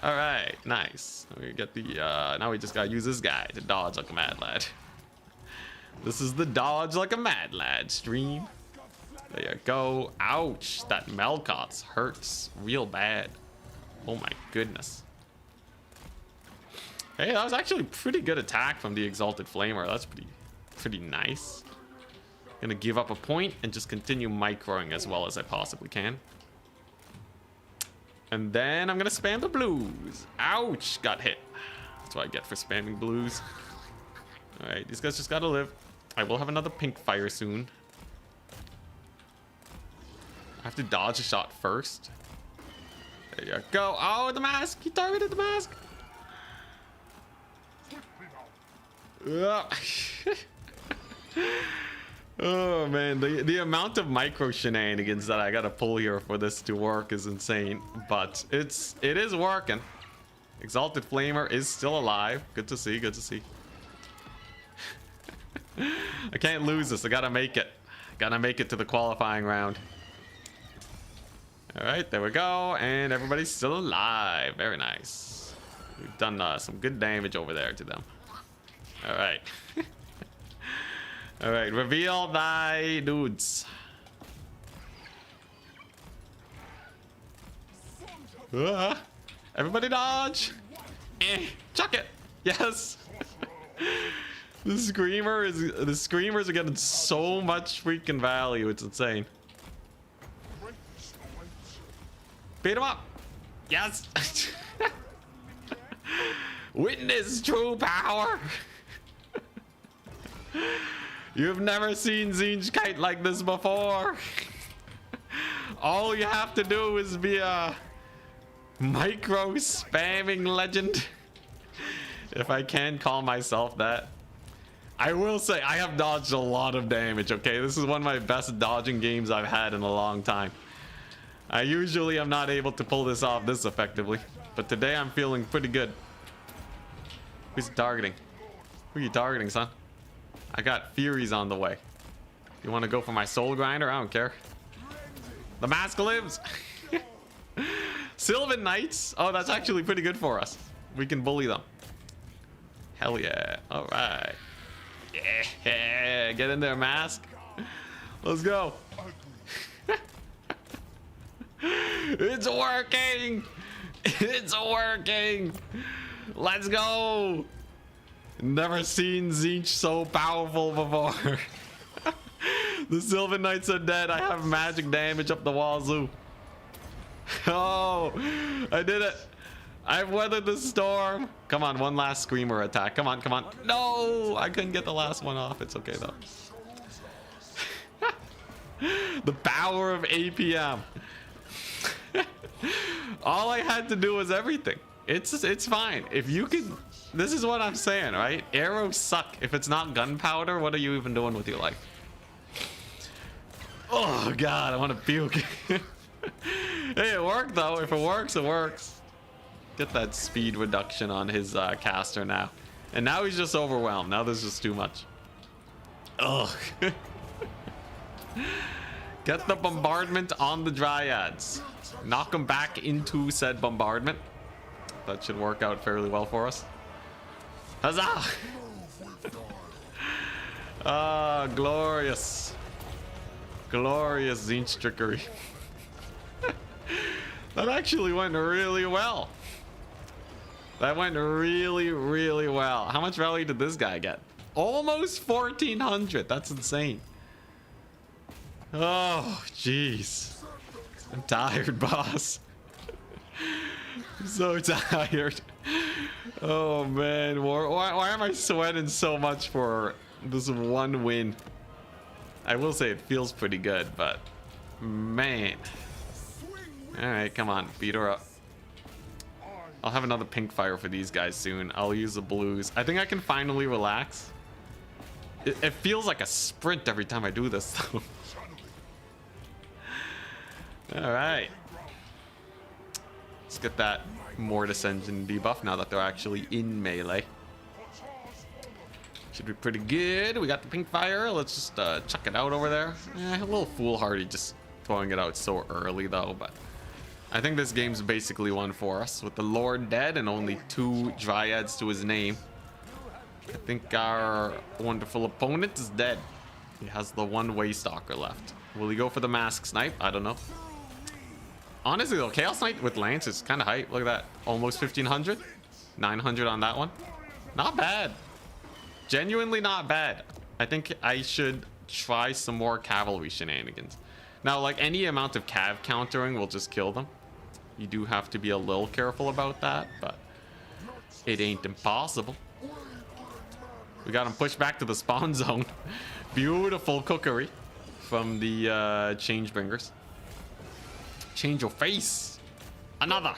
All right, nice. We get the now we just gotta use this guy to dodge like a mad lad. This is the dodge like a mad lad stream. There you go. Ouch, that Melkots hurts real bad. Oh my goodness. Hey, that was actually a pretty good attack from the Exalted Flamer. That's pretty nice. Gonna give up a point and just continue microing as well as I possibly can. And then I'm gonna spam the blues. Ouch, got hit. That's what I get for spamming blues. All right, these guys just gotta live. I will have another pink fire soon. I have to dodge a shot first. There you go. Oh, the mask, he targeted the mask. Oh man, the amount of micro shenanigans that I gotta pull here for this to work is insane, but it is working. Exalted Flamer is still alive. Good to see, good to see. I can't lose this. I gotta make it. Gotta make it to the qualifying round. All right, there we go, and everybody's still alive. Very nice. We've done some good damage over there to them. All right. All right, reveal thy dudes. Everybody dodge. Chuck it. Yes. The screamers are getting so much freaking value. It's insane. Beat him up. Yes. Witness true power. You've never seen Tzeentch kite like this before. All you have to do is be a micro spamming legend, if I can call myself that. I will say I have dodged a lot of damage, okay? This is one of my best dodging games I've had in a long time. I usually am not able to pull this off this effectively, but today I'm feeling pretty good. Who's targeting? Who are you targeting, son? I got Furies on the way. You want to go for my Soul Grinder? I don't care. The mask lives. Sylvan Knights. Oh, that's actually pretty good for us. We can bully them. Hell yeah. All right. Yeah. Get in there, mask. Let's go. It's working. It's working. Let's go. Never seen Tzeentch so powerful before. The Sylvan Knights are dead. I have magic damage up the wazoo. Oh, I did it. I've weathered the storm. Come on, one last screamer attack. Come on, come on. No, I couldn't get the last one off. It's okay though. The power of APM. All I had to do was everything. It's fine. If you can, this is what I'm saying, right? Arrows suck. If it's not gunpowder, what are you even doing with your life? Oh god, I want to puke. Hey, it worked though. If it works, it works. Get that speed reduction on his caster now. And now he's just overwhelmed. Now there's just too much. Ugh. Get the bombardment on the Dryads. Knock them back into said bombardment. That should work out fairly well for us. Huzzah! Ah, glorious. Glorious Tzeentch trickery. That actually went really well. That went really, really well. How much value did this guy get? Almost 1,400. That's insane. Oh, jeez. I'm tired, boss. I'm so tired. Oh, man. Why am I sweating so much for this one win? I will say it feels pretty good, but man. All right, come on. Beat her up. I'll have another pink fire for these guys soon. I'll use the blues. I think I can finally relax. It feels like a sprint every time I do this, though. All right. Let's get that Mortis Engine debuff now that they're actually in melee. Should be pretty good. We got the pink fire. Let's just chuck it out over there. A little foolhardy just throwing it out so early, though, but I think this game's basically won for us with the Lord dead and only 2 Dryads to his name. I think our wonderful opponent is dead. He has the 1 Waystalker left. Will he go for the Mask Snipe? I don't know. Honestly, though, Chaos Knight with Lance is kind of hype. Look at that. Almost 1,500. 900 on that one. Not bad. Genuinely not bad. I think I should try some more cavalry shenanigans. Now, like, any amount of cav countering will just kill them. You do have to be a little careful about that, but it ain't impossible. We got him pushed back to the spawn zone. Beautiful cookery from the Changebringers. Change your face. Another.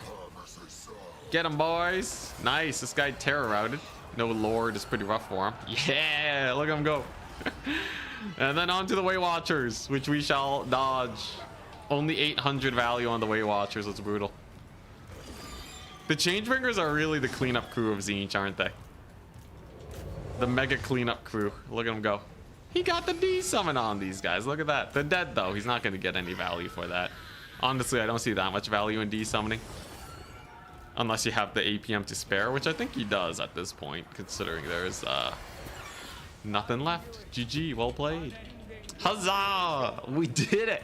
Get him, boys. Nice. This guy terror routed. No Lord is pretty rough for him. Yeah, look at him go. And then on to the Way Watchers, which we shall dodge. Only 800 value on the Way Watchers. That's brutal. The Changebringers are really the cleanup crew of Tzeentch, aren't they? The mega cleanup crew. Look at him go. He got the D-summon on these guys. Look at that. They're dead, though. He's not going to get any value for that. Honestly, I don't see that much value in D-summoning. Unless you have the APM to spare, which I think he does at this point, considering there's nothing left. GG, well played. Huzzah! We did it!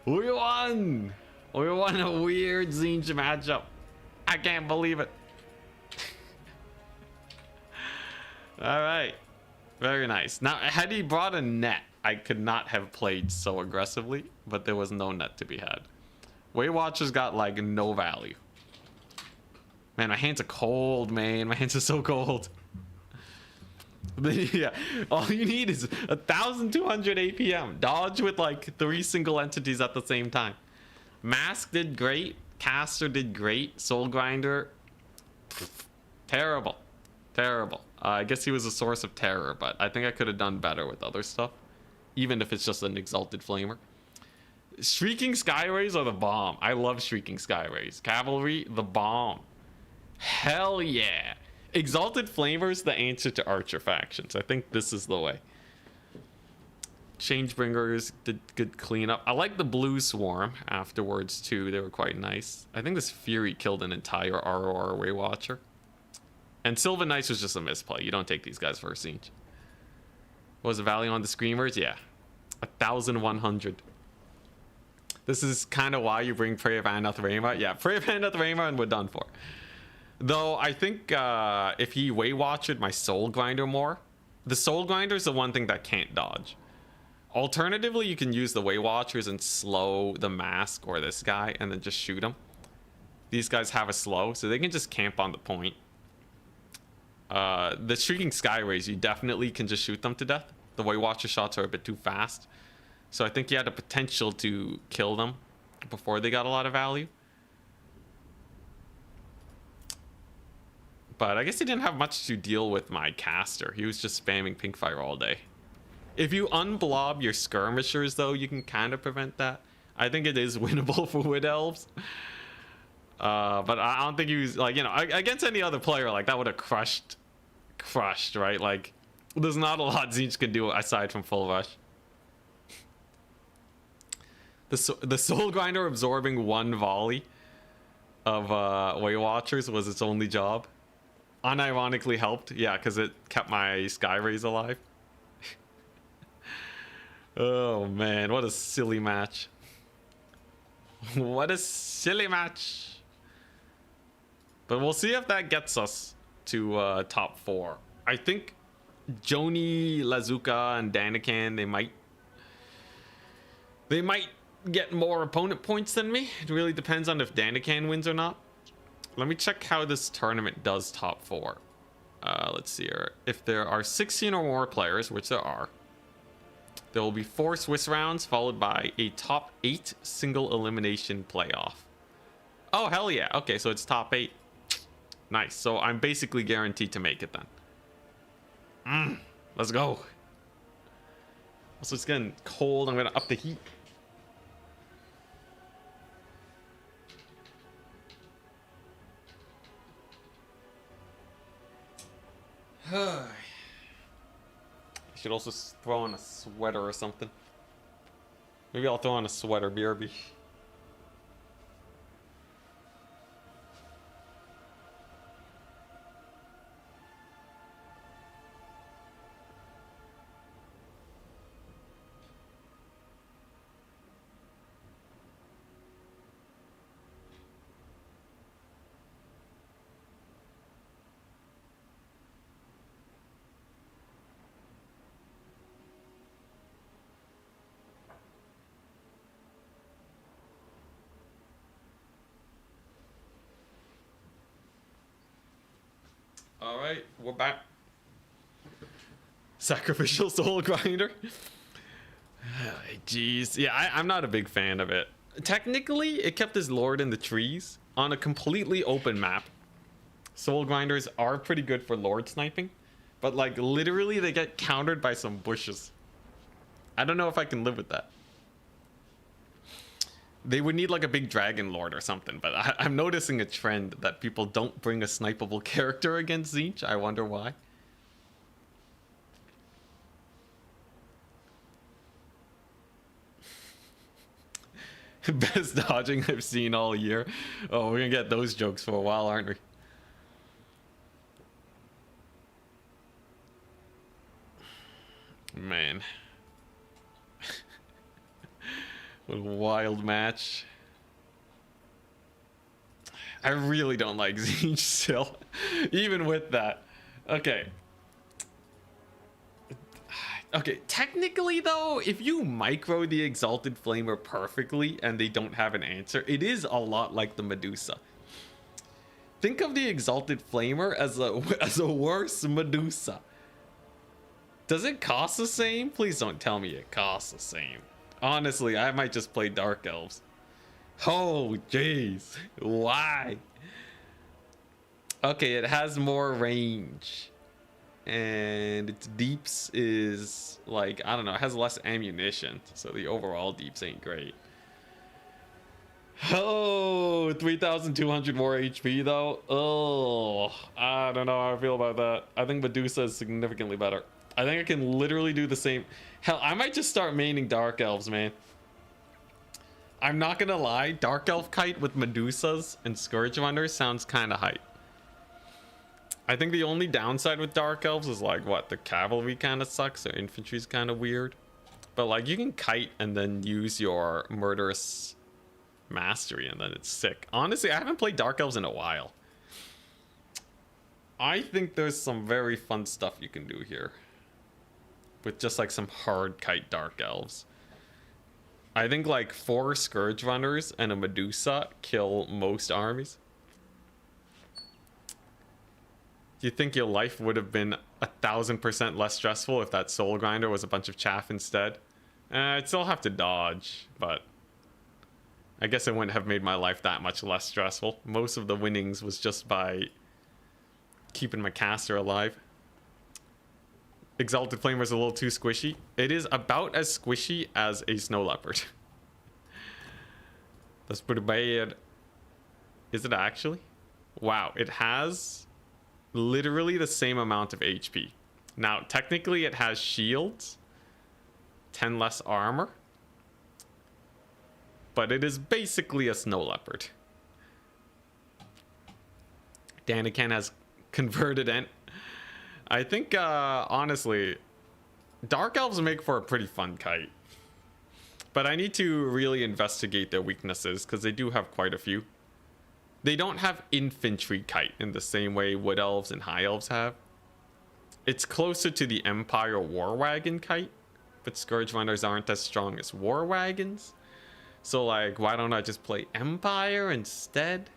We won! We won a weird Tzeentch matchup. I can't believe it. Alright. Very nice. Now, had he brought a net, I could not have played so aggressively, but there was no net to be had. Way Watchers got like no value. Man, my hands are cold, man. My hands are so cold. Yeah, all you need is 1,200 APM. Dodge with like 3 single entities at the same time. Mask did great. Caster did great. Soul Grinder, terrible. Terrible. I guess he was a source of terror, but I think I could have done better with other stuff. Even if it's just an Exalted Flamer. Shrieking Skyrays are the bomb. I love Shrieking Skyrays. Cavalry, the bomb. Hell yeah. Exalted Flamer's the answer to Archer factions. I think this is the way. Changebringers did good cleanup. I like the Blue Swarm afterwards too. They were quite nice. I think this Fury killed an entire ROR Waywatcher. And Sylvan Knights was just a misplay. You don't take these guys for a Tzeentch. What was the value on the Screamers? Yeah. 1,100. This is kind of why you bring Prey of Anoth Rayma. Yeah, Prey of Anoth Rayma and we're done for. Though I think if he Waywatched my Soul Grinder more, the Soul Grinder is the one thing that can't dodge. Alternatively, you can use the Waywatchers and slow the Mask or this guy and then just shoot him. These guys have a slow, so they can just camp on the point. The Shrieking Skyrays, you definitely can just shoot them to death. The Waywatcher shots are a bit too fast. So I think he had the potential to kill them before they got a lot of value. But I guess he didn't have much to deal with my caster. He was just spamming Pinkfire all day. If you unblob your skirmishers, though, you can kind of prevent that. I think it is winnable for Wood Elves. But I don't think he was, like, you know, against any other player, like, that would have crushed, right? Like, there's not a lot Tzeentch can do aside from full rush. The Soul Grinder absorbing one volley of Waywatchers was its only job. Unironically helped, yeah, because it kept my Skyrays alive. Oh man, what a silly match. What a silly match. But we'll see if that gets us to top 4. I think Joni, Lazuka, and Danican, they might get more opponent points than me. It really depends on if Danican wins or not. Let me check how this tournament does top 4. Let's see here. If there are 16 or more players, which there are, there will be 4 Swiss rounds followed by a top 8 single elimination playoff. Oh, hell yeah. Okay, so it's top 8. Nice. So I'm basically guaranteed to make it then. Let's go. Also, it's getting cold. I'm going to up the heat. I should also throw on a sweater or something. Maybe I'll throw on a sweater, BRB. All right, we're back. Sacrificial Soul Grinder. Jeez, yeah, I'm not a big fan of it. Technically, it kept his lord in the trees on a completely open map. Soul Grinders are pretty good for lord sniping, but like literally they get countered by some bushes. I don't know if I can live with that. They would need like a big dragon lord or something, but I'm noticing a trend that people don't bring a snipeable character against Tzeentch. I wonder why. Best dodging I've seen all year. Oh, we're gonna get those jokes for a while, aren't we? Man. What a wild match. I really don't like Tzeentch still, even with that. Okay. Okay, technically though, if you micro the Exalted Flamer perfectly and they don't have an answer, it is a lot like the Medusa. Think of the Exalted Flamer as a worse Medusa. Does it cost the same? Please don't tell me it costs the same. Honestly, I might just play Dark Elves. Oh, jeez. Why? Okay, it has more range. And its deeps is, like, I don't know, it has less ammunition. So the overall deeps ain't great. Oh, 3,200 more HP though. Oh, I don't know how I feel about that. I think Medusa is significantly better. I think I can literally do the same. Hell, I might just start maining Dark Elves, man. I'm not gonna lie, Dark Elf Kite with Medusas and Scourge Runners sounds kind of hype. I think the only downside with Dark Elves is like, what, the cavalry kind of sucks, or infantry's kind of weird. But like, you can kite and then use your murderous mastery and then it's sick. Honestly, I haven't played Dark Elves in a while. I think there's some very fun stuff you can do here with just like some hard kite Dark Elves. I think like 4 Scourge Runners and a Medusa kill most armies. Do you think your life would have been 1,000% less stressful if that Soul Grinder was a bunch of chaff instead? I'd still have to dodge, but I guess it wouldn't have made my life that much less stressful. Most of the winnings was just by keeping my caster alive. Exalted Flamer is a little too squishy. It is about as squishy as a Snow Leopard. That's pretty bad. Is it actually? Wow, it has literally the same amount of HP. Now, technically it has shields, 10 less armor, but it is basically a Snow Leopard. Daniken has converted Ent. I think, honestly, Dark Elves make for a pretty fun kite. But I need to really investigate their weaknesses, because they do have quite a few. They don't have infantry kite in the same way Wood Elves and High Elves have. It's closer to the Empire War Wagon kite, but Scourge Runners aren't as strong as War Wagons. So, like, why don't I just play Empire instead?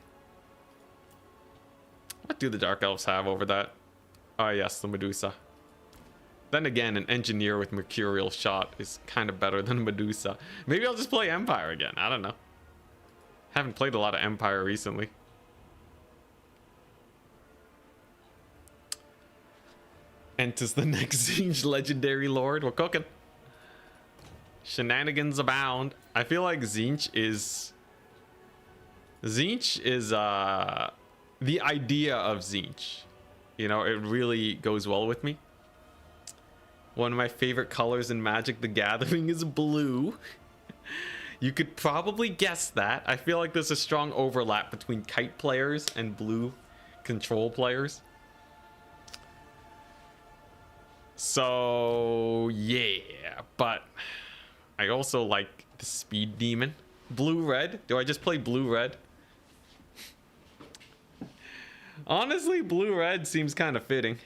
What do the Dark Elves have over that? Oh yes, the Medusa. Then again, an engineer with Mercurial Shot is kind of better than Medusa. Maybe I'll just play Empire again. I don't know. Haven't played a lot of Empire recently. Enters the next Tzeentch Legendary Lord. We're cooking. Shenanigans abound. I feel like Tzeentch is the idea of Tzeentch. You know, it really goes well with me. One of my favorite colors in Magic the Gathering is blue. You could probably guess that. I feel like there's a strong overlap between kite players and blue control players. So, yeah. But I also like the Speed Demon. Blue-red. Do I just play blue-red? Honestly, blue-red seems kind of fitting.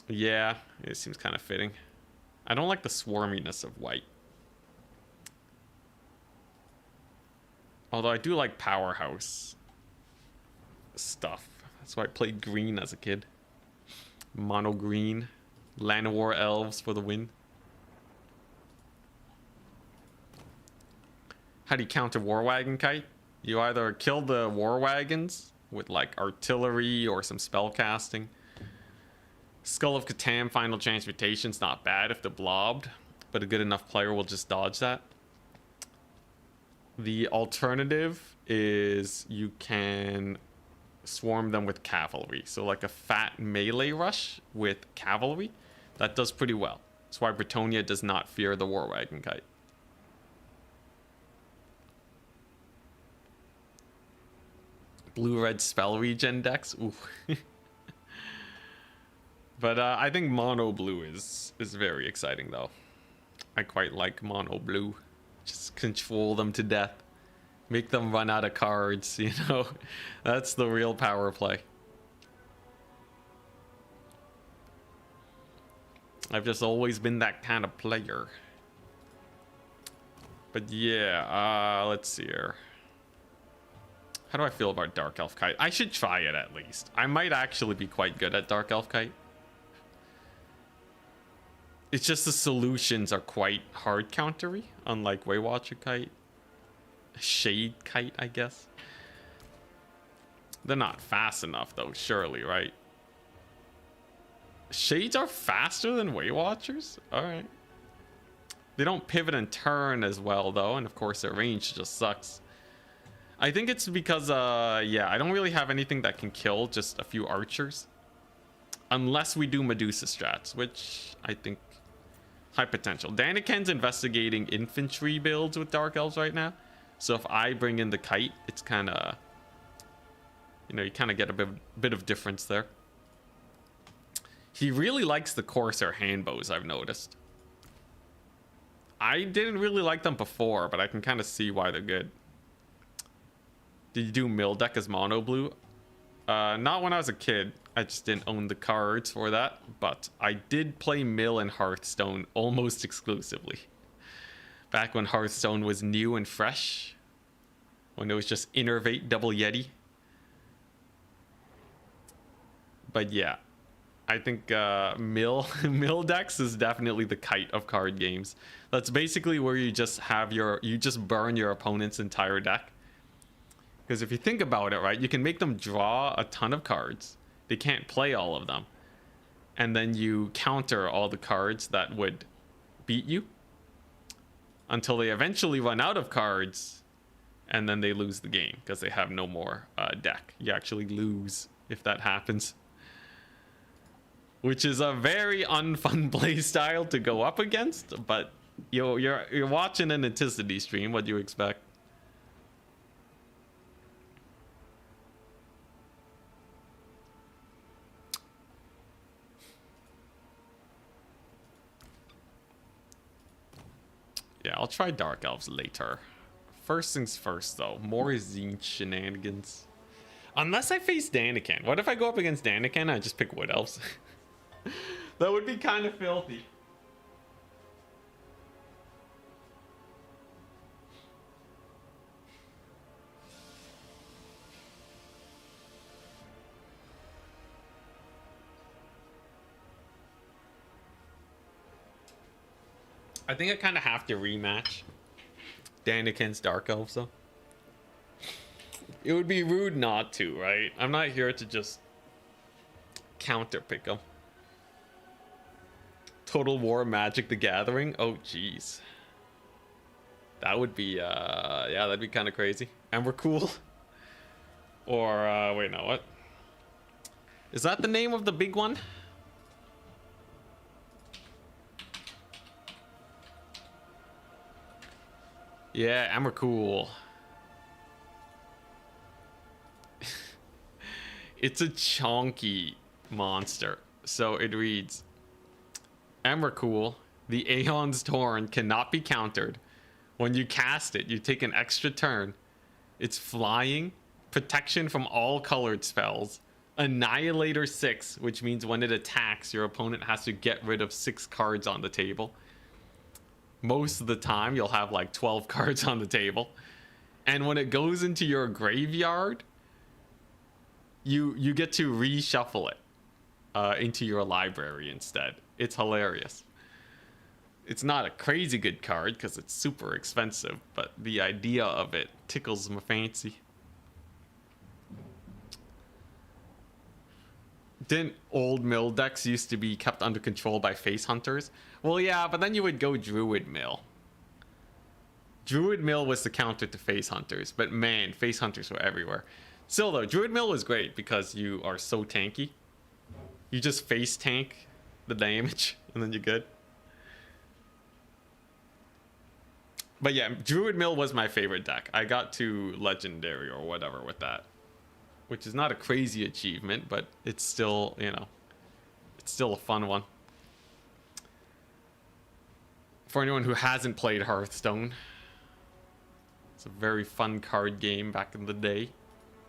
Yeah, it seems kind of fitting. I don't like the swarminess of white. Although I do like powerhouse stuff. That's why I played green as a kid. Mono green. Llanowar Elves for the win. How do you counter War Wagon Kite? You either kill the War Wagons with like artillery or some spell casting. Skull of Catan Final Transmutation's not bad if they're blobbed, but a good enough player will just dodge that. The alternative is you can swarm them with cavalry. So like a fat melee rush with cavalry, that does pretty well. That's why Bretonia does not fear the War Wagon Kite. Blue-red spell regen decks. Ooh. But I think mono blue is very exciting though. I quite like mono blue. Just control them to death. Make them run out of cards, you know. That's the real power play. I've just always been that kind of player. But yeah, let's see here. How do I feel about Dark Elf Kite? I should try it at least. I might actually be quite good at Dark Elf Kite. It's just the solutions are quite hard countery, unlike Waywatcher Kite. Shade Kite, I guess. They're not fast enough though, surely, right? Shades are faster than Waywatchers? Alright. They don't pivot and turn as well though, and of course their range just sucks. I think it's because yeah, I don't really have anything that can kill, just a few archers. Unless we do Medusa strats, which I think high potential. Daniken's investigating infantry builds with Dark Elves right now. So if I bring in the kite, it's kind of, you know, you kind of get a bit of difference there. He really likes the Corsair handbows, I've noticed. I didn't really like them before, but I can kind of see why they're good. Did you do mill deck as mono blue? Not when I was a kid. I just didn't own the cards for that. But I did play mill and Hearthstone almost exclusively. Back when Hearthstone was new and fresh. When it was just Innervate Double Yeti. But yeah. I think mill decks is definitely the kite of card games. That's basically where you just have you just burn your opponent's entire deck. Because if you think about it, right, you can make them draw a ton of cards. They can't play all of them. And then you counter all the cards that would beat you until they eventually run out of cards, and then they lose the game because they have no more deck. You actually lose if that happens. Which is a very unfun play style to go up against, but you're watching an Anticity stream. What do you expect? Yeah, I'll try Dark Elves later. First things first, though. More Tzeentch shenanigans. Unless I face Daniken. What if I go up against Daniken and I just pick Wood Elves? That would be kind of filthy. I think I kind of have to rematch Daniken's Dark Elves, though. It would be rude not to, right? I'm not here to just counter pick them. Total War Magic the Gathering? Oh, jeez. That would be, yeah, that'd be kind of crazy. And we're cool. Or, wait, no, what? Is that the name of the big one? Yeah, and we're cool. It's a chonky monster. So it reads, Emrakul, the Aeon's Torn cannot be countered. When you cast it, you take an extra turn. It's flying, protection from all colored spells, Annihilator 6, which means when it attacks, your opponent has to get rid of 6 cards on the table. Most of the time, you'll have like 12 cards on the table. And when it goes into your graveyard, you get to reshuffle it into your library instead. It's hilarious. It's not a crazy good card because it's super expensive, but the idea of it tickles my fancy. Didn't old mill decks used to be kept under control by face hunters? Well, yeah, but then you would go Druid Mill. Druid Mill was the counter to face hunters, but man, face hunters were everywhere. Still though, Druid Mill was great because you are so tanky. You just face tank the damage and then you're good. But yeah, Druid Mill was my favorite deck. I got to Legendary or whatever with that. Which is not a crazy achievement, but it's still, you know, it's still a fun one. For anyone who hasn't played Hearthstone, it's a very fun card game back in the day.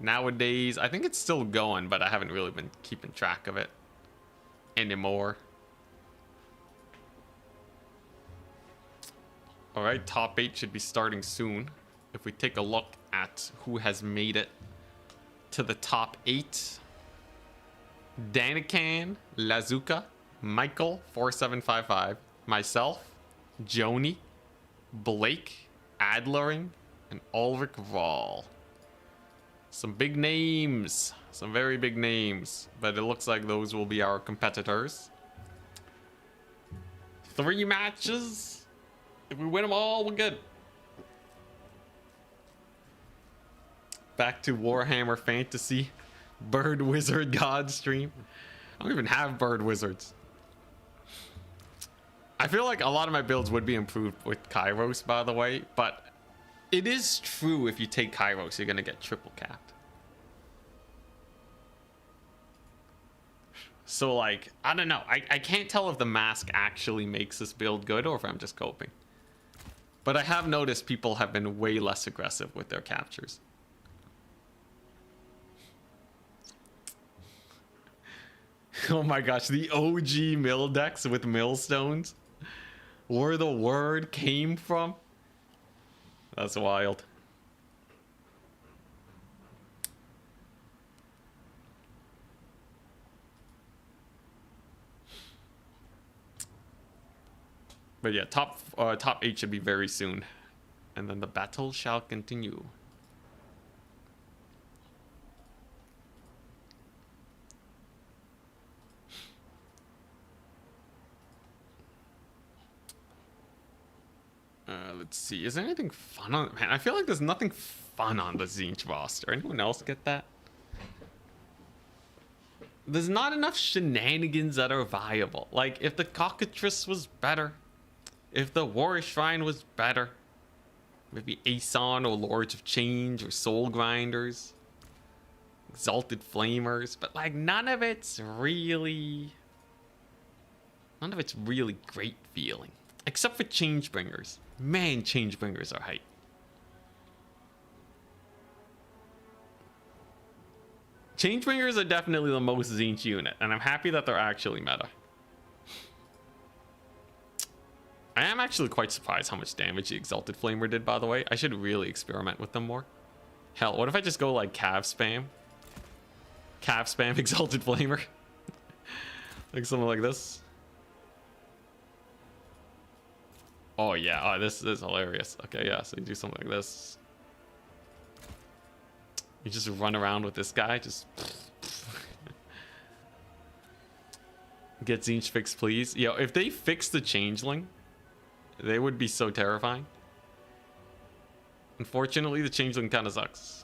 Nowadays, I think it's still going, but I haven't really been keeping track of it anymore. Alright, top 8 should be starting soon. If we take a look at who has made it to the top 8. Daniken, Lazuka, Michael 4755, myself, Joni, Blake, Adlering, and Ulrich Rahl. Some big names, some very big names, but it looks like those will be our competitors. 3 matches, If we win them all, we're good. Back to Warhammer Fantasy. Bird Wizard God stream. I don't even have Bird Wizards. I feel like a lot of my builds would be improved with Kairos, by the way, but it is true if you take Kairos, you're gonna get triple capped. So like, I don't know. I can't tell if the mask actually makes this build good or if I'm just coping. But I have noticed people have been way less aggressive with their captures. Oh my gosh, the OG mill decks with millstones. Where the word came from? That's wild. But yeah, top 8 should be very soon. And then the battle shall continue. Let's see. Is there anything fun on... Man, I feel like there's nothing fun on the Tzeentch roster. Anyone else get that? There's not enough shenanigans that are viable. Like, if the Cockatrice was better. If the War Shrine was better. Maybe Aeson or Lords of Change or Soul Grinders. Exalted Flamers. But, like, none of it's really great feeling. Except for Changebringers. Man, Changebringers are hype. Changebringers are definitely the most Tzeentch unit, and I'm happy that they're actually meta. I am actually quite surprised how much damage the Exalted Flamer did, by the way. I should really experiment with them more. Hell, what if I just go like Cav spam? Cav spam Exalted Flamer? Like something like this. Oh yeah, oh, this is hilarious. Okay, yeah, so you do something like this. You just run around with this guy, just... Get Tzeentch fixed, please. Yo, if they fix the Changeling, they would be so terrifying. Unfortunately, the Changeling kind of sucks.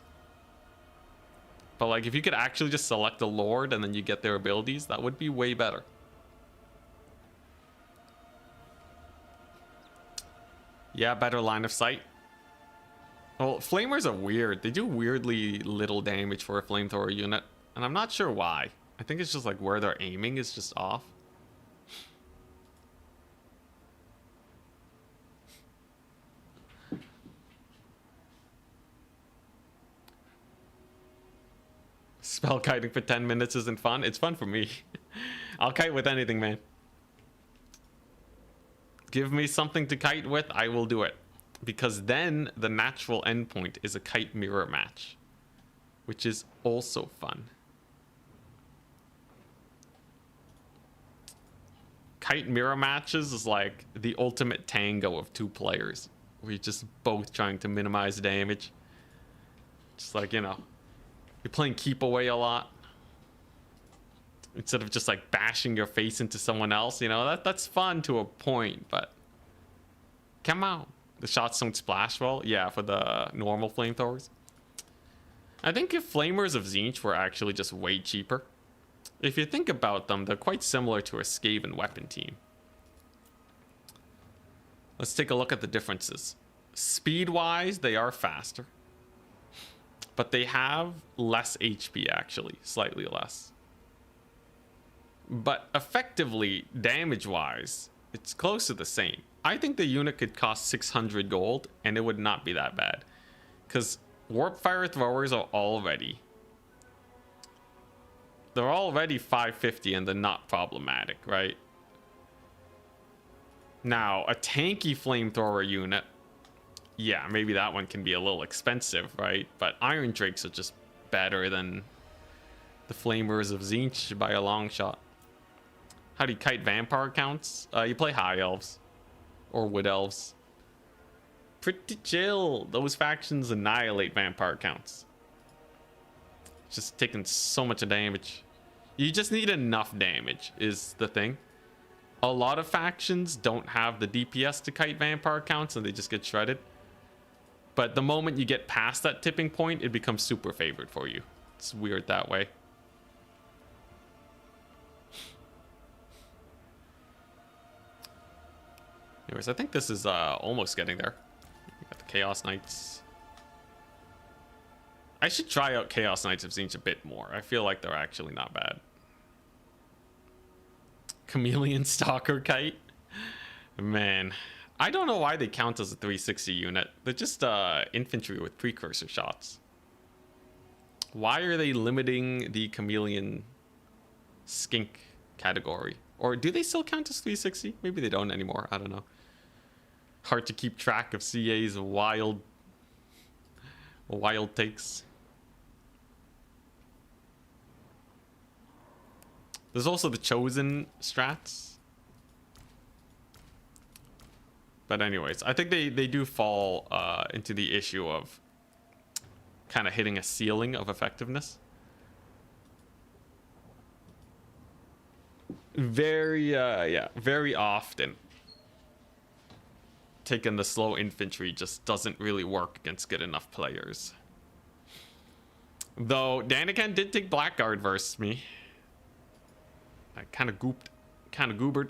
But like, if you could actually just select a Lord and then you get their abilities, that would be way better. Yeah, better line of sight. Well, Flamers are weird. They do weirdly little damage for a flamethrower unit. And I'm not sure why. I think it's just like where they're aiming is just off. Spell kiting for 10 minutes isn't fun. It's fun for me. I'll kite with anything, man. Give me something to kite with, I will do it. Because then the natural endpoint is a kite mirror match, which is also fun. Kite mirror matches is like the ultimate tango of two players. Where you're just both trying to minimize damage. Just like, you know, you're playing keep away a lot. Instead of just like bashing your face into someone else, you know, that's fun to a point, but come on. The shots don't splash well. Yeah, for the normal flamethrowers. I think if Flamers of Tzeentch were actually just way cheaper. If you think about them, they're quite similar to a Skaven weapon team. Let's take a look at the differences. Speed-wise, they are faster. But they have less HP, actually. Slightly less. But effectively, damage-wise, it's close to the same. I think the unit could cost 600 gold, and it would not be that bad. Because Warp Fire Throwers are already... They're already 550 and they're not problematic, right? Now, a tanky Flamethrower unit... Yeah, maybe that one can be a little expensive, right? But Iron Drakes are just better than the Flamers of Tzeentch by a long shot. How do you kite vampire counts? You play High Elves. Or Wood Elves. Pretty chill. Those factions annihilate vampire counts. Just taking so much damage. You just need enough damage is the thing. a lot of factions don't have the DPS to kite vampire counts and they just get shredded. But the moment you get past that tipping point, it becomes super favored for you. It's weird that way. Anyways, I think this is almost getting there. We got the Chaos Knights. I should try out Chaos Knights of Tzeentch a bit more. I feel like they're actually not bad. Chameleon Stalker Kite. Man, I don't know why they count as a 360 unit. They're just infantry with precursor shots. Why are they limiting the Chameleon Skink category? Or do they still count as 360? Maybe they don't anymore. I don't know. Hard to keep track of CA's wild takes. There's also the Chosen strats. But anyways, I think they do fall into the issue of kind of hitting a ceiling of effectiveness. Very often taking the slow infantry just doesn't really work against good enough players. Though Daniken did take Blackguard versus me. I kind of goobered.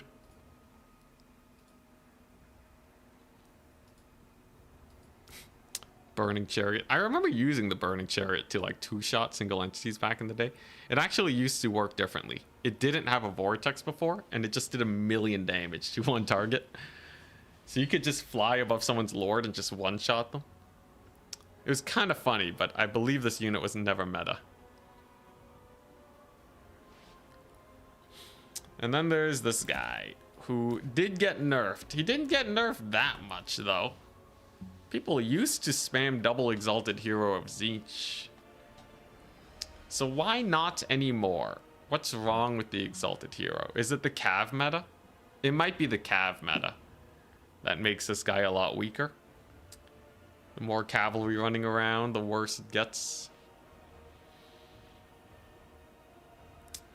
Burning Chariot. I remember using the Burning Chariot to like 2-shot single entities back in the day. It actually used to work differently. It didn't have a vortex before, and it just did 1,000,000 damage to one target. So you could just fly above someone's lord and just one-shot them. It was kind of funny, but I believe this unit was never meta. And then there's this guy who did get nerfed. He didn't get nerfed that much, though. People used to spam double Exalted Hero of Tzeentch. So why not anymore? What's wrong with the Exalted Hero? Is it the Cav meta? It might be the Cav meta that makes this guy a lot weaker. The more cavalry running around, the worse it gets.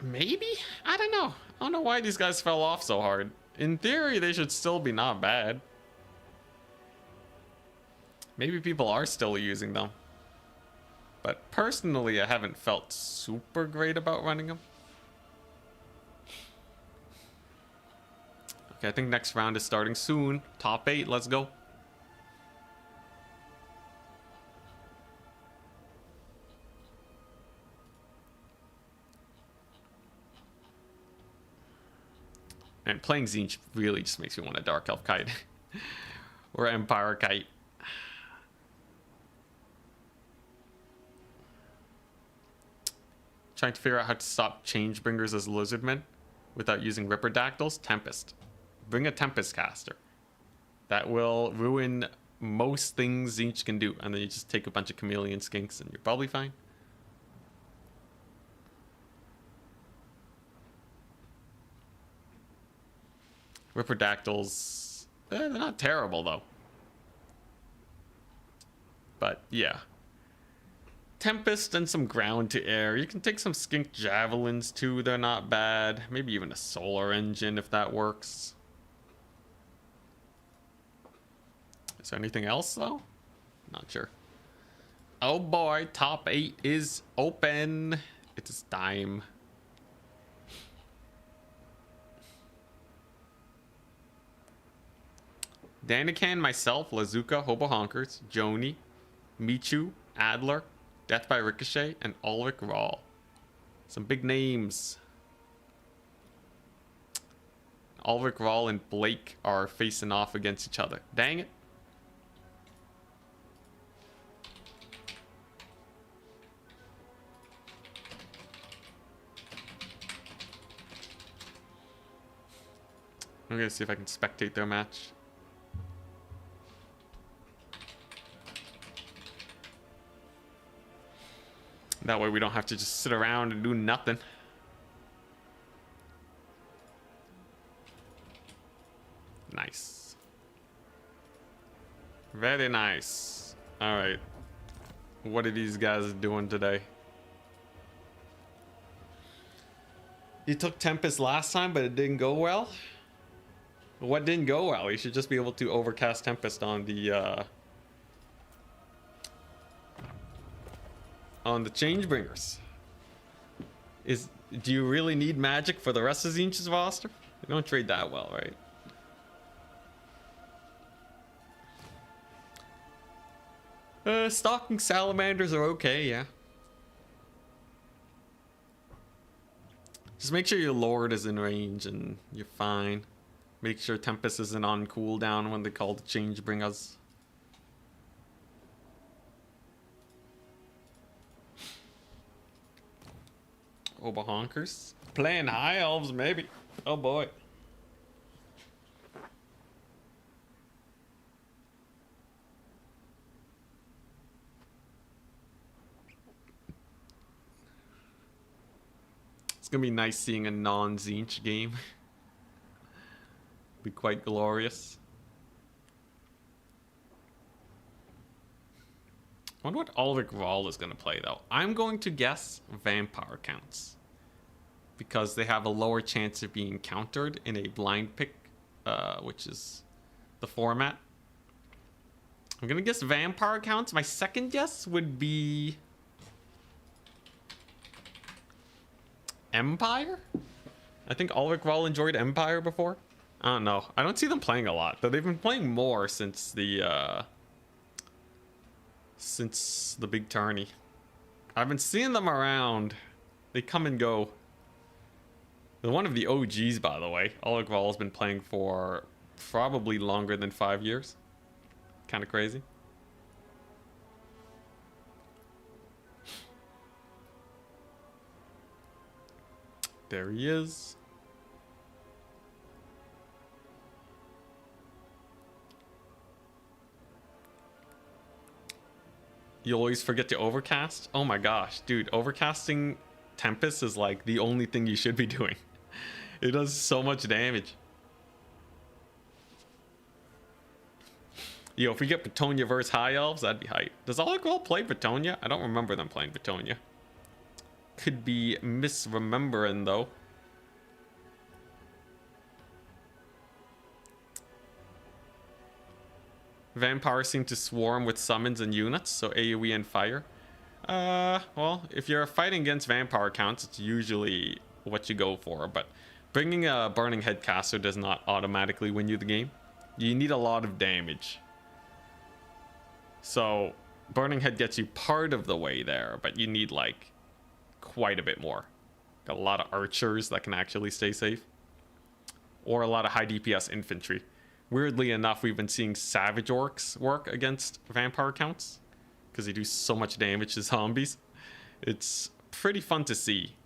Maybe? I don't know. I don't know why these guys fell off so hard. In theory, they should still be not bad. Maybe people are still using them. But personally, I haven't felt super great about running them. Okay, I think next round is starting soon. Top 8, let's go. And playing Tzeentch really just makes me want a Dark Elf Kite. Or Empire Kite. Trying to figure out how to stop Changebringers as Lizardmen without using Ripperdactyls. Tempest. Bring a Tempest caster. That will ruin most things Tzeentch can do. And then you just take a bunch of Chameleon Skinks and you're probably fine. Ripperdactyls, they're not terrible though. But yeah. Tempest and some ground to air. You can take some Skink Javelins too, they're not bad. Maybe even a Solar Engine if that works. Is there anything else though? Not sure. Oh boy, top 8 is open. It's time. Daniken, myself, Lazuka, Hobo Honkers, Joni, Michu, Adler, Death by Ricochet, and Ulrich Rahl. Some big names. Ulrich Rahl and Blake are facing off against each other. Dang it. I'm gonna see if I can spectate their match. That way we don't have to just sit around and do nothing. Nice. Very nice. All right. What are these guys doing today? You took Tempest last time, but it didn't go well. What didn't go well? You should just be able to overcast Tempest on the Changebringers. Do you really need magic for the rest of Tzeentch's roster? They don't trade that well, right? Stalking salamanders are okay, yeah. Just make sure your Lord is in range and you're fine. Make sure Tempest isn't on cooldown when they call the Changebringers. Oberhonkers. Playing High Elves, maybe. Oh boy. It's gonna be nice seeing a non-Tzeentch game. Be quite glorious. I wonder what Ulrich Rahl is going to play, though. I'm going to guess Vampire Counts. Because they have a lower chance of being countered in a blind pick, which is the format. I'm going to guess Vampire Counts. My second guess would be Empire? I think Ulrich Rahl enjoyed Empire before. I don't know. I don't see them playing a lot, though they've been playing more since the big tourney. I've been seeing them around. They come and go. They're one of the OGs, by the way. Ulrich Rahl has been playing for probably longer than 5 years. Kind of crazy. There he is. You always forget to overcast? Oh my gosh, dude, overcasting Tempest is like the only thing you should be doing. It does so much damage. Yo, if we get Bretonia versus High Elves, that'd be hype. Does Ulrich Rahl play Bretonia? I don't remember them playing Bretonia. Could be misremembering though. Vampires seem to swarm with summons and units, so AoE and fire. Well, if you're fighting against vampire counts, it's usually what you go for, but bringing a Burning Head caster does not automatically win you the game. You need a lot of damage. So, Burning Head gets you part of the way there, but you need, like, quite a bit more. Got a lot of archers that can actually stay safe. Or a lot of high DPS infantry. Weirdly enough, we've been seeing Savage Orcs work against vampire counts because they do so much damage to zombies. It's pretty fun to see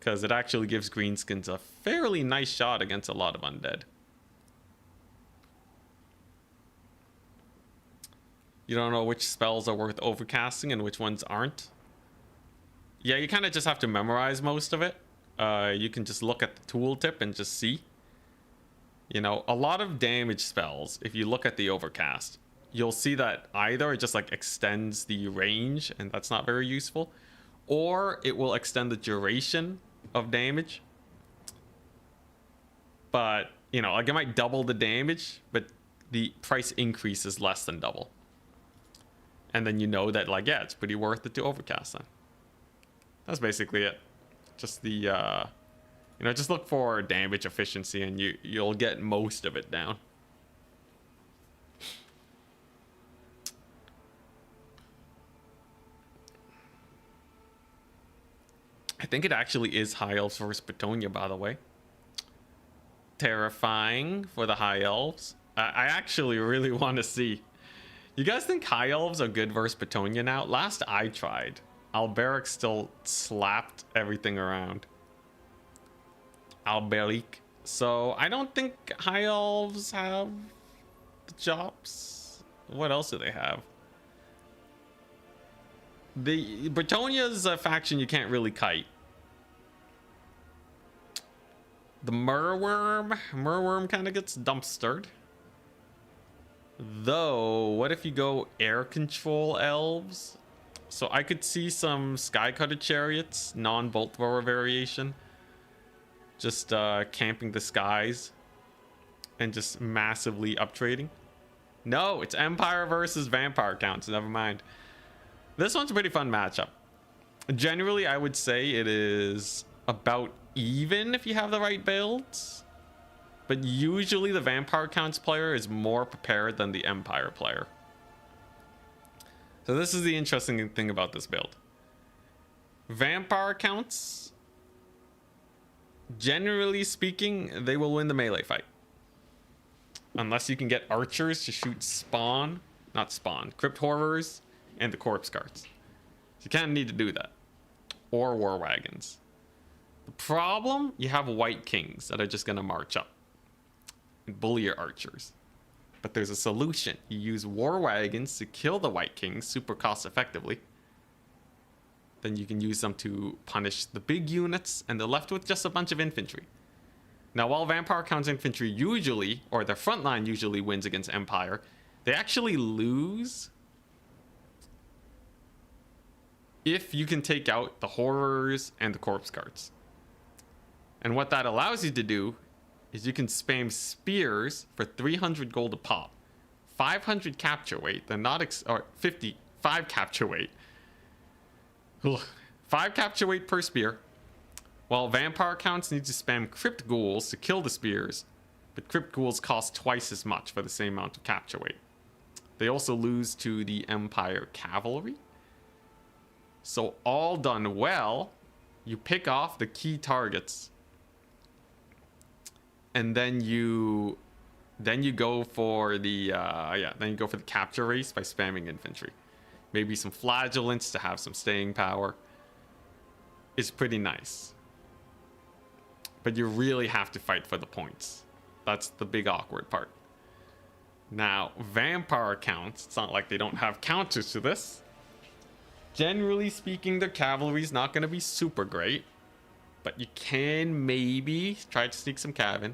because it actually gives Greenskins a fairly nice shot against a lot of undead. You don't know which spells are worth overcasting and which ones aren't. Yeah, you kind of just have to memorize most of it. You can just look at the tooltip and just see. You know, a lot of damage spells, if you look at the overcast, you'll see that either it just like extends the range and that's not very useful, or it will extend the duration of damage. But, you know, like it might double the damage, but the price increase is less than double. And then you know that, like, yeah, it's pretty worth it to overcast then. That's basically it. Just the, you know, just look for damage efficiency and you'll get most of it down. I think it actually is High Elves versus Bretonia, by the way. Terrifying for the High Elves. I actually really want to see. You guys think High Elves are good versus Bretonia now? Last I tried, Alberic still slapped everything around. Alberic. So I don't think High Elves have the chops. What else do they have? The Bretonia's a faction you can't really kite. The Murworm kind of gets dumpstered. Though, what if you go air control elves? So I could see some Skycutter chariots, non-bolt thrower variation. Just camping the skies. and just massively up trading. No, it's Empire versus Vampire counts. Never mind. This one's a pretty fun matchup. Generally, I would say it is about even if you have the right builds. But usually the Vampire counts player is more prepared than the Empire player. So this is the interesting thing about this build. Vampire counts, generally speaking, they will win the melee fight. Unless you can get archers to shoot crypt horrors and the corpse guards. So you kind of need to do that. Or war wagons. The problem, you have white kings that are just going to march up and bully your archers. But there's a solution. You use war wagons to kill the white kings super cost effectively. Then you can use them to punish the big units, and they're left with just a bunch of infantry. Now, while Vampire counts infantry usually, or their front line usually wins against Empire, they actually lose if you can take out the horrors and the corpse guards. And what that allows you to do is you can spam spears for 300 gold a pop, 500 capture weight, they're not or 55 capture weight. Ugh. 5 capture weight per spear. While Vampire counts need to spam crypt ghouls to kill the spears, but crypt ghouls cost twice as much for the same amount of capture weight. They also lose to the Empire cavalry. So all done well, you pick off the key targets, and then you go for the capture race by spamming infantry. Maybe some flagellants to have some staying power. It's pretty nice. But you really have to fight for the points. That's the big awkward part. Now, Vampire counts, it's not like they don't have counters to this. Generally speaking, their cavalry's not going to be super great. But you can maybe try to sneak some cav.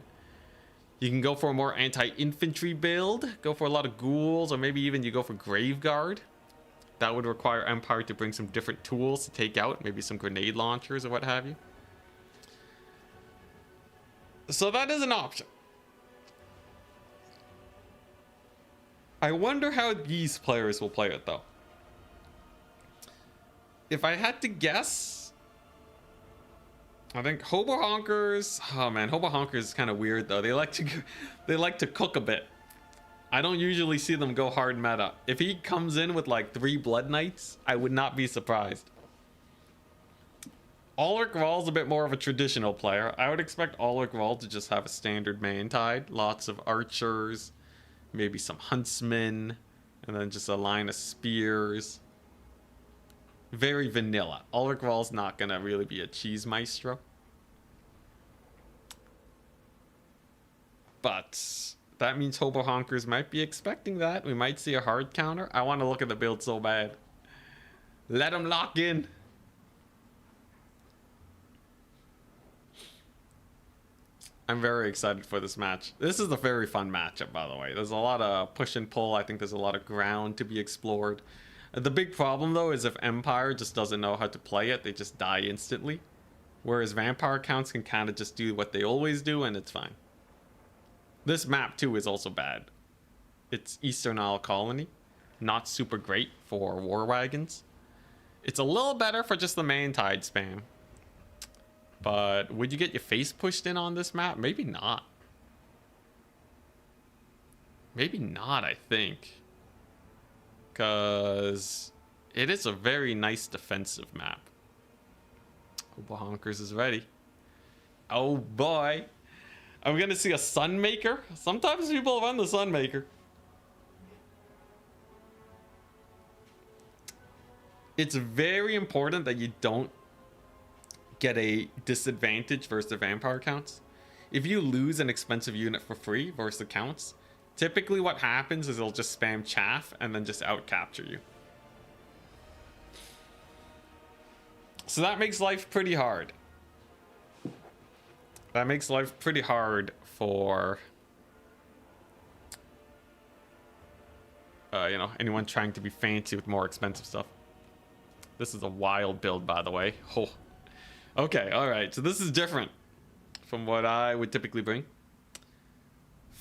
You can go for a more anti-infantry build. Go for a lot of ghouls, or maybe even you go for Grave Guard. That would require Empire to bring some different tools to take out. Maybe some grenade launchers or what have you. So that is an option. I wonder how these players will play it, though. If I had to guess, I think Hobo Honkers. Oh man, Hobo Honkers is kind of weird though. They like to cook a bit. I don't usually see them go hard meta. If he comes in with like 3 Blood Knights, I would not be surprised. Ulrich Rahl's a bit more of a traditional player. I would expect Ulrich Rahl to just have a standard main tide. Lots of archers, maybe some huntsmen, and then just a line of spears. Very vanilla. Ulrich Rahl's not going to really be a cheese maestro. But that means Hobo Honkers might be expecting that. We might see a hard counter. I want to look at the build so bad. Let them lock in. I'm very excited for this match. This is a very fun matchup, by the way. There's a lot of push and pull. I think there's a lot of ground to be explored. The big problem, though, is if Empire just doesn't know how to play it, they just die instantly. Whereas Vampire counts can kind of just do what they always do, and it's fine. This map, too, is also bad. It's Eastern Isle Colony. Not super great for war wagons. It's a little better for just the main tide spam. But would you get your face pushed in on this map? Maybe not. Maybe not, I think. Because it is a very nice defensive map. Hobo Honkers is ready. Oh boy. Are we going to see a Sunmaker? Sometimes people run the Sunmaker. It's very important that you don't get a disadvantage versus the Vampire counts. If you lose an expensive unit for free versus the counts, typically what happens is they'll just spam chaff and then just out capture you. So that makes life pretty hard. That makes life pretty hard for anyone trying to be fancy with more expensive stuff. This is a wild build, by the way. Oh. Okay, all right. So this is different from what I would typically bring.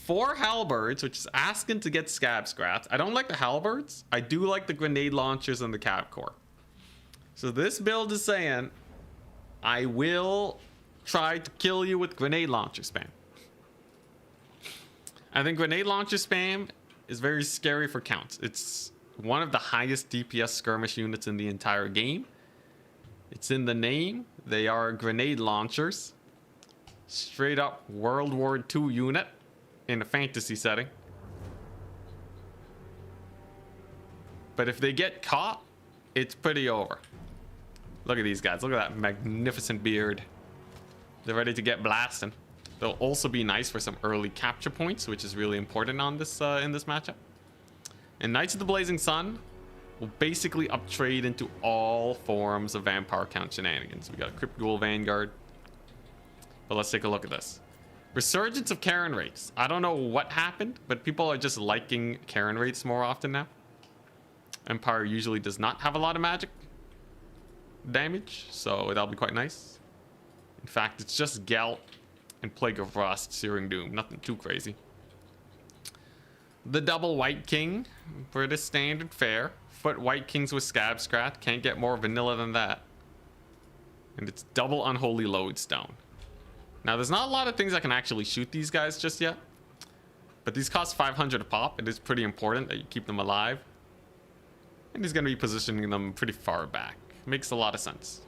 4 halberds, which is asking to get scab scraps. I don't like the halberds. I do like the grenade launchers and the cav core. So this build is saying, I will try to kill you with grenade launcher spam. I think grenade launcher spam is very scary for counts. It's one of the highest DPS skirmish units in the entire game. It's in the name. They are grenade launchers. Straight up World War II unit in a fantasy setting. But if they get caught, it's pretty over. Look at these guys. Look at that magnificent beard. They're ready to get blasting. They'll also be nice for some early capture points, which is really important on this in this matchup. And Knights of the Blazing Sun will basically uptrade into all forms of vampire count shenanigans. We got a Crypt Ghoul Vanguard. But let's take a look at this. Resurgence of Karen rates. I don't know what happened, but people are just liking Karen rates more often now. Empire usually does not have a lot of magic damage, so that'll be quite nice. In fact, it's just Gelt and Plague of Rust, Searing Doom. Nothing too crazy. The double White King, pretty standard fare. Foot White Kings with Scab Scrat. Can't get more vanilla than that. And it's double Unholy Lodestone. Now, there's not a lot of things that can actually shoot these guys just yet. But these cost 500 a pop. It is pretty important that you keep them alive. And he's going to be positioning them pretty far back. Makes a lot of sense.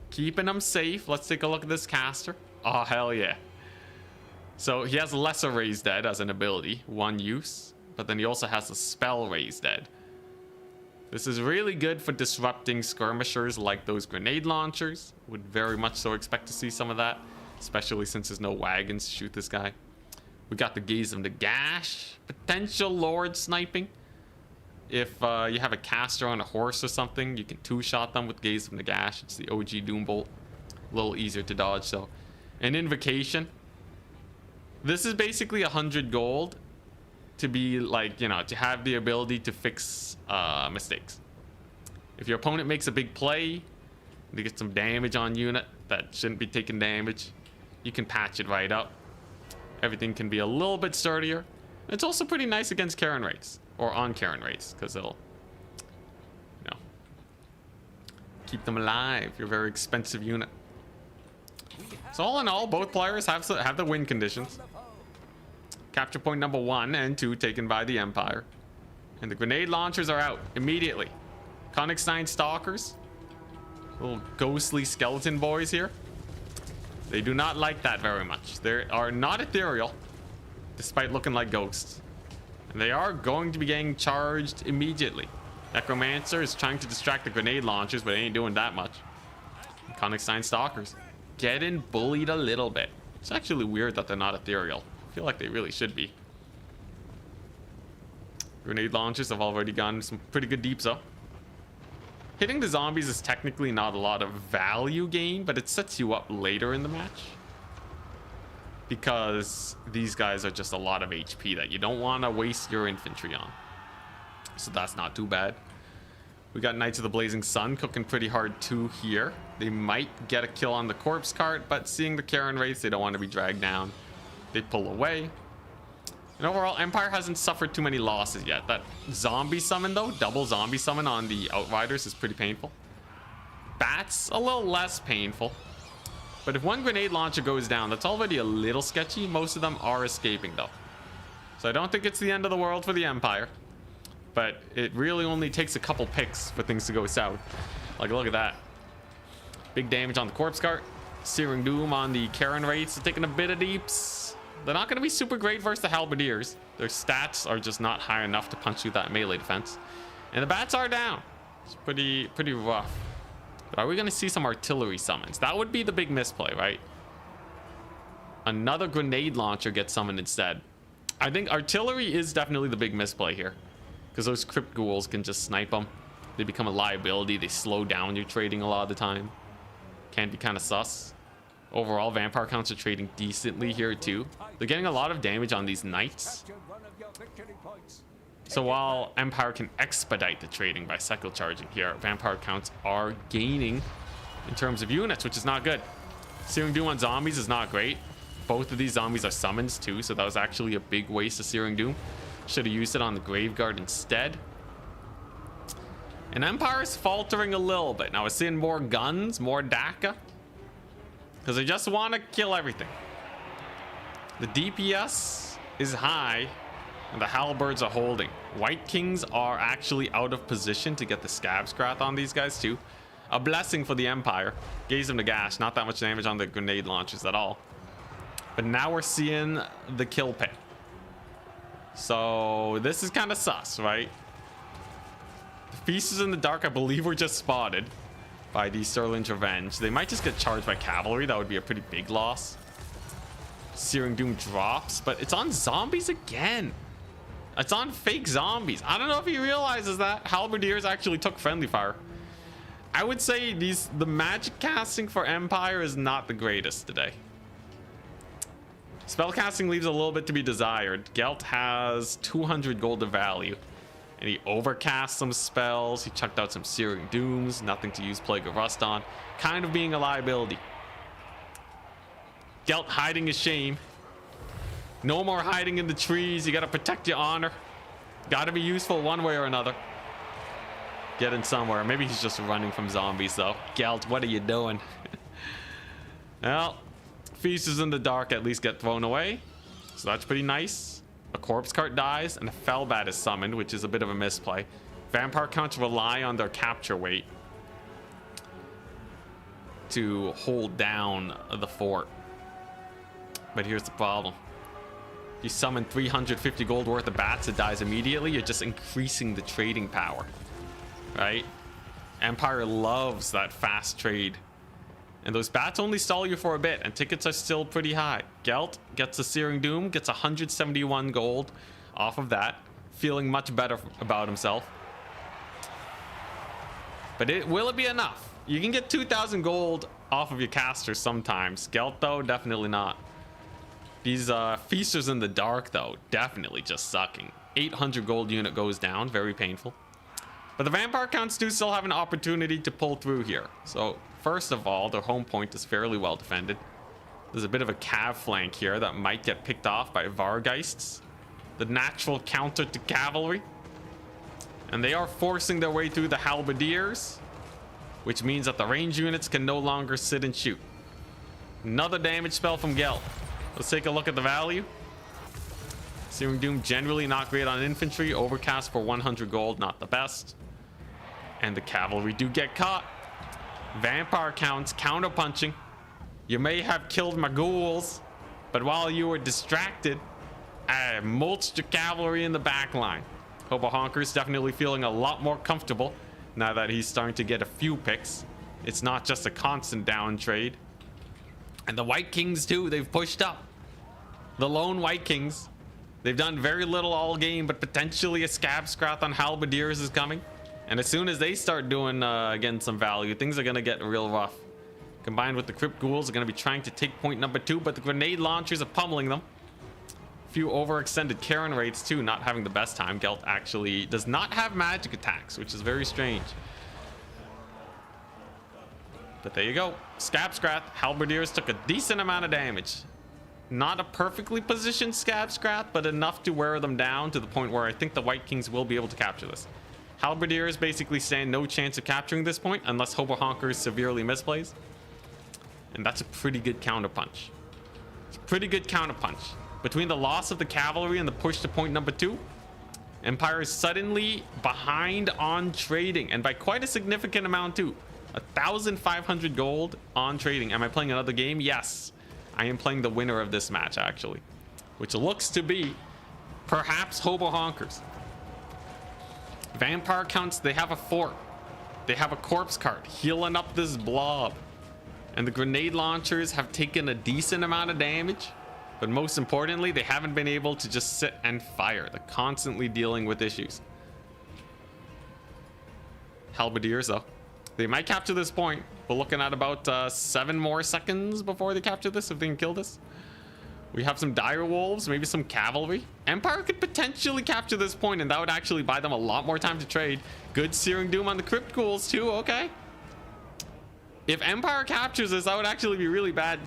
Keeping them safe. Let's take a look at this caster. Oh, hell yeah. So he has Lesser Raise Dead as an ability. 1 use. But then he also has the spell Raise Dead. This is really good for disrupting skirmishers like those grenade launchers. Would very much so expect to see some of that. Especially since there's no wagons to shoot this guy. We got the Gaze of the Gash. Potential Lord sniping. If you have a caster on a horse or something, you can 2-shot them with Gaze of Nagash. It's the OG Doombolt. A little easier to dodge, so. An Invocation. This is basically 100 gold to be like, you know, to have the ability to fix mistakes. If your opponent makes a big play, they get some damage on unit that shouldn't be taking damage, you can patch it right up. Everything can be a little bit sturdier. It's also pretty nice against Karen rates. Or on Karen rates, because they'll, you know, keep them alive. You're a very expensive unit. So all in all, both players have the win conditions. Capture point number 1 and 2 taken by the Empire. And the grenade launchers are out immediately. Konigstein Stalkers. Little ghostly skeleton boys here. They do not like that very much. They are not ethereal, despite looking like ghosts. And they are going to be getting charged immediately. Necromancer is trying to distract the grenade launchers, but it ain't doing that much. Konigstein Stalkers getting bullied a little bit. It's actually weird that they're not ethereal. I feel like they really should be. Grenade launchers have already gotten some pretty good deeps up. Hitting the zombies is technically not a lot of value gain, but it sets you up later in the match. Because these guys are just a lot of HP that you don't want to waste your infantry on. So that's not too bad. We got Knights of the Blazing Sun cooking pretty hard too here. They might get a kill on the corpse cart, but seeing the Karen rates, they don't want to be dragged down. They pull away. And overall, Empire hasn't suffered too many losses yet. That zombie summon though, double zombie summon on the Outriders is pretty painful. Bats, a little less painful. But if one grenade launcher goes down, that's already a little sketchy. Most of them are escaping though. So I don't think it's the end of the world for the Empire. But it really only takes a couple picks for things to go south. Like, look at that. Big damage on the corpse cart. Searing Doom on the Karen rates. They're taking a bit of deeps. They're not going to be super great versus the Halberdiers. Their stats are just not high enough to punch through that melee defense. And the bats are down. It's pretty rough. But are we going to see some artillery summons? That would be the big misplay, right? Another grenade launcher gets summoned instead. I think artillery is definitely the big misplay here. Because those Crypt Ghouls can just snipe them. They become a liability. They slow down your trading a lot of the time. Can be kind of sus. Overall, vampire counts are trading decently here too. They're getting a lot of damage on these knights. So while Empire can expedite the trading by cycle charging here, vampire counts are gaining in terms of units, which is not good. Searing Doom on zombies is not great. Both of these zombies are summons too, so that was actually a big waste of Searing Doom. Should have used it on the Graveguard instead. And Empire's faltering a little bit. Now we're seeing more guns, more DACA. Because they just want to kill everything. The DPS is high, and the Halberds are holding. White Kings are actually out of position to get the Scab Scrath on these guys too. A blessing for the Empire. Gaze them to gash. Not that much damage on the grenade launchers at all. But now we're seeing the kill pay. So this is kind of sus, right? The Feasters in the Dark, I believe, were just spotted by the Sterling's Revenge. They might just get charged by cavalry. That would be a pretty big loss. Searing Doom drops, but it's on zombies again. It's on fake zombies. I don't know if he realizes that. Halberdiers actually took friendly fire. I would say the magic casting for Empire is not the greatest today. Spellcasting leaves a little bit to be desired. Gelt has 200 gold of value, and he overcast some spells. He chucked out some Searing Dooms, nothing to use Plague of Rust on, kind of being a liability. Gelt hiding his shame. No more hiding in the trees. You gotta protect your honor. Gotta be useful one way or another. Getting somewhere. Maybe he's just running from zombies though. Gelt, what are you doing? Well, Feasters in the Dark at least get thrown away, so that's pretty nice. A corpse cart dies and a Fellbat is summoned, which is a bit of a misplay. Vampire counts rely on their capture weight to hold down the fort. But here's the problem. You summon 350 gold worth of bats, it dies immediately. You're just increasing the trading power, right? Empire loves that fast trade. And those bats only stall you for a bit, and tickets are still pretty high. Gelt gets a Searing Doom, gets 171 gold off of that, feeling much better about himself. But will it be enough? You can get 2,000 gold off of your casters sometimes. Gelt, though, definitely not. These Feasters in the Dark, though, definitely just sucking. 800 gold unit goes down, very painful. But the Vampire counts do still have an opportunity to pull through here. So, first of all, their home point is fairly well defended. There's a bit of a cav flank here that might get picked off by Vargeists, the natural counter to cavalry. And they are forcing their way through the Halberdiers, which means that the range units can no longer sit and shoot. Another damage spell from Gelt. Let's take a look at the value. Searing Doom generally not great on infantry. Overcast for 100 gold, not the best. And the cavalry do get caught. Vampire counts, counter-punching. You may have killed my ghouls, but while you were distracted, I mulched your cavalry in the back line. Hobo Honker's definitely feeling a lot more comfortable now that he's starting to get a few picks. It's not just a constant down trade. And the White Kings too, they've pushed up. The lone White Kings, they've done very little all game, but potentially a Scab Scrath on Halberdiers is coming. And as soon as they start doing, again, some value, things are going to get real rough. Combined with the Crypt Ghouls are going to be trying to take point number 2, but the grenade launchers are pummeling them. A few overextended Karen rates too, not having the best time. Gelt actually does not have magic attacks, which is very strange. But there you go. Scab Scrath. Halberdiers took a decent amount of damage. Not a perfectly positioned Scab Scrath, but enough to wear them down to the point where I think the White Kings will be able to capture this. Halberdiers basically stand no chance of capturing this point unless Hobo Honker severely misplays. And that's a pretty good counterpunch. It's a pretty good counterpunch. Between the loss of the cavalry and the push to point number 2, Empire is suddenly behind on trading, and by quite a significant amount too. 1,500 gold on trading. Am I playing another game? Yes. I am playing the winner of this match, actually. Which looks to be perhaps Hobo Honkers. Vampire counts, they have a fort. They have a corpse cart healing up this blob. And the grenade launchers have taken a decent amount of damage. But most importantly, they haven't been able to just sit and fire. They're constantly dealing with issues. Halberdiers, though. They might capture this point. We're looking at about 7 more seconds before they capture this, if they can kill this. We have some dire wolves, maybe some cavalry. Empire could potentially capture this point, and that would actually buy them a lot more time to trade. Good Searing Doom on the Crypt Ghouls too, okay. If Empire captures this, that would actually be really bad.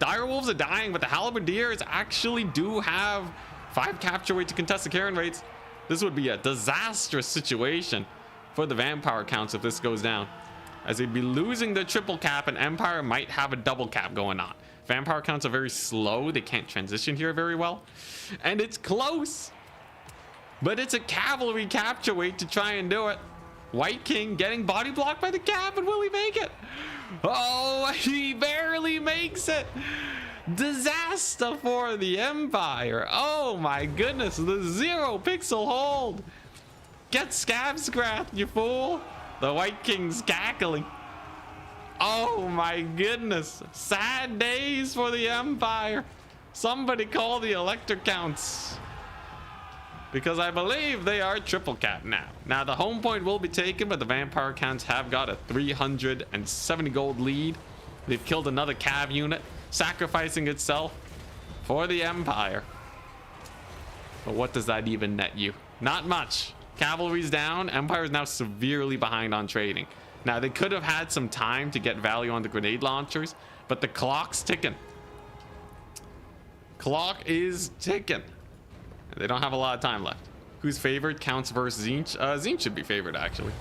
Direwolves are dying, but the Halberdiers actually do have 5 capture weight to contest the Karen rates. This would be a disastrous situation for the Vampire counts if this goes down, as they'd be losing their triple cap and Empire might have a double cap going on. Vampire counts are very slow. They can't transition here very well. And it's close. But it's a cavalry capture weight to try and do it. White King getting body blocked by the cap, and will he make it? Oh, he barely makes it. Disaster for the Empire. Oh my goodness, the 0 pixel hold. Get scab scrapped, you fool. The White King's cackling. Oh my goodness. Sad days for the Empire. Somebody call the electric counts, because I believe they are triple cap now. Now the home point will be taken, but the Vampire counts have got a 370 gold lead. They've killed another cav unit, sacrificing itself for the Empire. But what does that even net you? Not much. Cavalry's down. Empire is now severely behind on trading. Now they could have had some time to get value on the grenade launchers, but the clock's ticking. Clock is ticking. They don't have a lot of time left. Who's favored? Counts versus Tzeentch. Tzeentch should be favored, actually.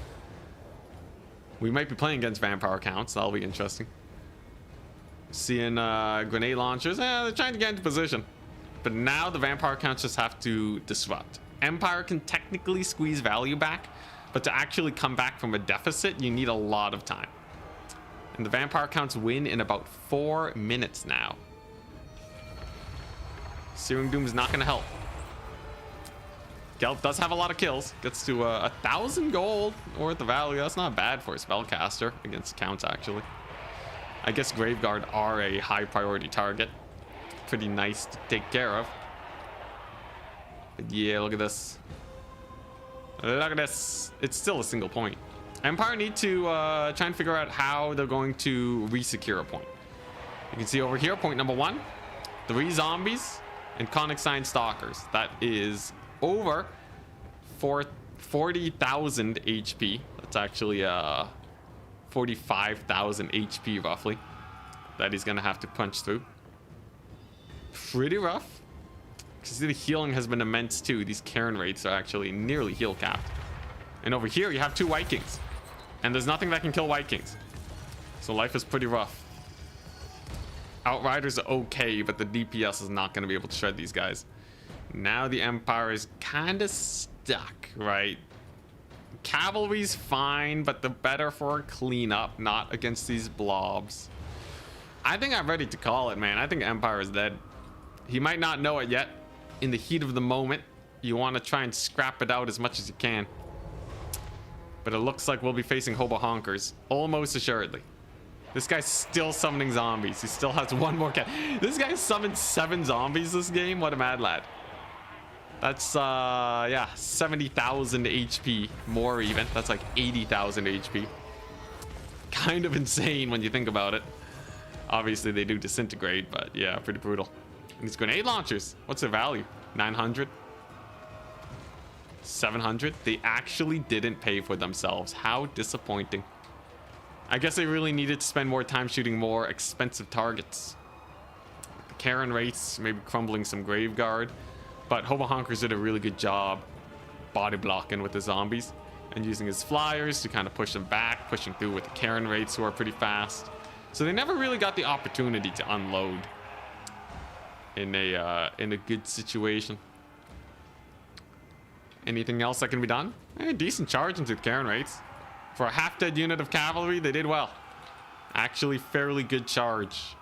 We might be playing against Vampire counts. That'll be interesting. Seeing grenade launchers. They're trying to get into position. But now the Vampire counts just have to disrupt. Empire can technically squeeze value back, but to actually come back from a deficit, you need a lot of time. And the Vampire counts win in about 4 minutes now. Searing Doom is not going to help. Gelb does have a lot of kills. Gets to 1,000 gold worth of value. That's not bad for a spellcaster against counts, actually. I guess Graveguard are a high priority target. Pretty nice to take care of. But yeah, look at this. Look at this. It's still a single point. Empire need to try and figure out how they're going to re-secure a point. You can see over here, point number 1. 3 zombies and Conic Sign Stalkers. That is over 40,000 HP. That's actually 45,000 HP roughly that he's gonna have to punch through. Pretty rough. Because the healing has been immense too. These Cairn rates are actually nearly heal capped. And over here you have 2 White Kings, and there's nothing that can kill White Kings, so life is pretty rough. Outriders are okay, but the DPS is not going to be able to shred these guys. Now the Empire is kind of stuck, right? Cavalry's fine, but they're better for a cleanup, not against these blobs. I think I'm ready to call it, man. I think Empire is dead. He might not know it yet. In the heat of the moment, you want to try and scrap it out as much as you can. But it looks like we'll be facing Hobo Honkers, almost assuredly. This guy's still summoning zombies. He still has 1 more cat. This guy summoned 7 zombies this game. What a mad lad. That's, yeah, 70,000 HP. More even. That's like 80,000 HP. Kind of insane when you think about it. Obviously, they do disintegrate, but yeah, pretty brutal. And these grenade launchers, what's their value? 900? 700? They actually didn't pay for themselves. How disappointing. I guess they really needed to spend more time shooting more expensive targets. The Karen race, maybe crumbling some Graveguard. But Hobo Honkers did a really good job body blocking with the zombies and using his flyers to kind of push them back, pushing through with the Karen rates who are pretty fast. So they never really got the opportunity to unload in a good situation. Anything else that can be done? Decent charge into the Karen rates. For a half-dead unit of cavalry, they did well. Actually, fairly good charge.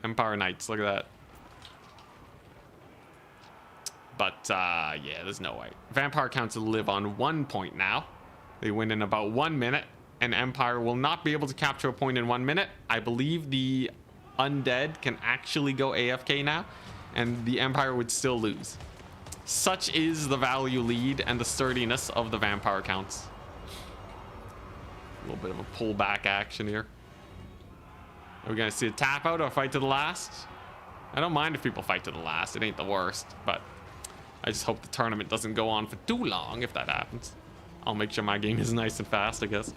Empire Knights, look at that. But, yeah, there's no way. Vampire counts live on 1 point now. They win in about 1 minute, and Empire will not be able to capture a point in 1 minute. I believe the undead can actually go AFK now, and the Empire would still lose. Such is the value lead and the sturdiness of the Vampire counts. A little bit of a pullback action here. Are we gonna see a tap out or a fight to the last? I don't mind if people fight to the last. It ain't the worst, but I just hope the tournament doesn't go on for too long if that happens. I'll make sure my game is nice and fast, I guess.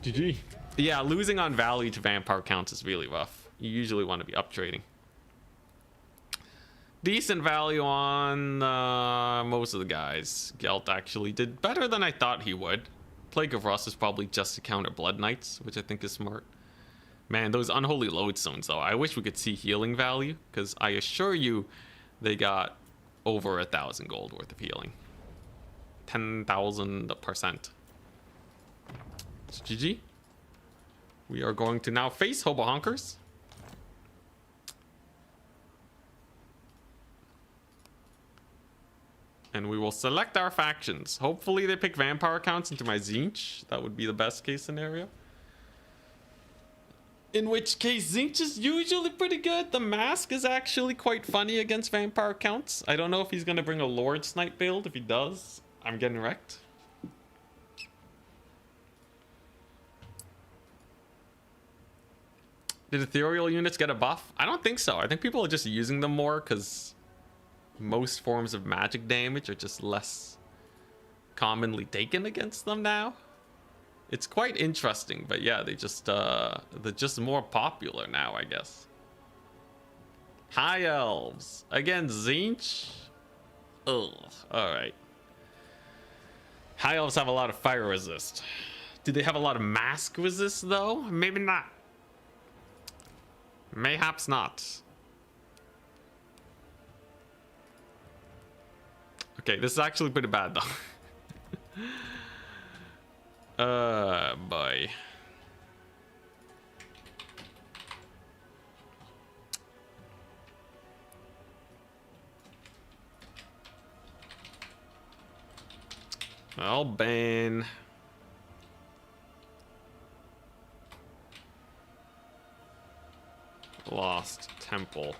GG. Yeah, losing on value to vampire counts is really rough. You usually want to be up trading. Decent value on most of the guys. Gelt actually did better than I thought he would. Plague of Rust is probably just to counter Blood Knights, which I think is smart. Man, those Unholy Lodestones, though. I wish we could see healing value, because I assure you they got over 1,000 gold worth of healing. 10,000%. So GG. We are going to now face Hobo Honkers. And we will select our factions. Hopefully they pick vampire accounts into my Tzeentch. That would be the best case scenario. In which case, Tzeentch is usually pretty good. The mask is actually quite funny against vampire counts. I don't know if he's going to bring a Lord Snipe build. If he does, I'm getting wrecked. Did ethereal units get a buff? I don't think so. I think people are just using them more because most forms of magic damage are just less commonly taken against them now. It's quite interesting, but yeah, they're just more popular now, I guess. High Elves against Tzeentch. Ugh. All right. High Elves have a lot of fire resist. Do they have a lot of mask resist though? Maybe not. Mayhaps not. Okay, this is actually pretty bad though. Boy. Well, Bane. Lost Temple.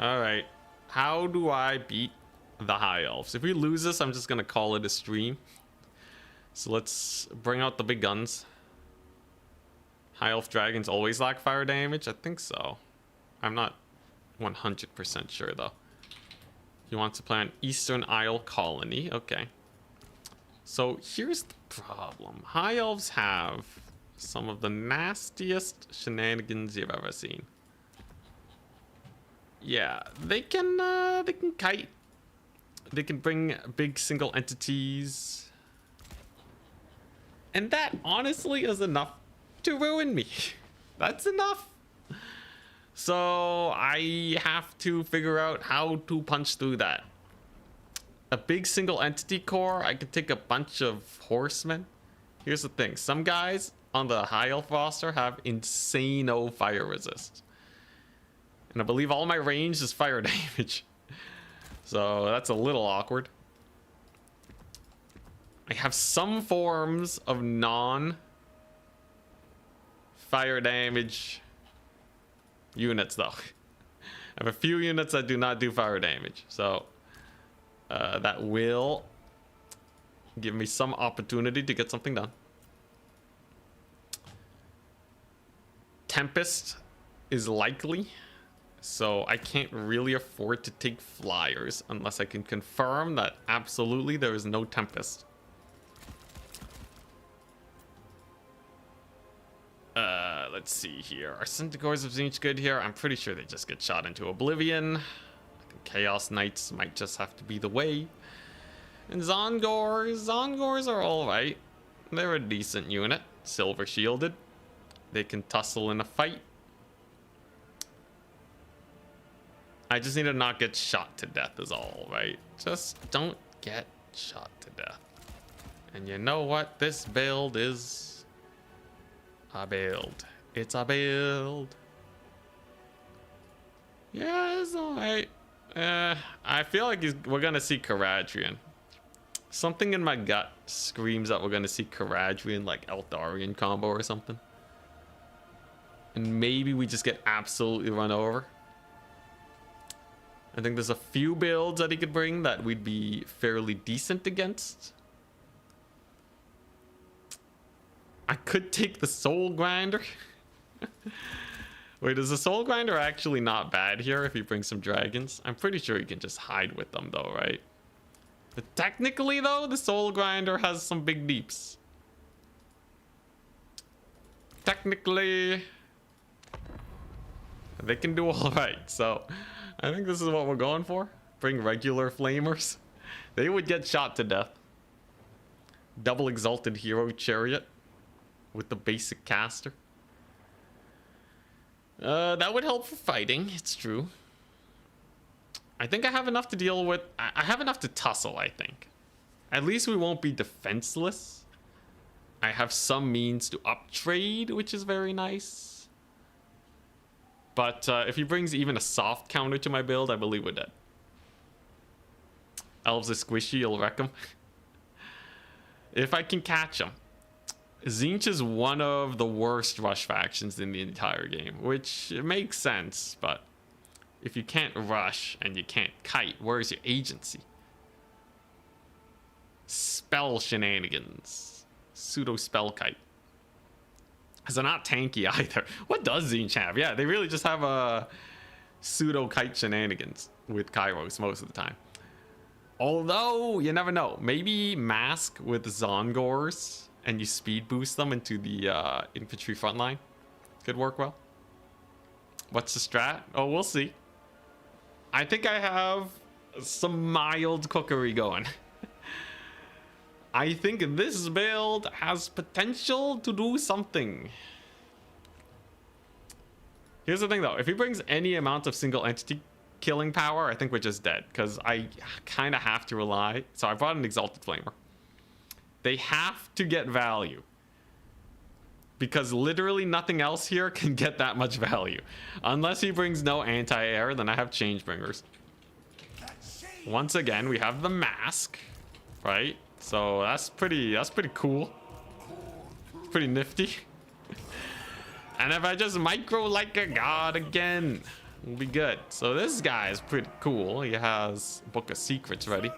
Alright. How do I beat the High Elves? If we lose this, I'm just gonna call it a stream. So let's bring out the big guns. High Elf Dragons always lack fire damage? I think so. I'm not 100% sure though. He wants to play an Eastern Isle colony. Okay. So here's the problem. High Elves have some of the nastiest shenanigans you've ever seen. Yeah, they can kite. They can bring big single entities. And that honestly is enough to ruin me. That's enough. So I have to figure out how to punch through that. A big single entity core, I could take a bunch of horsemen. Here's the thing. Some guys on the High Elf roster have insane fire resist. And I believe all my range is fire damage. So that's a little awkward. I have some forms of non-fire damage units though. I have a few units that do not do fire damage. So that will give me some opportunity to get something done. Tempest is likely. So I can't really afford to take flyers unless I can confirm that absolutely there is no Tempest. Let's see here. Are Centaurs of Tzeentch good here? I'm pretty sure they just get shot into oblivion. I think Chaos Knights might just have to be the way. And Zongors are alright. They're a decent unit. Silver shielded. They can tussle in a fight. I just need to not get shot to death is all, right? Just don't get shot to death. And you know what? This build is a build. It's a build. Yeah, it's alright. I feel like we're gonna see Caradrian. Something in my gut screams that we're gonna see Caradrian like Eldarian combo or something. And maybe we just get absolutely run over. I think there's a few builds that he could bring that we'd be fairly decent against. I could take the Soul Grinder. Wait, is the Soul Grinder actually not bad here if he brings some dragons? I'm pretty sure he can just hide with them though, right? But technically though, the Soul Grinder has some big deeps. technically they can do all right. So I think this is what we're going for. Bring regular flamers. They would get shot to death. Double exalted hero chariot with the basic caster. That would help for fighting. It's true. I think I have enough to deal with. I have enough to tussle, I think. At least we won't be defenseless. I have some means to uptrade, which is very nice. But if he brings even a soft counter to my build, I believe we're dead. Elves are squishy, you'll wreck them. If I can catch them. Tzeentch is one of the worst rush factions in the entire game, which makes sense, but if you can't rush and you can't kite, where's your agency? Spell shenanigans. Pseudo spell kite. So they're not tanky either. What does Tzeentch have? Yeah, they really just have a pseudo kite shenanigans with Kairos most of the time. Although, you never know. Maybe mask with Zongors and you speed boost them into the infantry front line. Could work well. What's the strat? Oh, we'll see. I think I have some mild cookery going. I think this build has potential to do something. Here's the thing though. If he brings any amount of single entity killing power, I think we're just dead. Because I kind of have to rely. So I brought an Exalted Flamer. They have to get value. Because literally nothing else here can get that much value. Unless he brings no anti-air, then I have Changebringers. Once again, we have the mask, right? So that's pretty cool. Pretty nifty. And if I just micro like a god again, we'll be good. So this guy is pretty cool. He has Book of Secrets ready.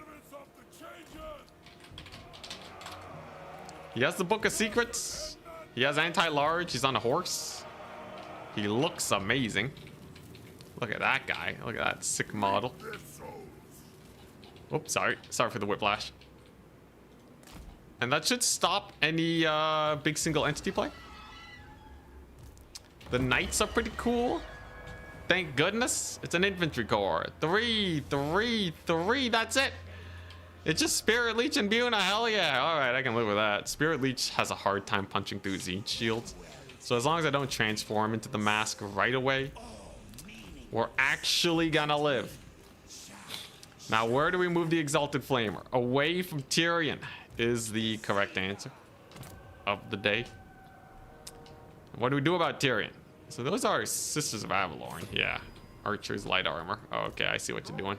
He has the Book of Secrets. He has anti-large. He's on a horse. He looks amazing. Look at that guy. Look at that sick model. Oops, sorry. Sorry for the whiplash. And that should stop any big single entity play. The knights are pretty cool. Thank goodness. It's an infantry corps. 3, 3, 3. That's it. It's just Spirit Leech and Buna. Hell yeah. All right, I can live with that. Spirit Leech has a hard time punching through Tzeentch shields. So as long as I don't transform into the mask right away, we're actually gonna live. Now, where do we move the Exalted Flamer? Away from Tyrion is the correct answer of the day. What do we do about Tyrion? So those are Sisters of Avalorn. Yeah. Archer's light armor. Oh, okay, I see what you're doing.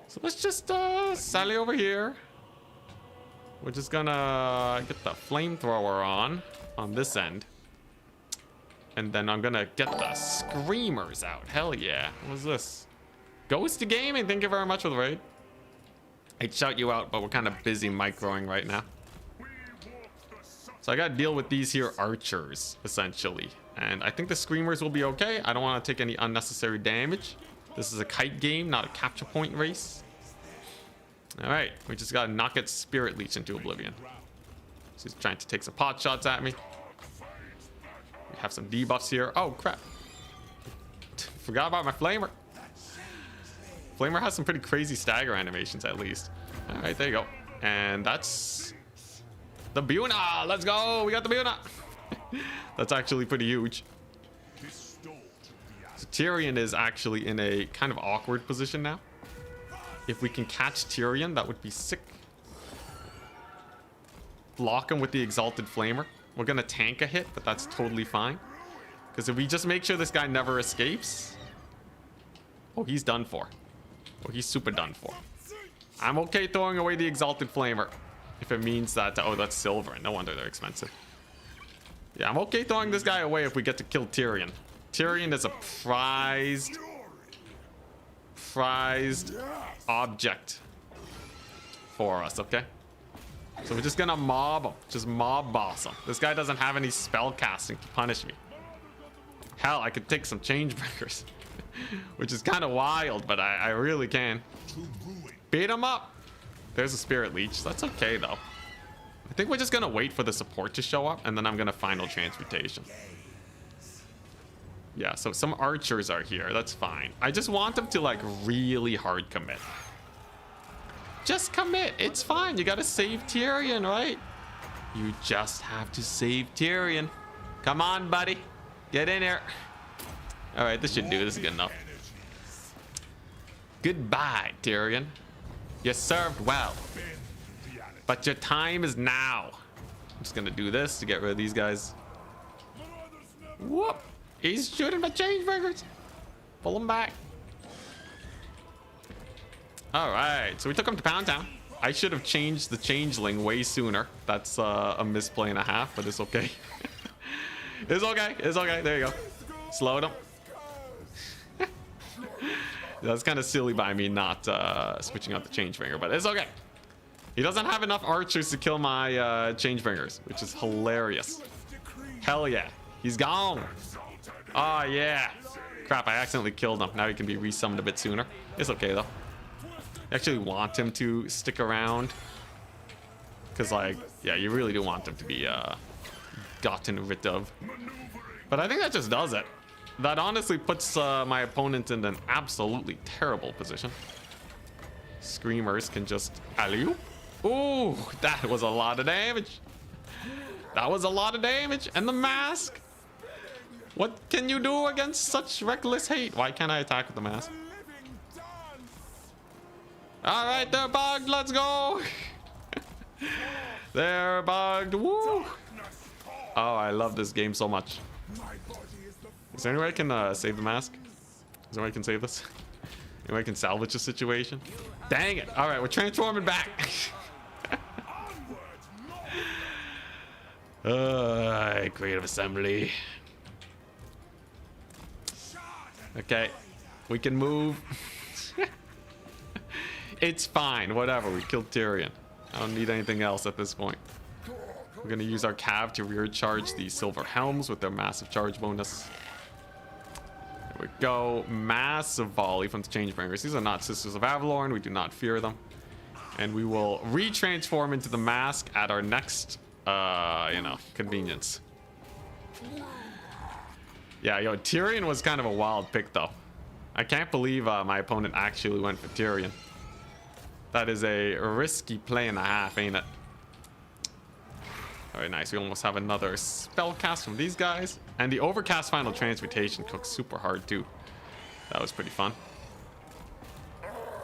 So let's just sally over here. We're just gonna get the flamethrower on this end. And then I'm gonna get the screamers out. Hell yeah. What was this? Ghost Gaming, thank you very much for the raid. I'd shout you out, but we're kind of busy microing right now. So I gotta deal with these here archers, essentially. And I think the screamers will be okay. I don't want to take any unnecessary damage. This is a kite game, not a capture point race. All right, we just gotta knock its Spirit Leech into oblivion. So he's trying to take some pot shots at me. We have some debuffs here. Oh, crap. Forgot about my Flamer. Flamer has some pretty crazy stagger animations, at least. All right, there you go. And that's the Buna. Let's go. We got the Buna. That's actually pretty huge. So Tyrion is actually in a kind of awkward position now. If we can catch Tyrion, that would be sick. Block him with the Exalted Flamer. We're going to tank a hit, but that's totally fine. Because if we just make sure this guy never escapes... Oh, he's done for. Oh, he's super done for. I'm okay throwing away the Exalted Flamer. If it means that... Oh, that's silver. No wonder they're expensive. Yeah, I'm okay throwing this guy away if we get to kill Tyrion. Tyrion is a prized object for us, okay? So we're just gonna mob him. Just mob boss him. This guy doesn't have any spell casting to punish me. Hell, I could take some Changebringers. Which is kind of wild, but I really can. Beat him up. There's a Spirit Leech. That's okay, though. I think we're just gonna wait for the support to show up, and then I'm gonna final transmutation. Yeah, so some archers are here. That's fine. I just want them to like really hard commit. Just commit. It's fine. You gotta save Tyrion, right? You just have to save Tyrion. Come on, buddy. Get in here. All right, this should do. This is good enough. Goodbye, Tyrion. You served well. But your time is now. I'm just gonna do this to get rid of these guys. Whoop. He's shooting my changebreakers. Pull him back. All right, so we took him to Pound Town. I should have changed the changeling way sooner. That's a misplay and a half, but it's okay. It's okay. It's okay. There you go. Slowed him. That's kind of silly by me not switching out the changebringer, but it's okay. He doesn't have enough archers to kill my changebringers, which is hilarious. Hell yeah. He's gone. Oh, yeah. Crap, I accidentally killed him. Now he can be resummoned a bit sooner. It's okay, though. I actually want him to stick around. Because, like, yeah, you really do want him to be gotten rid of. But I think that just does it. That honestly puts my opponent in an absolutely terrible position. Screamers can just alley-oop. Ooh, that was a lot of damage. That was a lot of damage. And the mask. What can you do against such reckless hate? Why can't I attack with the mask? All right, they're bugged. Let's go. They're bugged. Woo. Oh, I love this game so much. Is there any way I can save the mask? Is there any way I can save this? Any way I can salvage the situation? Dang it. All right, we're transforming back. Creative assembly. Okay, we can move. It's fine, whatever. We killed Tyrion. I don't need anything else at this point. We're gonna use our cav to rear charge the silver helms with their massive charge bonus. There we go. Massive volley from the changebringers. These are not Sisters of Avalorn. We do not fear them. And we will retransform into the mask at our next, you know, convenience. Yeah, yo, Tyrion was kind of a wild pick, though. I can't believe my opponent actually went for Tyrion. That is a risky play and a half, ain't it? All right, nice. We almost have another spell cast from these guys. And the overcast final transmutation cooks super hard, too. That was pretty fun.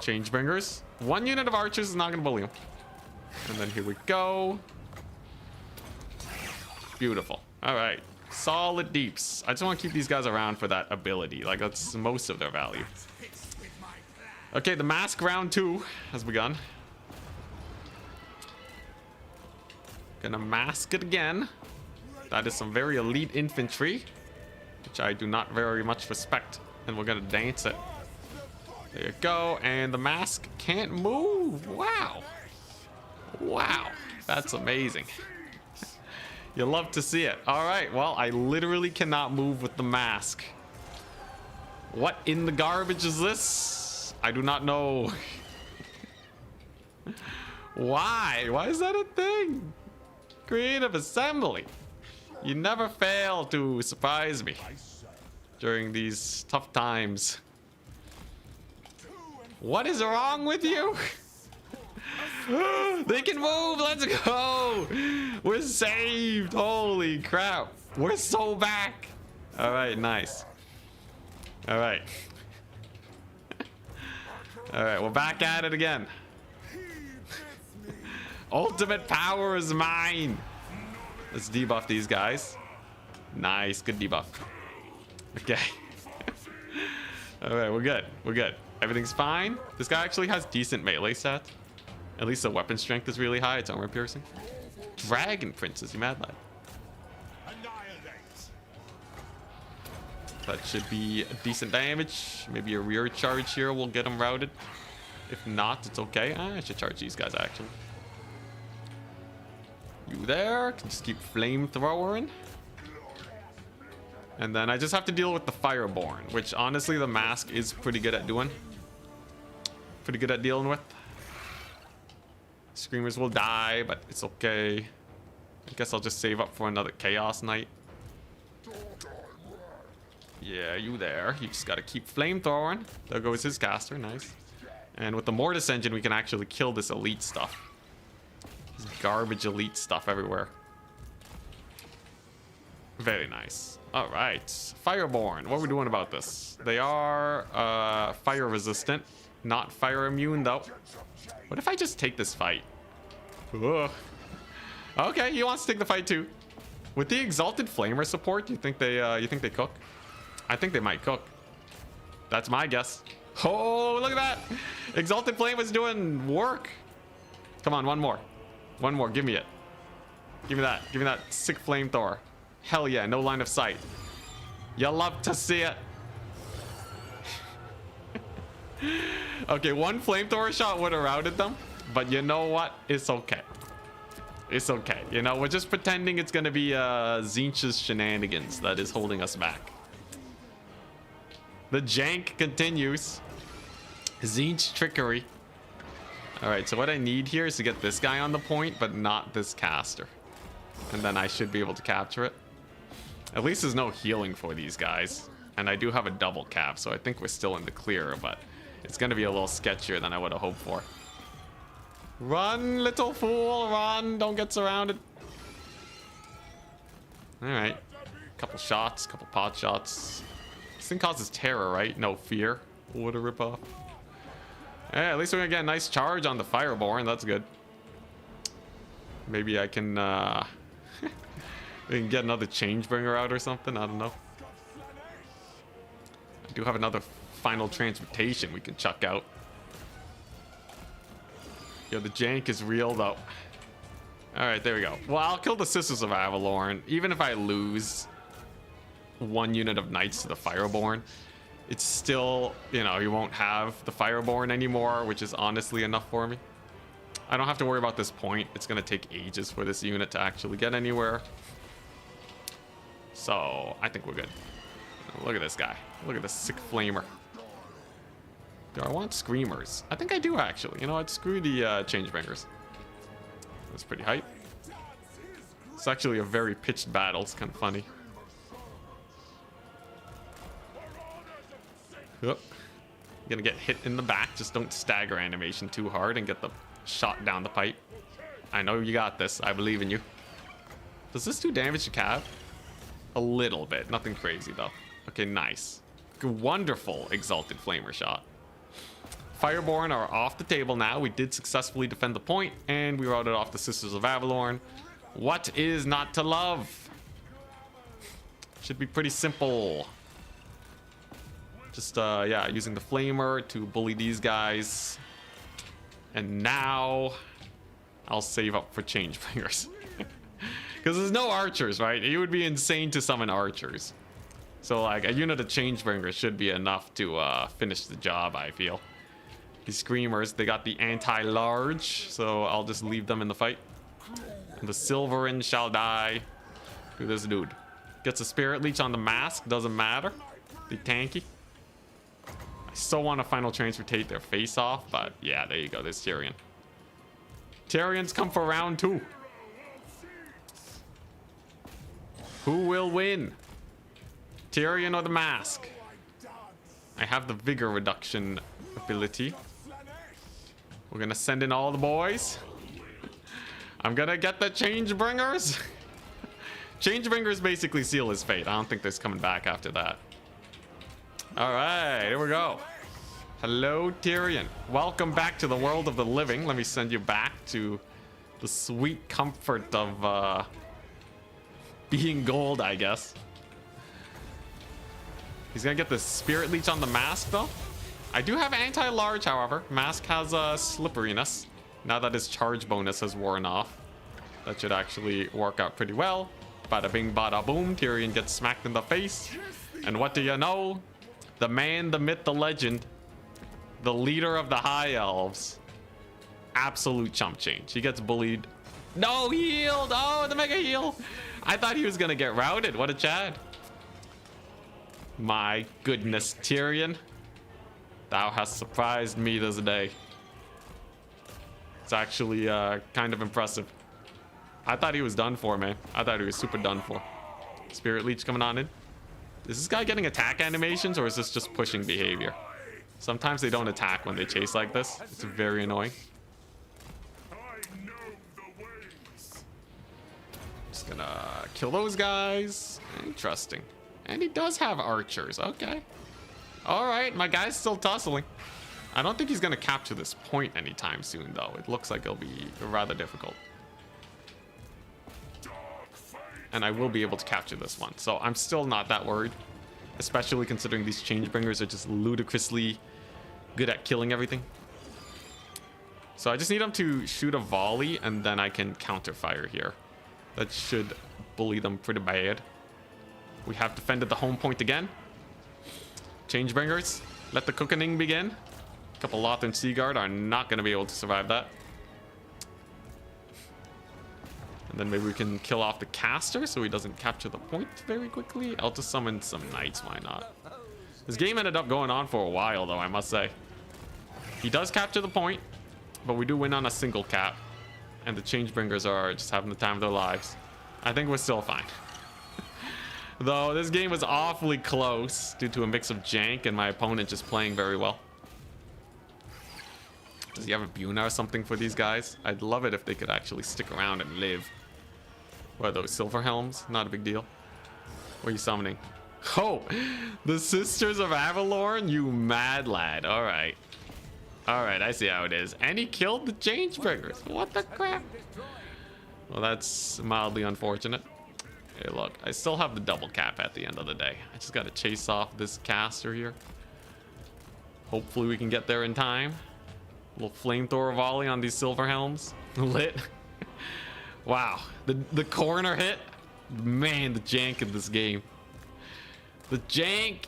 Changebringers. One unit of archers is not going to bully him. And then here we go. Beautiful. All right. Solid deeps. I just want to keep these guys around for that ability. Like, that's most of their value. Okay, the mask round 2 has begun. Gonna mask it again. That is some very elite infantry, which I do not very much respect. And we're gonna dance it. There you go. And the mask can't move. Wow. Wow. That's amazing. You love to see it. All right. Well, I literally cannot move with the mask. What in the garbage is this? I do not know. Why? Why is that a thing? Creative assembly. You never fail to surprise me during these tough times. What is wrong with you? They can move. Let's go. We're saved. Holy crap. We're so back. All right, nice. All right. All right, we're back at it again. Ultimate power is mine. Let's debuff these guys. Nice, good debuff. Okay. All right, we're good. We're good. Everything's fine. This guy actually has decent melee stats. At least the weapon strength is really high. It's armor piercing. Dragon Princess, you mad lad? That should be a decent damage. Maybe a rear charge here will get him routed. If not, it's okay. I should charge these guys actually. You there? Can just keep flamethrowering. And then I just have to deal with the Fireborn, which honestly the mask is pretty good at doing. Pretty good at dealing with. Screamers will die, but it's okay. I guess I'll just save up for another Chaos Knight. Yeah, you there. You just gotta keep flamethrowing. There goes his caster. Nice. And with the Mortis Engine, we can actually kill this elite stuff. This garbage elite stuff everywhere. Very nice. Alright. Fireborn. What are we doing about this? They are fire resistant. Not fire immune, though. What if I just take this fight? Ugh. Okay, he wants to take the fight, too. With the Exalted Flamer support, you think they cook? I think they might cook. That's my guess. Oh, look at that! Exalted Flame is doing work. Come on, one more. One more, give me it. Give me that. Give me that sick flamethrower. Hell yeah, no line of sight. You love to see it. Okay, one flamethrower shot would have routed them, but you know what? It's okay. It's okay. You know, we're just pretending it's gonna be Tzeentch's shenanigans that is holding us back. The jank continues. Tzeentch trickery. Alright, so what I need here is to get this guy on the point, but not this caster. And then I should be able to capture it. At least there's no healing for these guys. And I do have a double cap, so I think we're still in the clear, but it's going to be a little sketchier than I would have hoped for. Run, little fool, run. Don't get surrounded. Alright. Couple shots, couple pot shots. This thing causes terror, right? No fear. What a ripoff. Yeah, at least we're gonna get a nice charge on the Fireborn. That's good. Maybe I can we can get another Changebringer out or something. I don't know. I do have another final transmutation we can chuck out. Yo, the jank is real though. Alright, there we go. Well, I'll kill the Sisters of Avalorn. Even if I lose one unit of Knights to the Fireborn, it's still, you know, you won't have the Fireborn anymore, which is honestly enough for me. I don't have to worry about this point. It's going to take ages for this unit to actually get anywhere. So, I think we're good. Look at this guy. Look at this sick flamer. Do I want Screamers? I think I do, actually. You know what? Screw the Changebringers. That's pretty hype. It's actually a very pitched battle. It's kind of funny. Yep. Gonna get hit in the back. Just don't stagger animation too hard and get the shot down the pipe. I know you got this. I believe in you. Does this do damage to Cav? A little bit. Nothing crazy, though. Okay, nice. Wonderful Exalted Flamer shot. Fireborn are off the table now. We did successfully defend the point, and we routed off the Sisters of Avalorn. What is not to love? Should be pretty simple. Just, yeah, using the Flamer to bully these guys. And now I'll save up for Changebringers. Because there's no archers, right? It would be insane to summon archers. So, like, a unit of Changebringers should be enough to finish the job, I feel. These Screamers, they got the anti-large, so I'll just leave them in the fight. The Silverin shall die to this dude. Gets a Spirit Leech on the mask, doesn't matter. The tanky. I so want to final transmutate their face off, but yeah, there you go. There's Tyrion. Tyrion's come for round 2. Who will win? Tyrion or the mask? I have the vigor reduction ability. We're gonna send in all the boys. I'm gonna get the Changebringers. Changebringers basically seal his fate. I don't think there's coming back after that. All right, here we go. Hello, Tyrion. Welcome back to the world of the living. Let me send you back to the sweet comfort of being gold, I guess. He's gonna get the Spirit Leech on the mask, though. I do have anti-large, however. Mask has slipperiness. Now that his charge bonus has worn off, that should actually work out pretty well. Bada bing, bada boom. Tyrion gets smacked in the face. And what do you know? The man, the myth, the legend, the leader of the High Elves. Absolute chump change. He gets bullied. No, he healed. Oh, the mega heal. I thought he was going to get routed. What a Chad. My goodness, Tyrion. Thou hast surprised me this day. It's actually kind of impressive. I thought he was done for, man. I thought he was super done for. Spirit Leech coming on in. Is this guy getting attack animations, or is this just pushing behavior? Sometimes they don't attack when they chase like this. It's very annoying. Just gonna kill those guys. Interesting. And he does have archers. Okay. All right, my guy's still tussling. I don't think he's gonna capture this point anytime soon, though. It looks like it'll be rather difficult. And I will be able to capture this one, so I'm still not that worried. Especially considering these Changebringers are just ludicrously good at killing everything. So I just need him to shoot a volley, and then I can counter fire here. That should bully them pretty bad. We have defended the home point again. Changebringers, let the cooking begin. A couple Loth and Seaguard are not going to be able to survive that. And then maybe we can kill off the caster so he doesn't capture the point very quickly. I'll just summon some knights, why not? This game ended up going on for a while, though, I must say. He does capture the point, but we do win on a single cap. And the Changebringers are just having the time of their lives. I think we're still fine. Though this game was awfully close due to a mix of jank and my opponent just playing very well. Does he have a Buna or something for these guys? I'd love it if they could actually stick around and live. What are those, Silver Helms? Not a big deal. What are you summoning? Oh, the Sisters of Avalorn, you mad lad. All right. All right, I see how it is. And he killed the Changebringers. What the crap? Well, that's mildly unfortunate. Hey, look, I still have the double cap at the end of the day. I just got to chase off this caster here. Hopefully we can get there in time. A little flamethrower volley on these Silver Helms. Lit. Wow. The corner hit. Man, the jank in this game. The jank.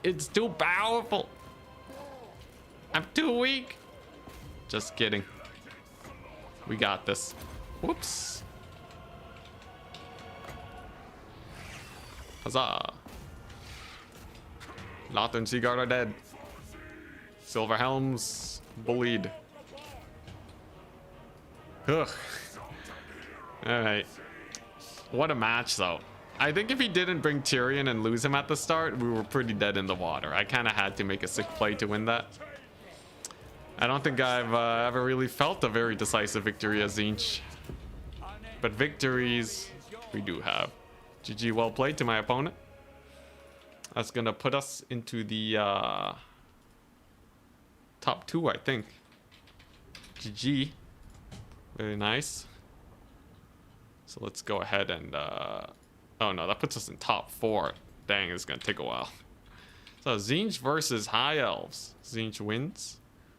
It's too powerful. I'm too weak. Just kidding. We got this. Whoops. Huzzah. Loth and Seaguard are dead. Silver Helms bullied. Ugh. Alright. What a match, though. I think if he didn't bring Tyrion and lose him at the start, we were pretty dead in the water. I kind of had to make a sick play to win that. I don't think I've ever really felt a very decisive victory as Tzeentch. But victories, we do have. GG, well played to my opponent. That's going to put us into the top 2, I think. GG. Very nice. So let's go ahead and... oh no, that puts us in top 4. Dang, it's going to take a while. So Tzeentch versus High Elves. Tzeentch wins.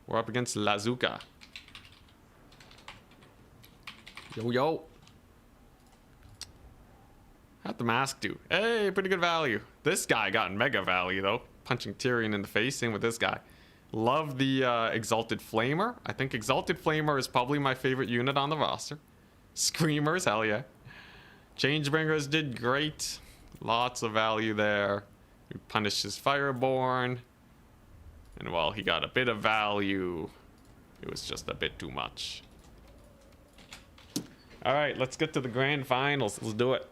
We're up against Lazuka. Yo, yo. How'd the mask do? Hey, pretty good value. This guy got mega value, though. Punching Tyrion in the face. Same with this guy. Love the Exalted Flamer. I think Exalted Flamer is probably my favorite unit on the roster. Screamers, hell yeah. Changebringers did great. Lots of value there. We punished his Fireborn. And while he got a bit of value, it was just a bit too much. Alright, let's get to the grand finals. Let's do it.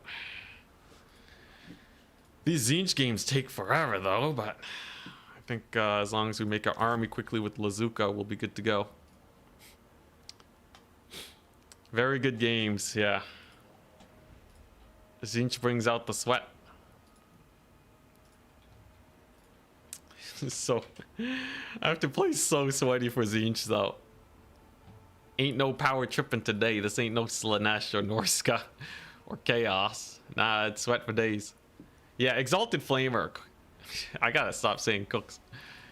These Tzeentch games take forever, though, but I think as long as we make our army quickly with Lazuka, we'll be good to go. Very good games, yeah. Tzeentch brings out the sweat. So, I have to play so sweaty for Tzeentch, though. Ain't no power tripping today. This ain't no Slanesh or Norska or Chaos. Nah, it's sweat for days. Yeah, Exalted Flamer. I gotta stop saying cooks.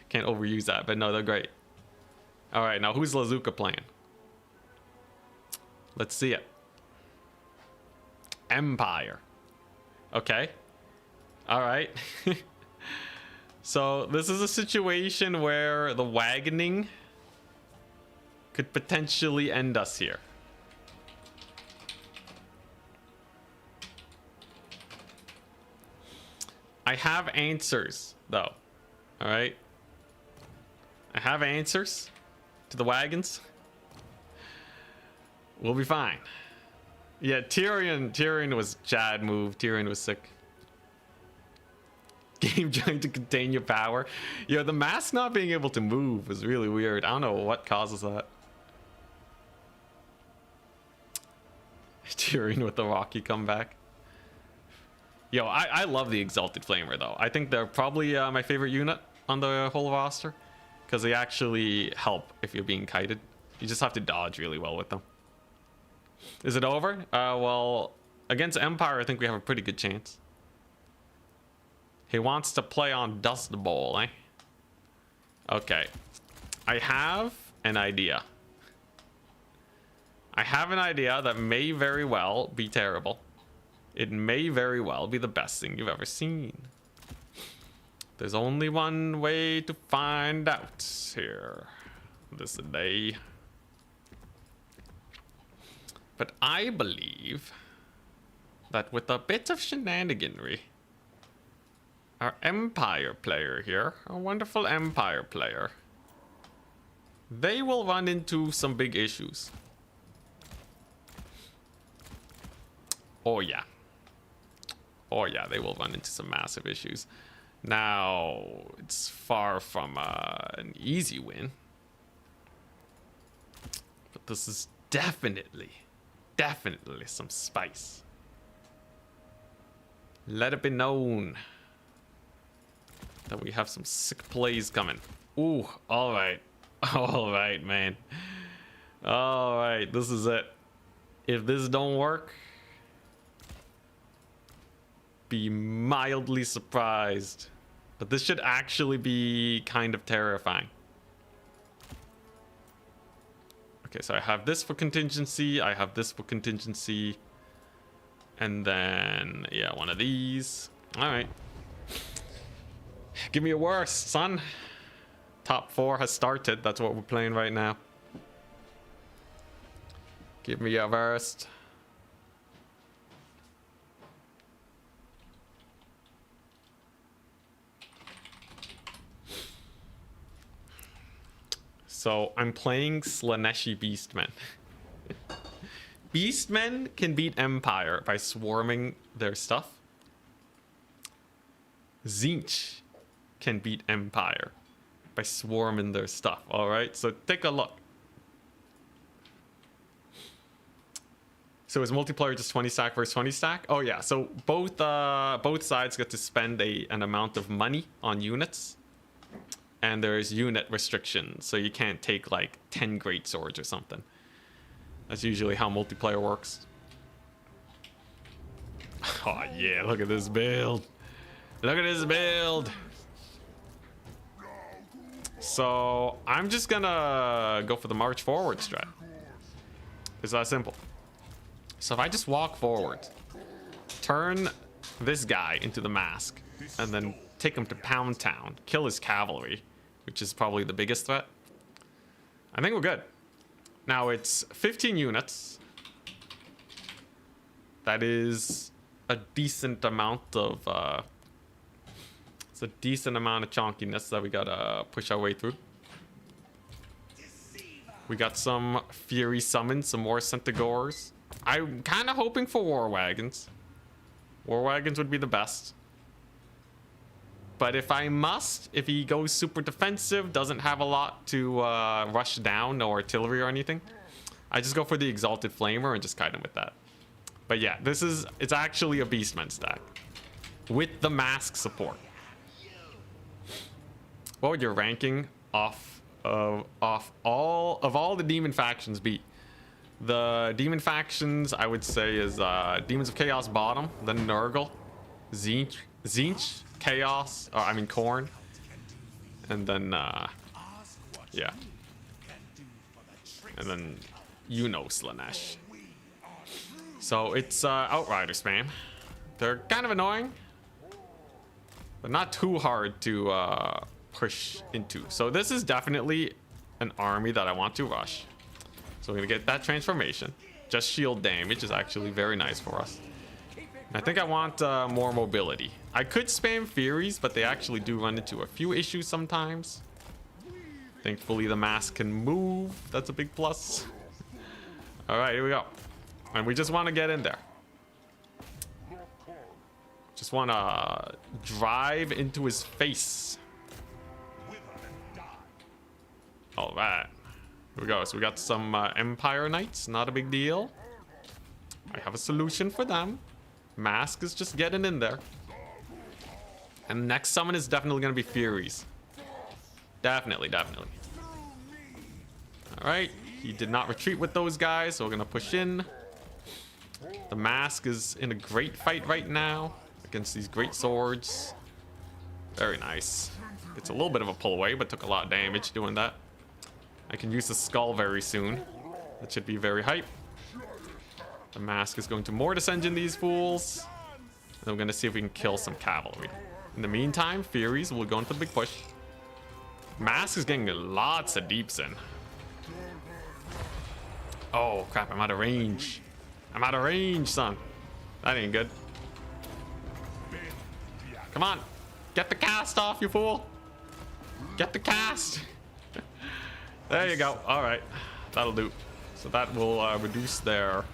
Can't overuse that, but no, they're great. Alright, now who's Lazuka playing? Let's see it. Empire. Okay. Alright. So, this is a situation where the wagoning could potentially end us here. I have answers, though. Alright? I have answers to the wagons. We'll be fine. Yeah, Tyrion was Chad move. Tyrion was sick. Game trying to contain your power. Yo, the mask not being able to move was really weird. I don't know what causes that. Tyrion with the Rocky comeback. Yo, I love the Exalted Flamer though. I think they're probably my favorite unit on the whole roster, because they actually help if you're being kited. You just have to dodge really well with them. Is it over? Well, against Empire, I think we have a pretty good chance. He wants to play on Dust Bowl, eh? Okay. I have an idea. I have an idea that may very well be terrible. It may very well be the best thing you've ever seen. There's only one way to find out here this day. But I believe that with a bit of shenaniganry, our Empire player here, our wonderful Empire player, they will run into some big issues. Oh yeah. Oh yeah, they will run into some massive issues. Now, it's far from an easy win. But this is definitely some spice. Let it be known that we have some sick plays coming. Ooh, alright. Alright, man. Alright, this is it. If this don't work, be mildly surprised. But this should actually be kind of terrifying. Okay, so I have this for contingency. I have this for contingency. And then, yeah, one of these. Alright. Give me a worst, son. Top 4 has started. That's what we're playing right now. Give me a worst. So I'm playing Slaaneshi Beastmen. Beastmen can beat Empire by swarming their stuff. Tzeentch can beat Empire by swarming their stuff. All right, so take a look. So is multiplayer just 20 stack versus 20 stack? Oh yeah, so both sides get to spend an amount of money on units. And there's unit restrictions, so you can't take like 10 great swords or something. That's usually how multiplayer works. Oh yeah, look at this build. Look at this build. So I'm just gonna go for the march forward strat. It's that simple. So if I just walk forward, turn this guy into the mask, and then take him to Pound Town, kill his cavalry, which is probably the biggest threat, I think we're good. Now it's 15 units. That is a decent amount of it's a decent amount of chonkiness that we gotta push our way through. We got some Fury summons, some more Centaurs. I'm kind of hoping for War Wagons. War Wagons would be the best. But if he goes super defensive, doesn't have a lot to rush down, no artillery or anything, I just go for the Exalted Flamer and just kite him with that. But yeah, it's actually a Beastman stack with the mask support. What would your ranking off all the demon factions be? The demon factions, I would say, is Demons of Chaos bottom, then Nurgle, Tzeentch, Chaos, Khorne, and then yeah, and then Slaanesh. So it's Outriders, man. They're kind of annoying, but not too hard to push into. So this is definitely an army that I want to rush. So we're gonna get that transformation. Just shield damage is actually very nice for us. I think I want more mobility. I could spam Furies, but they actually do run into a few issues sometimes. Thankfully, the mask can move. That's a big plus. All right, here we go. And we just want to get in there. Just want to drive into his face. All right. Here we go. So we got some Empire Knights. Not a big deal. I have a solution for them. Mask is just getting in there. And the next summon is definitely going to be Furies. Definitely, definitely. All right. He did not retreat with those guys, so we're going to push in. The Mask is in a great fight right now against these great swords. Very nice. It's a little bit of a pull away, but took a lot of damage doing that. I can use the skull very soon. That should be very hype. The Mask is going to Mortis Engine these fools. And we're going to see if we can kill some cavalry. In the meantime, Furies will go into the big push. Mask is getting lots of deeps in. Oh, crap. I'm out of range. I'm out of range, son. That ain't good. Come on. Get the cast off, you fool. Get the cast. There you go. All right. That'll do. So that will reduce their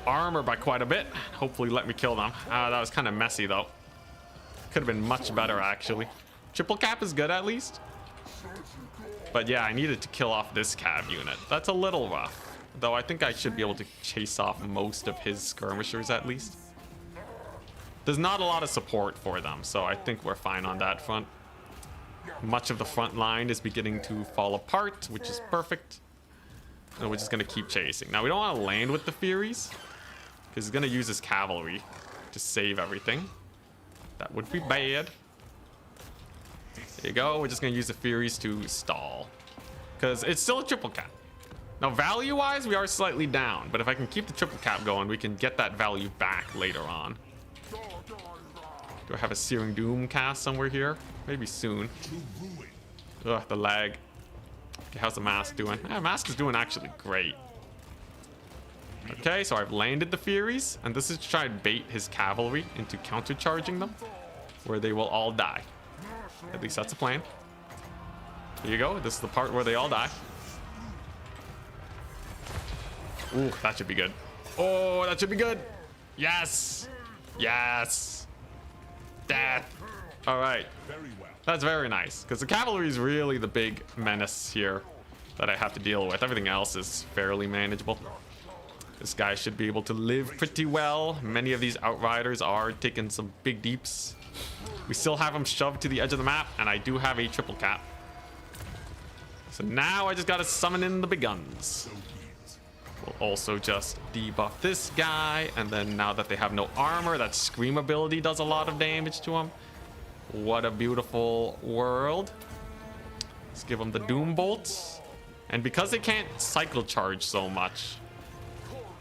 armor by quite a bit. Hopefully let me kill them. That was kind of messy, though. Could have been much better, actually. Triple cap is good, at least. But yeah, I needed to kill off this cav unit. That's a little rough. Though I think I should be able to chase off most of his skirmishers, at least. There's not a lot of support for them, so I think we're fine on that front. Much of the front line is beginning to fall apart, which is perfect. And we're just going to keep chasing. Now, we don't want to land with the Furies, because he's going to use his cavalry to save everything. That would be bad. There you go. We're just going to use the Furies to stall, because it's still a triple cap. Now, value-wise, we are slightly down, but if I can keep the triple cap going, we can get that value back later on. Do I have a Searing Doom cast somewhere here? Maybe soon. Ugh, the lag. Okay, how's the Mask doing? Mask is doing actually great. Okay, so I've landed the Furies, and this is to try and bait his cavalry into countercharging them, where they will all die. At least that's the plan. Here you go. This is the part where they all die. Ooh, that should be good. Oh, that should be good. Yes. Yes. Death. All right. That's very nice, because the cavalry is really the big menace here that I have to deal with. Everything else is fairly manageable. This guy should be able to live pretty well. Many of these outriders are taking some big deeps. We still have them shoved to the edge of the map, and I do have a triple cap. So now I just got to summon in the big guns. We'll also just debuff this guy, and then now that they have no armor, that Scream ability does a lot of damage to them. What a beautiful world. Let's give them the Doom Bolts. And because they can't cycle charge so much,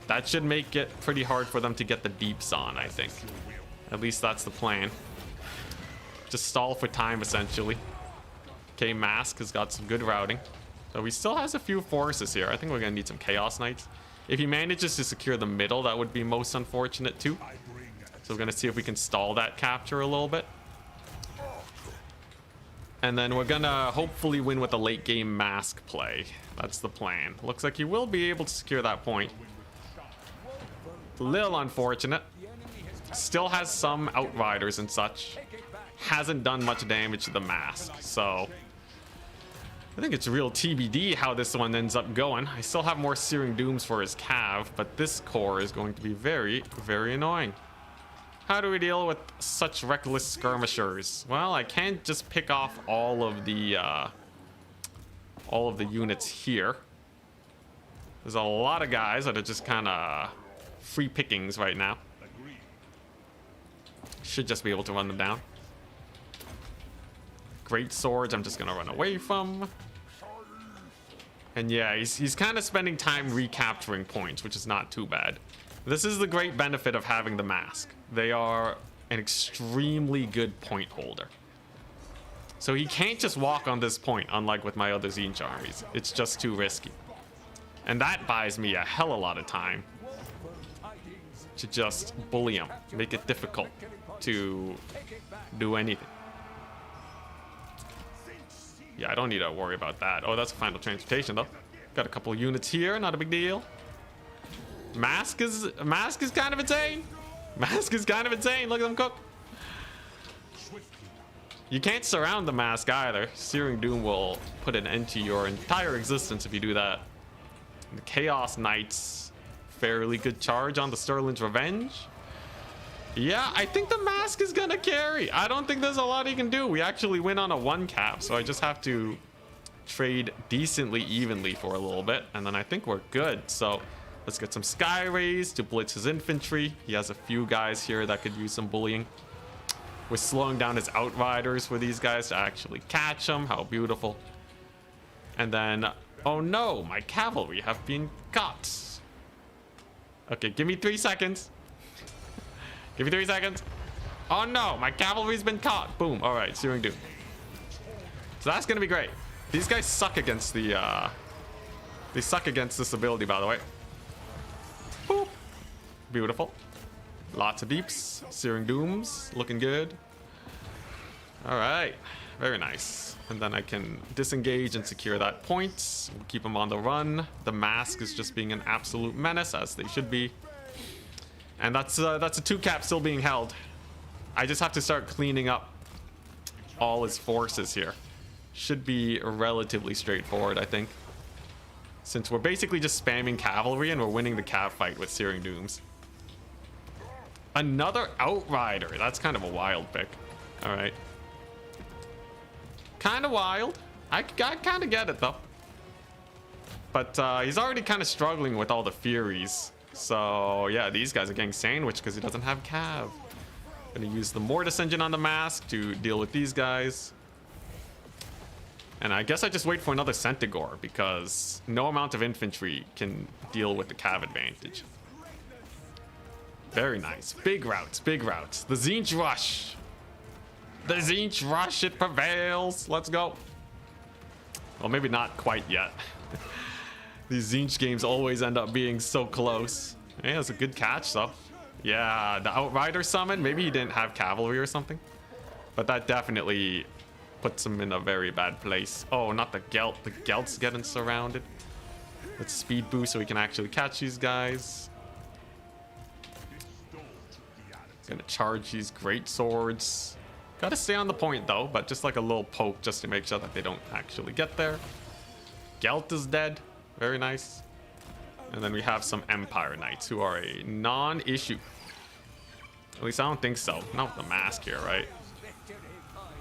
that should make it pretty hard for them to get the deeps on, I think. At least that's the plan. Just stall for time, essentially. Okay, Mask has got some good routing. So he still has a few forces here. I think we're going to need some Chaos Knights. If he manages to secure the middle, that would be most unfortunate too. So we're going to see if we can stall that capture a little bit. And then we're going to hopefully win with a late game Mask play. That's the plan. Looks like he will be able to secure that point. A little unfortunate. Still has some outriders and such. Hasn't done much damage to the Mask. So I think it's real TBD how this one ends up going. I still have more Searing Dooms for his cav, but this core is going to be very, very annoying. How do we deal with such reckless skirmishers? Well, I can't just pick off all of the units here. There's a lot of guys that are just kind of free pickings right now. Should just be able to run them down. Great swords, I'm just gonna run away from. And yeah, he's kind of spending time recapturing points, which is not too bad. This is the great benefit of having the Mask. They are an extremely good point holder. So he can't just walk on this point, unlike with my other Tzeentch armies. It's just too risky. And that buys me a hell of a lot of time to just bully him, make it difficult to do anything. Yeah, I don't need to worry about that. Oh, that's a final transportation, though. Got a couple units here, not a big deal. Mask is kind of insane. Mask is kind of insane. Look at them cook. You can't surround the mask either. Searing Doom will put an end to your entire existence if you do that. The Chaos Knights, fairly good charge on the Sterling's Revenge. Yeah, I think the mask is gonna carry. I don't think there's a lot he can do. We actually win on a 1 cap, so I just have to trade decently evenly for a little bit, and then I think we're good. So let's get some Sky Rays to blitz his infantry. He has a few guys here that could use some bullying. We're slowing down his Outriders for these guys to actually catch him. How beautiful. And then, oh no, my cavalry have been caught. Okay, give me 3 seconds. Give me 3 seconds. Oh no, my cavalry's been caught. Boom. All right, Searing Doom. So that's gonna be great. These guys suck against the they suck against this ability, by the way. Boop. Beautiful. Lots of deeps. Searing Dooms looking good. All right, very nice. And then I can disengage and secure that point. We'll keep them on the run. The mask is just being an absolute menace, as they should be. And that's a 2 cap still being held. I just have to start cleaning up all his forces here. Should be relatively straightforward, I think. Since we're basically just spamming cavalry and we're winning the cav fight with Searing Dooms. Another Outrider. That's kind of a wild pick. All right. Kind of wild. I kind of get it, though. But he's already kind of struggling with all the Furies. So, yeah, these guys are getting sandwiched because he doesn't have cav. Gonna use the Mortis engine on the mask to deal with these guys. And I guess I just wait for another Centaur because no amount of infantry can deal with the cav advantage. Very nice. Big routes, big routes. The Tzeentch rush. The Tzeentch rush, it prevails. Let's go. Well, maybe not quite yet. These Tzeentch games always end up being so close. Yeah, that's a good catch, though. Yeah, the Outrider summon. Maybe he didn't have cavalry or something. But that definitely puts him in a very bad place. Oh, not the Gelt. The Gelt's getting surrounded. Let's speed boost so we can actually catch these guys. Gonna charge these great swords. Gotta stay on the point, though, but just like a little poke just to make sure that they don't actually get there. Gelt is dead. Very nice. And then we have some Empire Knights who are a non-issue. At least I don't think so. Not with the mask here, right?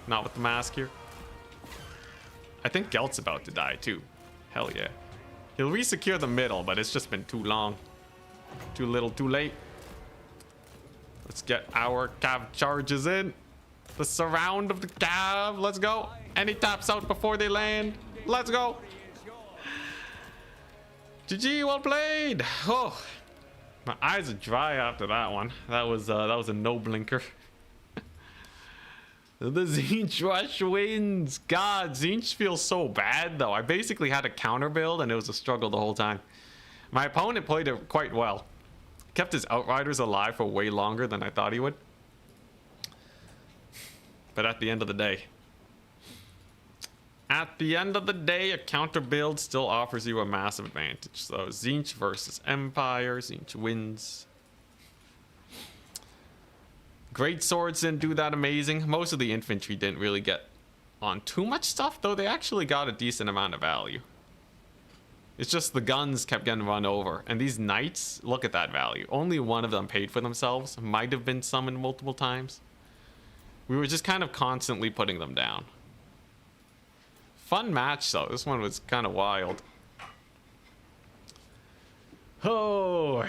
Not with the mask here. I think Gelt's about to die too. Hell yeah. He'll resecure the middle, but it's just been too long. Too little, too late. Let's get our cav charges in. The surround of the cav. Let's go. And he taps out before they land. Let's go. GG, well played. Oh, my eyes are dry after that one. That was a no blinker. The Tzeentch rush wins. God, Tzeentch feels so bad though. I basically had a counter build and it was a struggle the whole time. My opponent played it quite well. Kept his Outriders alive for way longer than I thought he would. But at the end of the day, a counter build still offers you a massive advantage. So Tzeentch versus Empire. Tzeentch wins. Great swords didn't do that amazing. Most of the infantry didn't really get on too much stuff, though they actually got a decent amount of value. It's just the guns kept getting run over. And these knights, look at that value. Only one of them paid for themselves. Might have been summoned multiple times. We were just kind of constantly putting them down. Fun match, though. This one was kind of wild. Oh.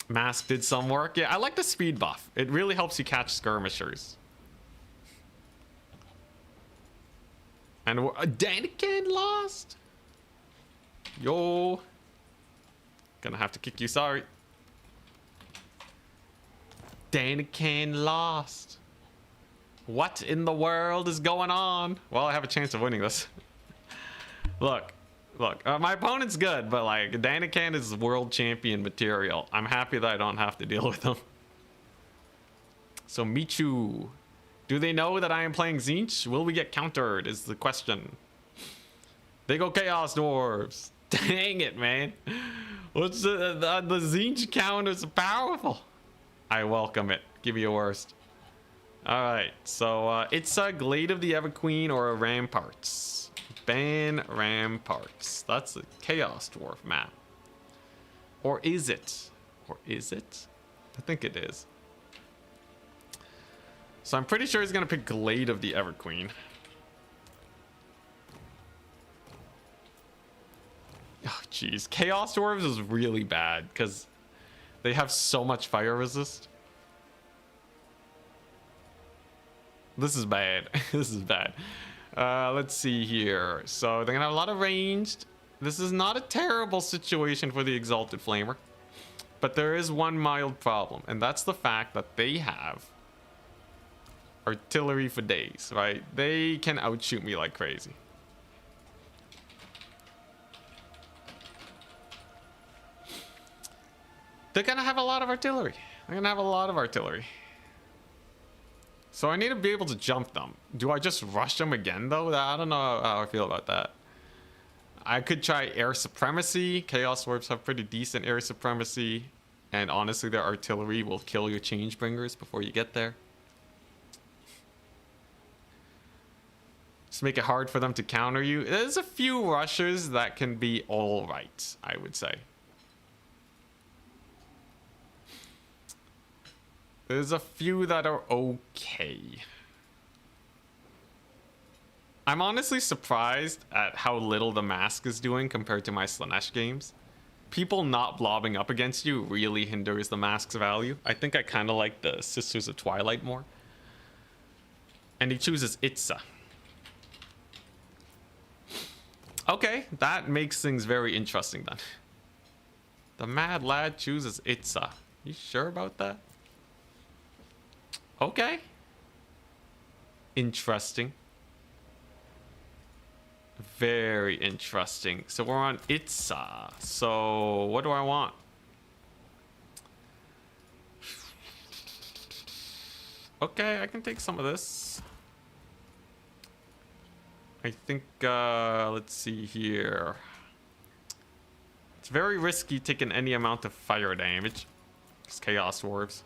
Mask did some work. Yeah, I like the speed buff. It really helps you catch skirmishers. And Daniken lost. Yo. Gonna have to kick you, sorry. Daniken lost. What in the world is going on? Well, I have a chance of winning this. Look, my opponent's good, but like Daniken is world champion material. I'm happy that I don't have to deal with him. So Michu, do they know that I am playing Tzeentch? Will we get countered is the question. They go Chaos Dwarves. Dang it, man. What's the Tzeentch counters are powerful. I welcome it. Give me a worst. Alright, so it's a Glade of the Everqueen or a Ramparts. Ban Ramparts. That's a Chaos Dwarf map. Or is it? Or is it? I think it is. So I'm pretty sure he's gonna pick Glade of the Everqueen. Oh, jeez. Chaos Dwarves is really bad because they have so much fire resist. This is bad. This is bad. Let's see here. So they're gonna have a lot of ranged. This is not a terrible situation for the Exalted Flamer. But there is one mild problem, and that's the fact that they have artillery for days, right? They can outshoot me like crazy. They're gonna have a lot of artillery. They're gonna have a lot of artillery. So I need to be able to jump them. Do I just rush them again, though? I don't know how I feel about that. I could try air supremacy. Chaos Dwarves have pretty decent air supremacy. And honestly, their artillery will kill your Changebringers before you get there. Just make it hard for them to counter you. There's a few rushers that can be alright, I would say. There's a few that are okay. I'm honestly surprised at how little the mask is doing compared to my Slaanesh games. People not blobbing up against you really hinders the mask's value. I think I kind of like the Sisters of Twilight more. And he chooses Itza. Okay, that makes things very interesting then. The Mad Lad chooses Itza. You sure about that? Okay. Interesting. Very interesting. So we're on Itza. So what do I want? Okay, I can take some of this. I think, let's see here. It's very risky taking any amount of fire damage. It's Chaos Dwarves.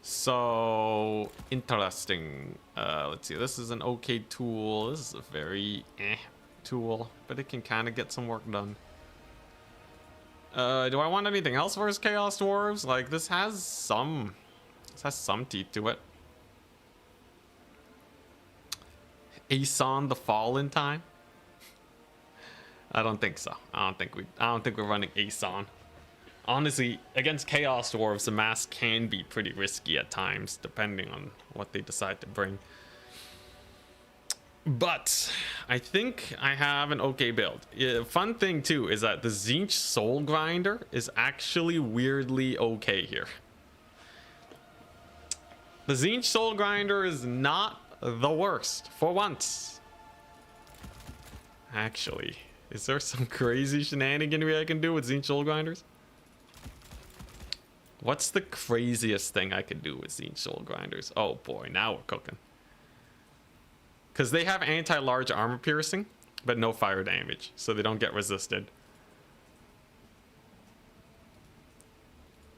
So interesting. Let's see. This is an okay tool. This is a very tool, but it can kind of get some work done. Do I want anything else versus Chaos Dwarves? Like this has some teeth to it. Aeson the Fallen time? I don't think so. I don't think we're running Aeson. Honestly, against Chaos Dwarves, the mask can be pretty risky at times, depending on what they decide to bring. But I think I have an okay build. Fun thing too is that the Tzeentch Soul Grinder is actually weirdly okay here. The Tzeentch Soul Grinder is not the worst for once. Actually, is there some crazy shenaniganry I can do with Tzeentch Soul Grinders? What's the craziest thing I could do with Tzeentch Soul Grinders? Oh boy, now we're cooking. Because they have anti-large armor piercing, but no fire damage, so they don't get resisted.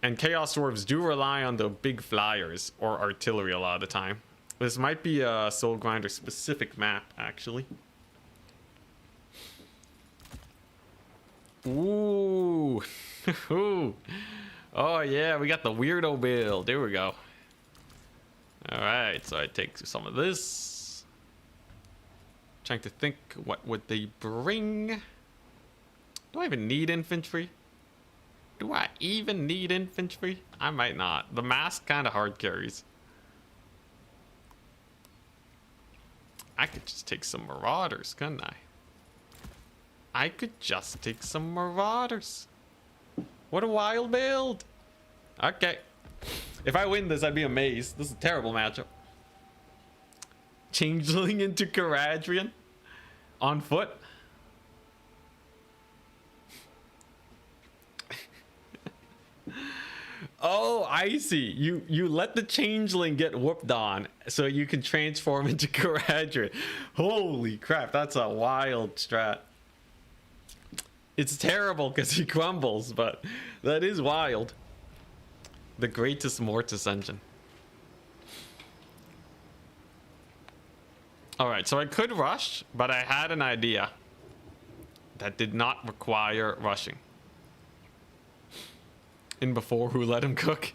And Chaos Dwarves do rely on the big flyers or artillery a lot of the time. This might be a Soul Grinder specific map, actually. Ooh. Ooh. Oh yeah, we got the weirdo build. There we go. Alright, so I take some of this. Trying to think, what would they bring? Do I even need infantry? Do I even need infantry? I might not. The mask kind of hard carries. I could just take some Marauders, couldn't I? I could just take some Marauders. What a wild build. Okay. If I win this, I'd be amazed. This is a terrible matchup. Changeling into Caradrian on foot. Oh, I see. You let the changeling get whooped on so you can transform into graduate. Holy crap, that's a wild strat. It's terrible because he crumbles, but that is wild. The greatest Mortis engine. Alright, so I could rush, but I had an idea that did not require rushing. In before who let him cook.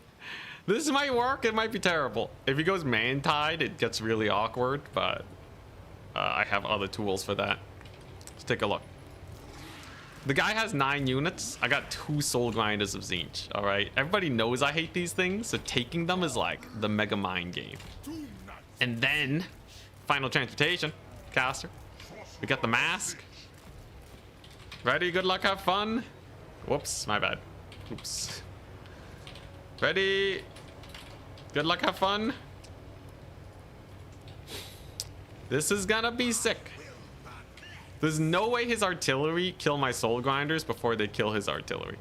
This might work, it might be terrible. If he goes man-tied, it gets really awkward, but I have other tools for that. Let's take a look. The guy has 9 units. I got 2 soul grinders of Tzeentch. All right, everybody knows I hate these things, so taking them is like the mega mind game. And then final transportation caster. We got the mask. Ready? Good luck. Have fun. Whoops, my bad. Oops. Ready? Good luck. Have fun. This is gonna be sick. There's no way his artillery kill my soul grinders before they kill his artillery.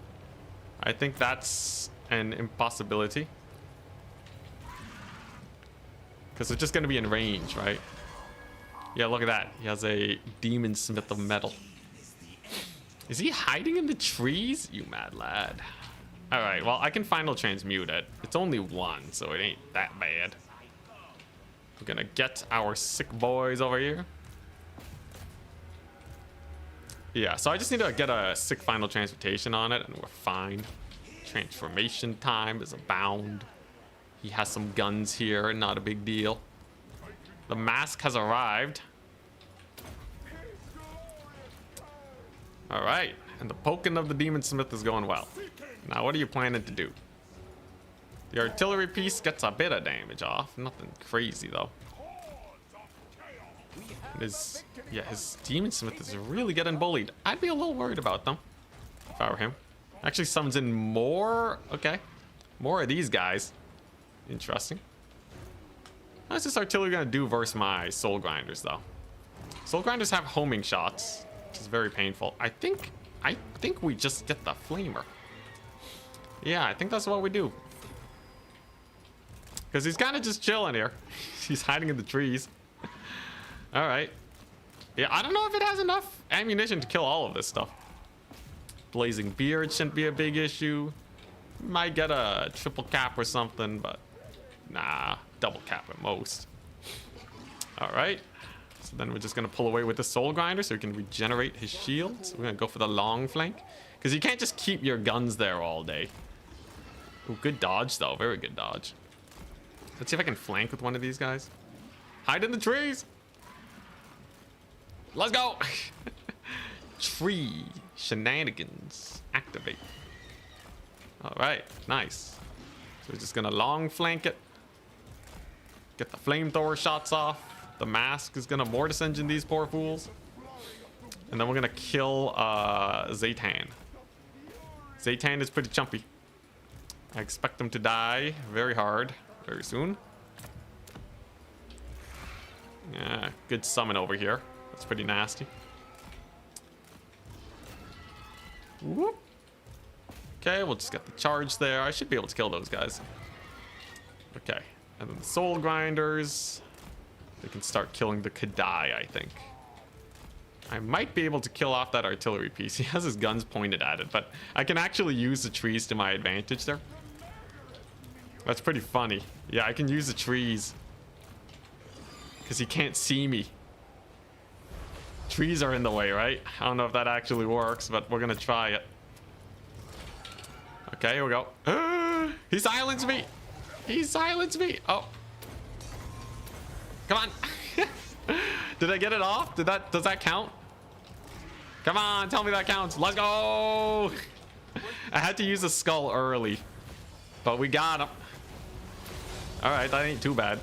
I think that's an impossibility. Because they're just going to be in range, right? Yeah, look at that. He has a demon smith of metal. Is he hiding in the trees? You mad lad. Alright, well, I can final transmute it. It's only 1, so it ain't that bad. We're going to get our sick boys over here. Yeah, so I just need to get a sick final transportation on it and we're fine. Transformation time is abound. He has some guns here, not a big deal. The mask has arrived. All right, and the poking of the demon smith is going well. Now, what are you planning to do? The artillery piece gets a bit of damage off. Nothing crazy though. His demon smith is really getting bullied. I'd be a little worried about them if I were him. Actually summons in more. Okay, more of these guys. Interesting. How's this artillery gonna do versus my soul grinders though? Soul grinders have homing shots, which is very painful. I think we just get the flamer. Yeah, I think that's what we do. Because he's kind of just chilling here. He's hiding in the trees. All right. Yeah, I don't know if it has enough ammunition to kill all of this stuff. Blazing beard shouldn't be a big issue. Might get a triple cap or something, but nah, double cap at most. All right. So then we're just gonna pull away with the soul grinder so we can regenerate his shield. So we're gonna go for the long flank because you can't just keep your guns there all day. Ooh, good dodge though, very good dodge. Let's see if I can flank with one of these guys. Hide in the trees. Let's go. Tree shenanigans activate. All right, nice. So we're just gonna long flank it. Get the flamethrower shots off. The mask is gonna mortis engine these poor fools. And then we're gonna kill Tzeentch. Tzeentch is pretty chumpy. I expect him to die very hard, very soon. Yeah, good summon over here. That's pretty nasty. Whoop. Okay, we'll just get the charge there. I should be able to kill those guys. Okay, and then the soul grinders. They can start killing the Kadai, I think. I might be able to kill off that artillery piece. He has his guns pointed at it, but I can actually use the trees to my advantage there. That's pretty funny. Yeah, I can use the trees because he can't see me. Trees are in the way, right? I don't know if that actually works, but we're gonna try it. Okay, here we go. He silenced me. He silenced me. Oh, come on. Did I get it off? Does that count? Come on, tell me that counts. Let's go. I had to use a skull early, but we got him. All right, that ain't too bad.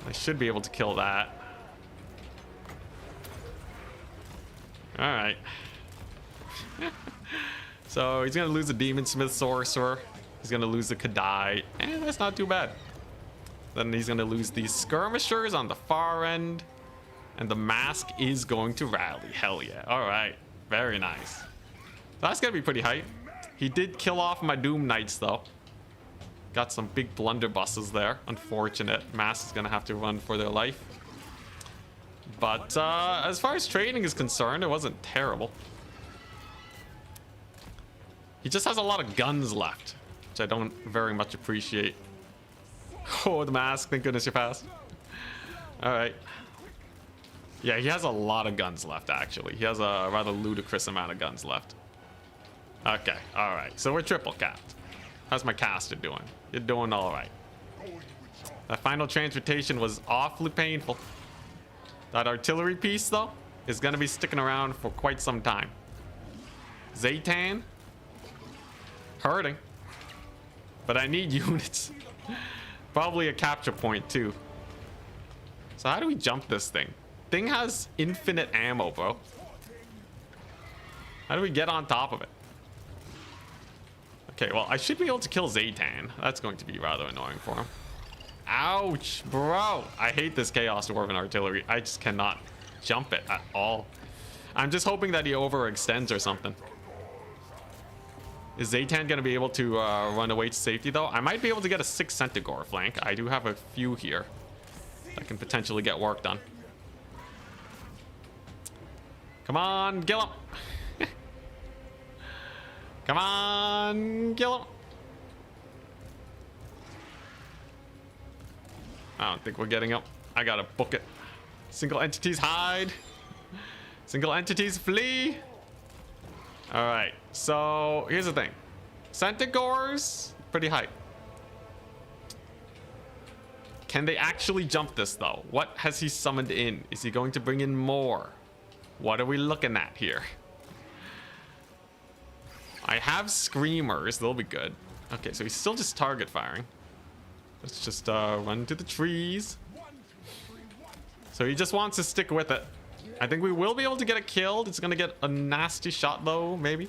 I should be able to kill that. All right. So he's gonna lose the Demon Smith Sorcerer. He's gonna lose the Kadai. And that's not too bad. Then he's gonna lose these skirmishers on the far end. And the mask is going to rally. Hell yeah. All right. Very nice. That's gonna be pretty hype. He did kill off my Doom Knights, though. Got some big blunderbusses there. Unfortunate. Mass is going to have to run for their life. But as far as trading is concerned, it wasn't terrible. He just has a lot of guns left, which I don't very much appreciate. Oh, the mask. Thank goodness you passed. All right. Yeah, he has a lot of guns left, actually. He has a rather ludicrous amount of guns left. Okay, all right. So we're triple capped. How's my caster doing? You're doing all right. That final transportation was awfully painful. That artillery piece, though, is going to be sticking around for quite some time. Tzeentch. Hurting. But I need units. Probably a capture point, too. So how do we jump this thing? Thing has infinite ammo, bro. How do we get on top of it? Okay, well, I should be able to kill Tzeentch. That's going to be rather annoying for him. Ouch, bro. I hate this Chaos Dwarven artillery. I just cannot jump it at all. I'm just hoping that he overextends or something. Is Tzeentch going to be able to run away to safety, though? I might be able to get a 6 Centaur flank. I do have a few here that can potentially get work done. Come on, kill him. Come on, kill him. I don't think we're getting up. I gotta book it. Single entities hide. Single entities flee. All right, so here's the thing. Centaurs, pretty hype. Can they actually jump this, though? What has he summoned in? Is he going to bring in more? What are we looking at here? I have screamers. They'll be good. Okay, so he's still just target firing. Let's just run to the trees. So he just wants to stick with it. I think we will be able to get it killed. It's going to get a nasty shot, though, maybe.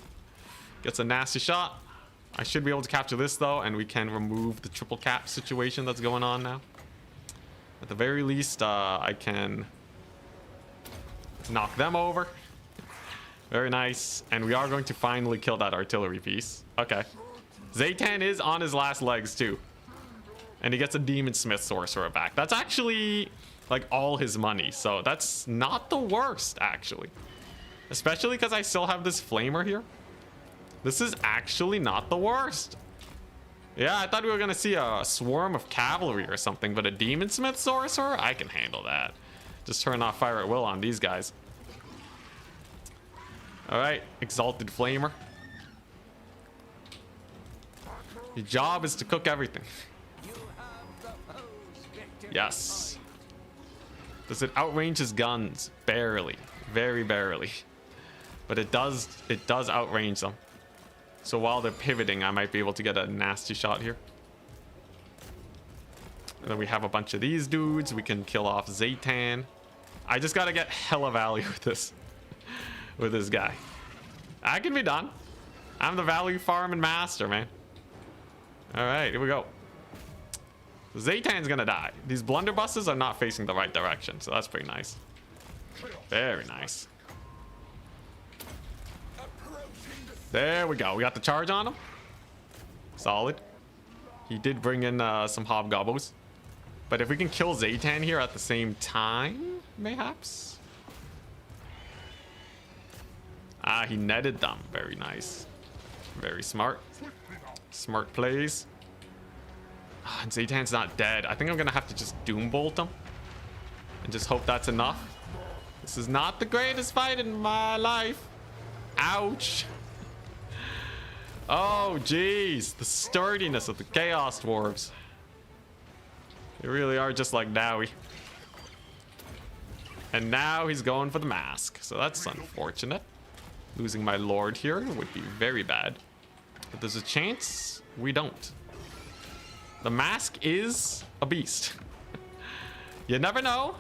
Gets a nasty shot. I should be able to capture this, though, and we can remove the triple cap situation that's going on now. At the very least, I can knock them over. Very nice. And we are going to finally kill that artillery piece. Okay. Tzeentch is on his last legs, too. And he gets a Demon Smith Sorcerer back. That's actually, like, all his money. So that's not the worst, actually. Especially because I still have this Flamer here. This is actually not the worst. Yeah, I thought we were going to see a swarm of cavalry or something. But a Demon Smith Sorcerer? I can handle that. Just turn off fire at will on these guys. Alright, Exalted Flamer. Your job is to cook everything. Yes. Does it outrange his guns? Barely. Very barely. But it does outrange them. So while they're pivoting, I might be able to get a nasty shot here. And then we have a bunch of these dudes. We can kill off Tzeentch. I just gotta get hella value with this. With this guy. I can be done. I'm the value farming master, man. Alright, here we go. Tzeentch's gonna die. These blunderbusses are not facing the right direction, so that's pretty nice. Very nice. There we go. We got the charge on him. Solid. He did bring in some hobgoblins. But if we can kill Tzeentch here at the same time, mayhaps. Ah, he netted them. Very nice. Very smart. Smart plays. Ah, and Tzeentch's not dead. I think I'm gonna have to just Doombolt him. And just hope that's enough. This is not the greatest fight in my life. Ouch. Oh, jeez. The sturdiness of the Chaos Dwarves. They really are just like Dowie. And now he's going for the mask. So that's unfortunate. Losing my lord here would be very bad. But there's a chance we don't. The mask is a beast. You never know.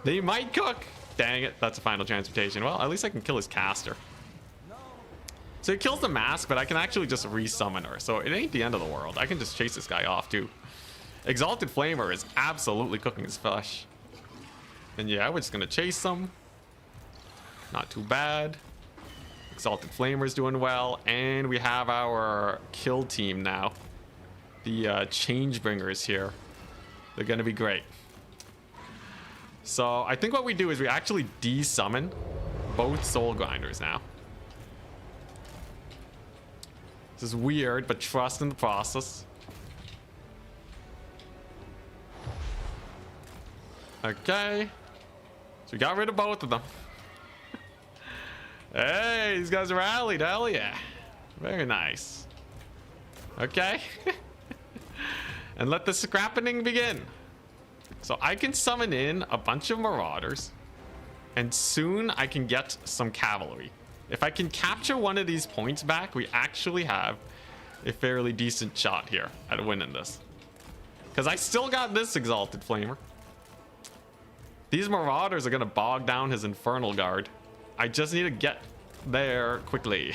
They might cook. Dang it, that's a final transportation. Well, at least I can kill his caster. So he kills the mask, but I can actually just resummon her. So it ain't the end of the world. I can just chase this guy off too. Exalted Flamer is absolutely cooking his flesh. And yeah, we're just gonna chase them. Not too bad. Exalted Flamer's doing well, and we have our kill team now. The Changebringers here. They're gonna be great. So I think what we do is we actually desummon both Soul Grinders now. This is weird, but trust in the process. Okay. So we got rid of both of them. Hey, these guys rallied. Hell yeah. Very nice. Okay. And let the scrappening begin. So I can summon in a bunch of Marauders. And soon I can get some cavalry. If I can capture one of these points back, we actually have a fairly decent shot here at winning this. Because I still got this Exalted Flamer. These Marauders are going to bog down his Infernal Guard. I just need to get there quickly.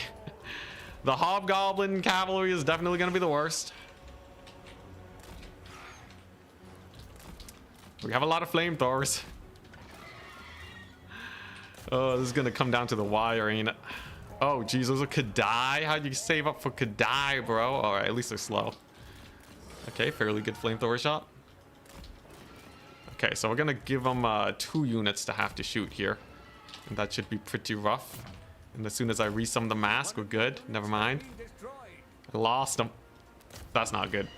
The Hobgoblin Cavalry is definitely going to be the worst. We have a lot of flamethrowers. Oh, this is going to come down to the wire, ain't it? Oh, geez, those are Kadai. How'd you save up for Kadai, bro? All right, at least they're slow. Okay, fairly good flamethrower shot. Okay, so we're going to give them 2 units to have to shoot here. And that should be pretty rough. And as soon as I resum the mask, we're good. Never mind. I lost them. That's not good.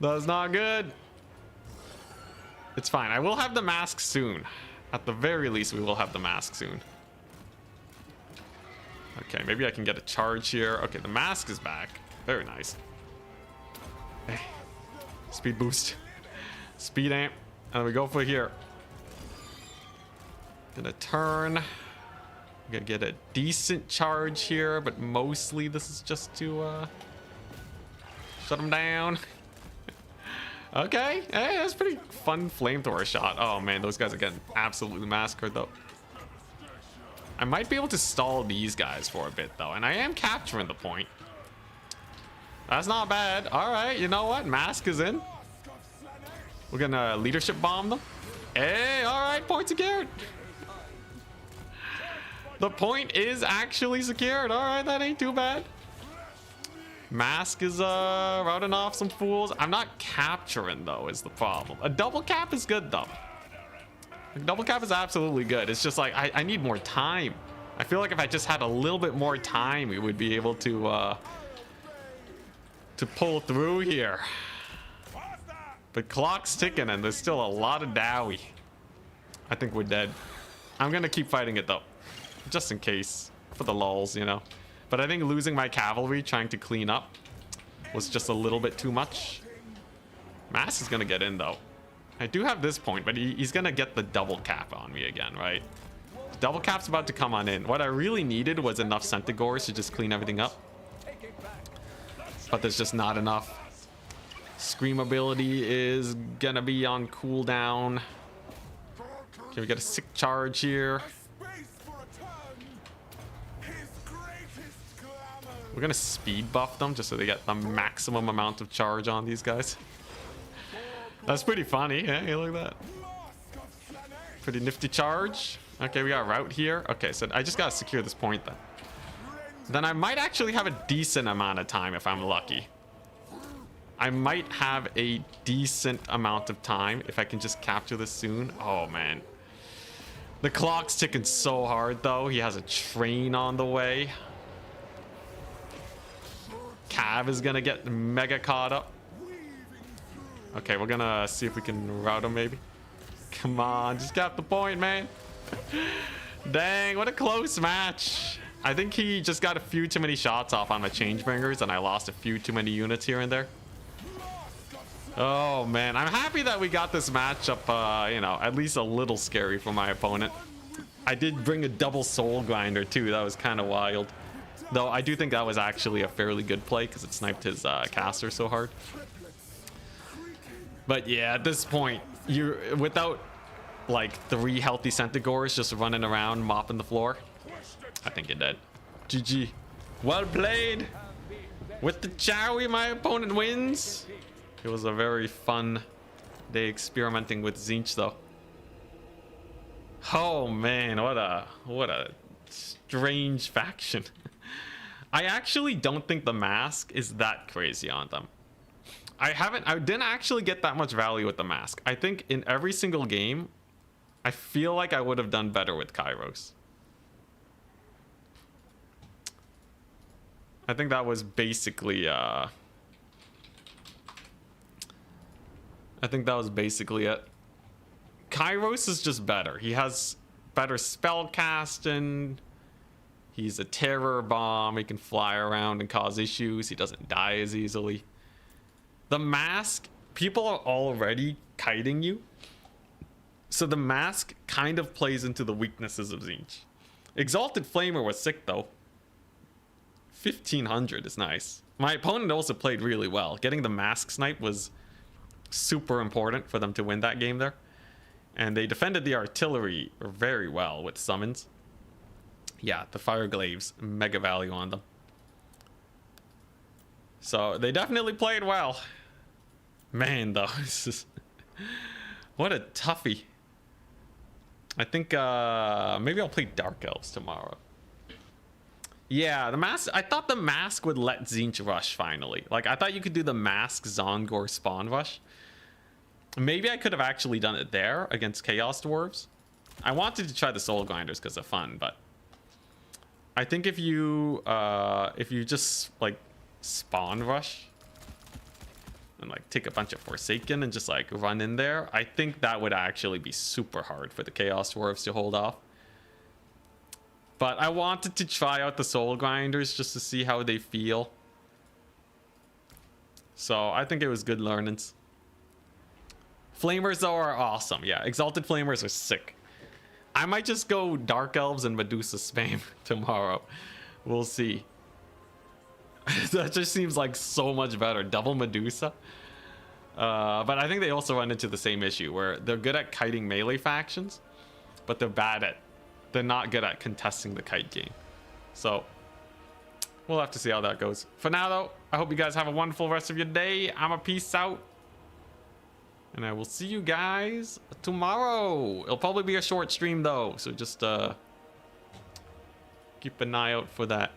That's not good. It's fine. I will have the mask soon. At the very least, we will have the mask soon. Okay, maybe I can get a charge here. Okay, the mask is back. Very nice. Hey. Speed boost. Speed amp. And we go for here. Gonna turn. Gonna get a decent charge here, but mostly this is just to shut him down. Okay, hey, that's pretty fun flamethrower shot. Oh man, those guys are getting absolutely massacred though. I might be able to stall these guys for a bit though, and I am capturing the point. That's not bad. All right, you know what? Mask is in. We're gonna leadership bomb them. Hey, all right, point secured. The point is actually secured. All right, that ain't too bad. Mask is routing off some fools. I'm not capturing though is the problem. A double cap is good though. A double cap is absolutely good. It's just like I need more time. I feel like if I just had a little bit more time, we would be able to pull through here. But clock's ticking and there's still a lot of dowie. I think we're dead. I'm gonna keep fighting it though, just in case, for the lulz, you know. But I think losing my cavalry trying to clean up was just a little bit too much. Mass is gonna get in though. I do have this point, but he's gonna get the double cap on me again, right? The double cap's about to come on in. What I really needed was enough Centaurs to just clean everything up. But there's just not enough. Scream ability is gonna be on cooldown. Okay, we got a sick charge here. We're gonna speed buff them just so they get the maximum amount of charge on these guys. That's pretty funny. Hey, look at that. Pretty nifty charge. Okay, we got a route here. Okay, so I just gotta secure this point then. Then I might actually have a decent amount of time if I'm lucky. I might have a decent amount of time if I can just capture this soon. Oh man. The clock's ticking so hard though. He has a train on the way. Cav is gonna get mega caught up. Okay, we're gonna see if we can route him maybe. Come on, just cap the point, man. Dang, what a close match. I think he just got a few too many shots off on my Changebringers and I lost a few too many units here and there. Oh man, I'm happy that we got this matchup, you know, at least a little scary for my opponent. I did bring a double soul grinder too. That was kind of wild. Though I do think that was actually a fairly good play because it sniped his caster so hard. But yeah, at this point, you're without like 3 healthy Centaurs just running around mopping the floor. I think you're dead. GG. Well played. With the Chowie, my opponent wins. It was a very fun day experimenting with Tzeentch though. Oh man, what a strange faction. I actually don't think the mask is that crazy on them. I didn't actually get that much value with the mask. I think in every single game, I feel like I would have done better with Kairos. I think that was basically I think that was basically it. Kairos is just better. He has better spell casting. He's a terror bomb. He can fly around and cause issues. He doesn't die as easily. The mask, people are already kiting you. So the mask kind of plays into the weaknesses of Tzeentch. Exalted Flamer was sick though. 1500 is nice. My opponent also played really well. Getting the mask snipe was super important for them to win that game there. And they defended the artillery very well with summons. Yeah, the fire glaives, mega value on them. So they definitely played well. Man, though, this is what a toughie. I think maybe I'll play Dark Elves tomorrow. Yeah, the mask. I thought the mask would let Tzeentch rush finally. Like I thought you could do the mask Zongor spawn rush. Maybe I could have actually done it there against Chaos Dwarves. I wanted to try the Soul Grinders because of fun, but I think if you just like spawn rush and like take a bunch of Forsaken and just like run in there, I think that would actually be super hard for the Chaos Dwarves to hold off. But I wanted to try out the Soul Grinders just to see how they feel. So I think it was good learnings. Flamers though are awesome. Yeah, Exalted Flamers are sick. I might just go Dark Elves and Medusa spam tomorrow. We'll see. That just seems like so much better. Double Medusa. But I think they also run into the same issue where they're good at kiting melee factions, but they're not good at contesting the kite game. So we'll have to see how that goes. For now though, I hope you guys have a wonderful rest of your day. I'm a peace out. And I will see you guys tomorrow. It'll probably be a short stream though, so just keep an eye out for that.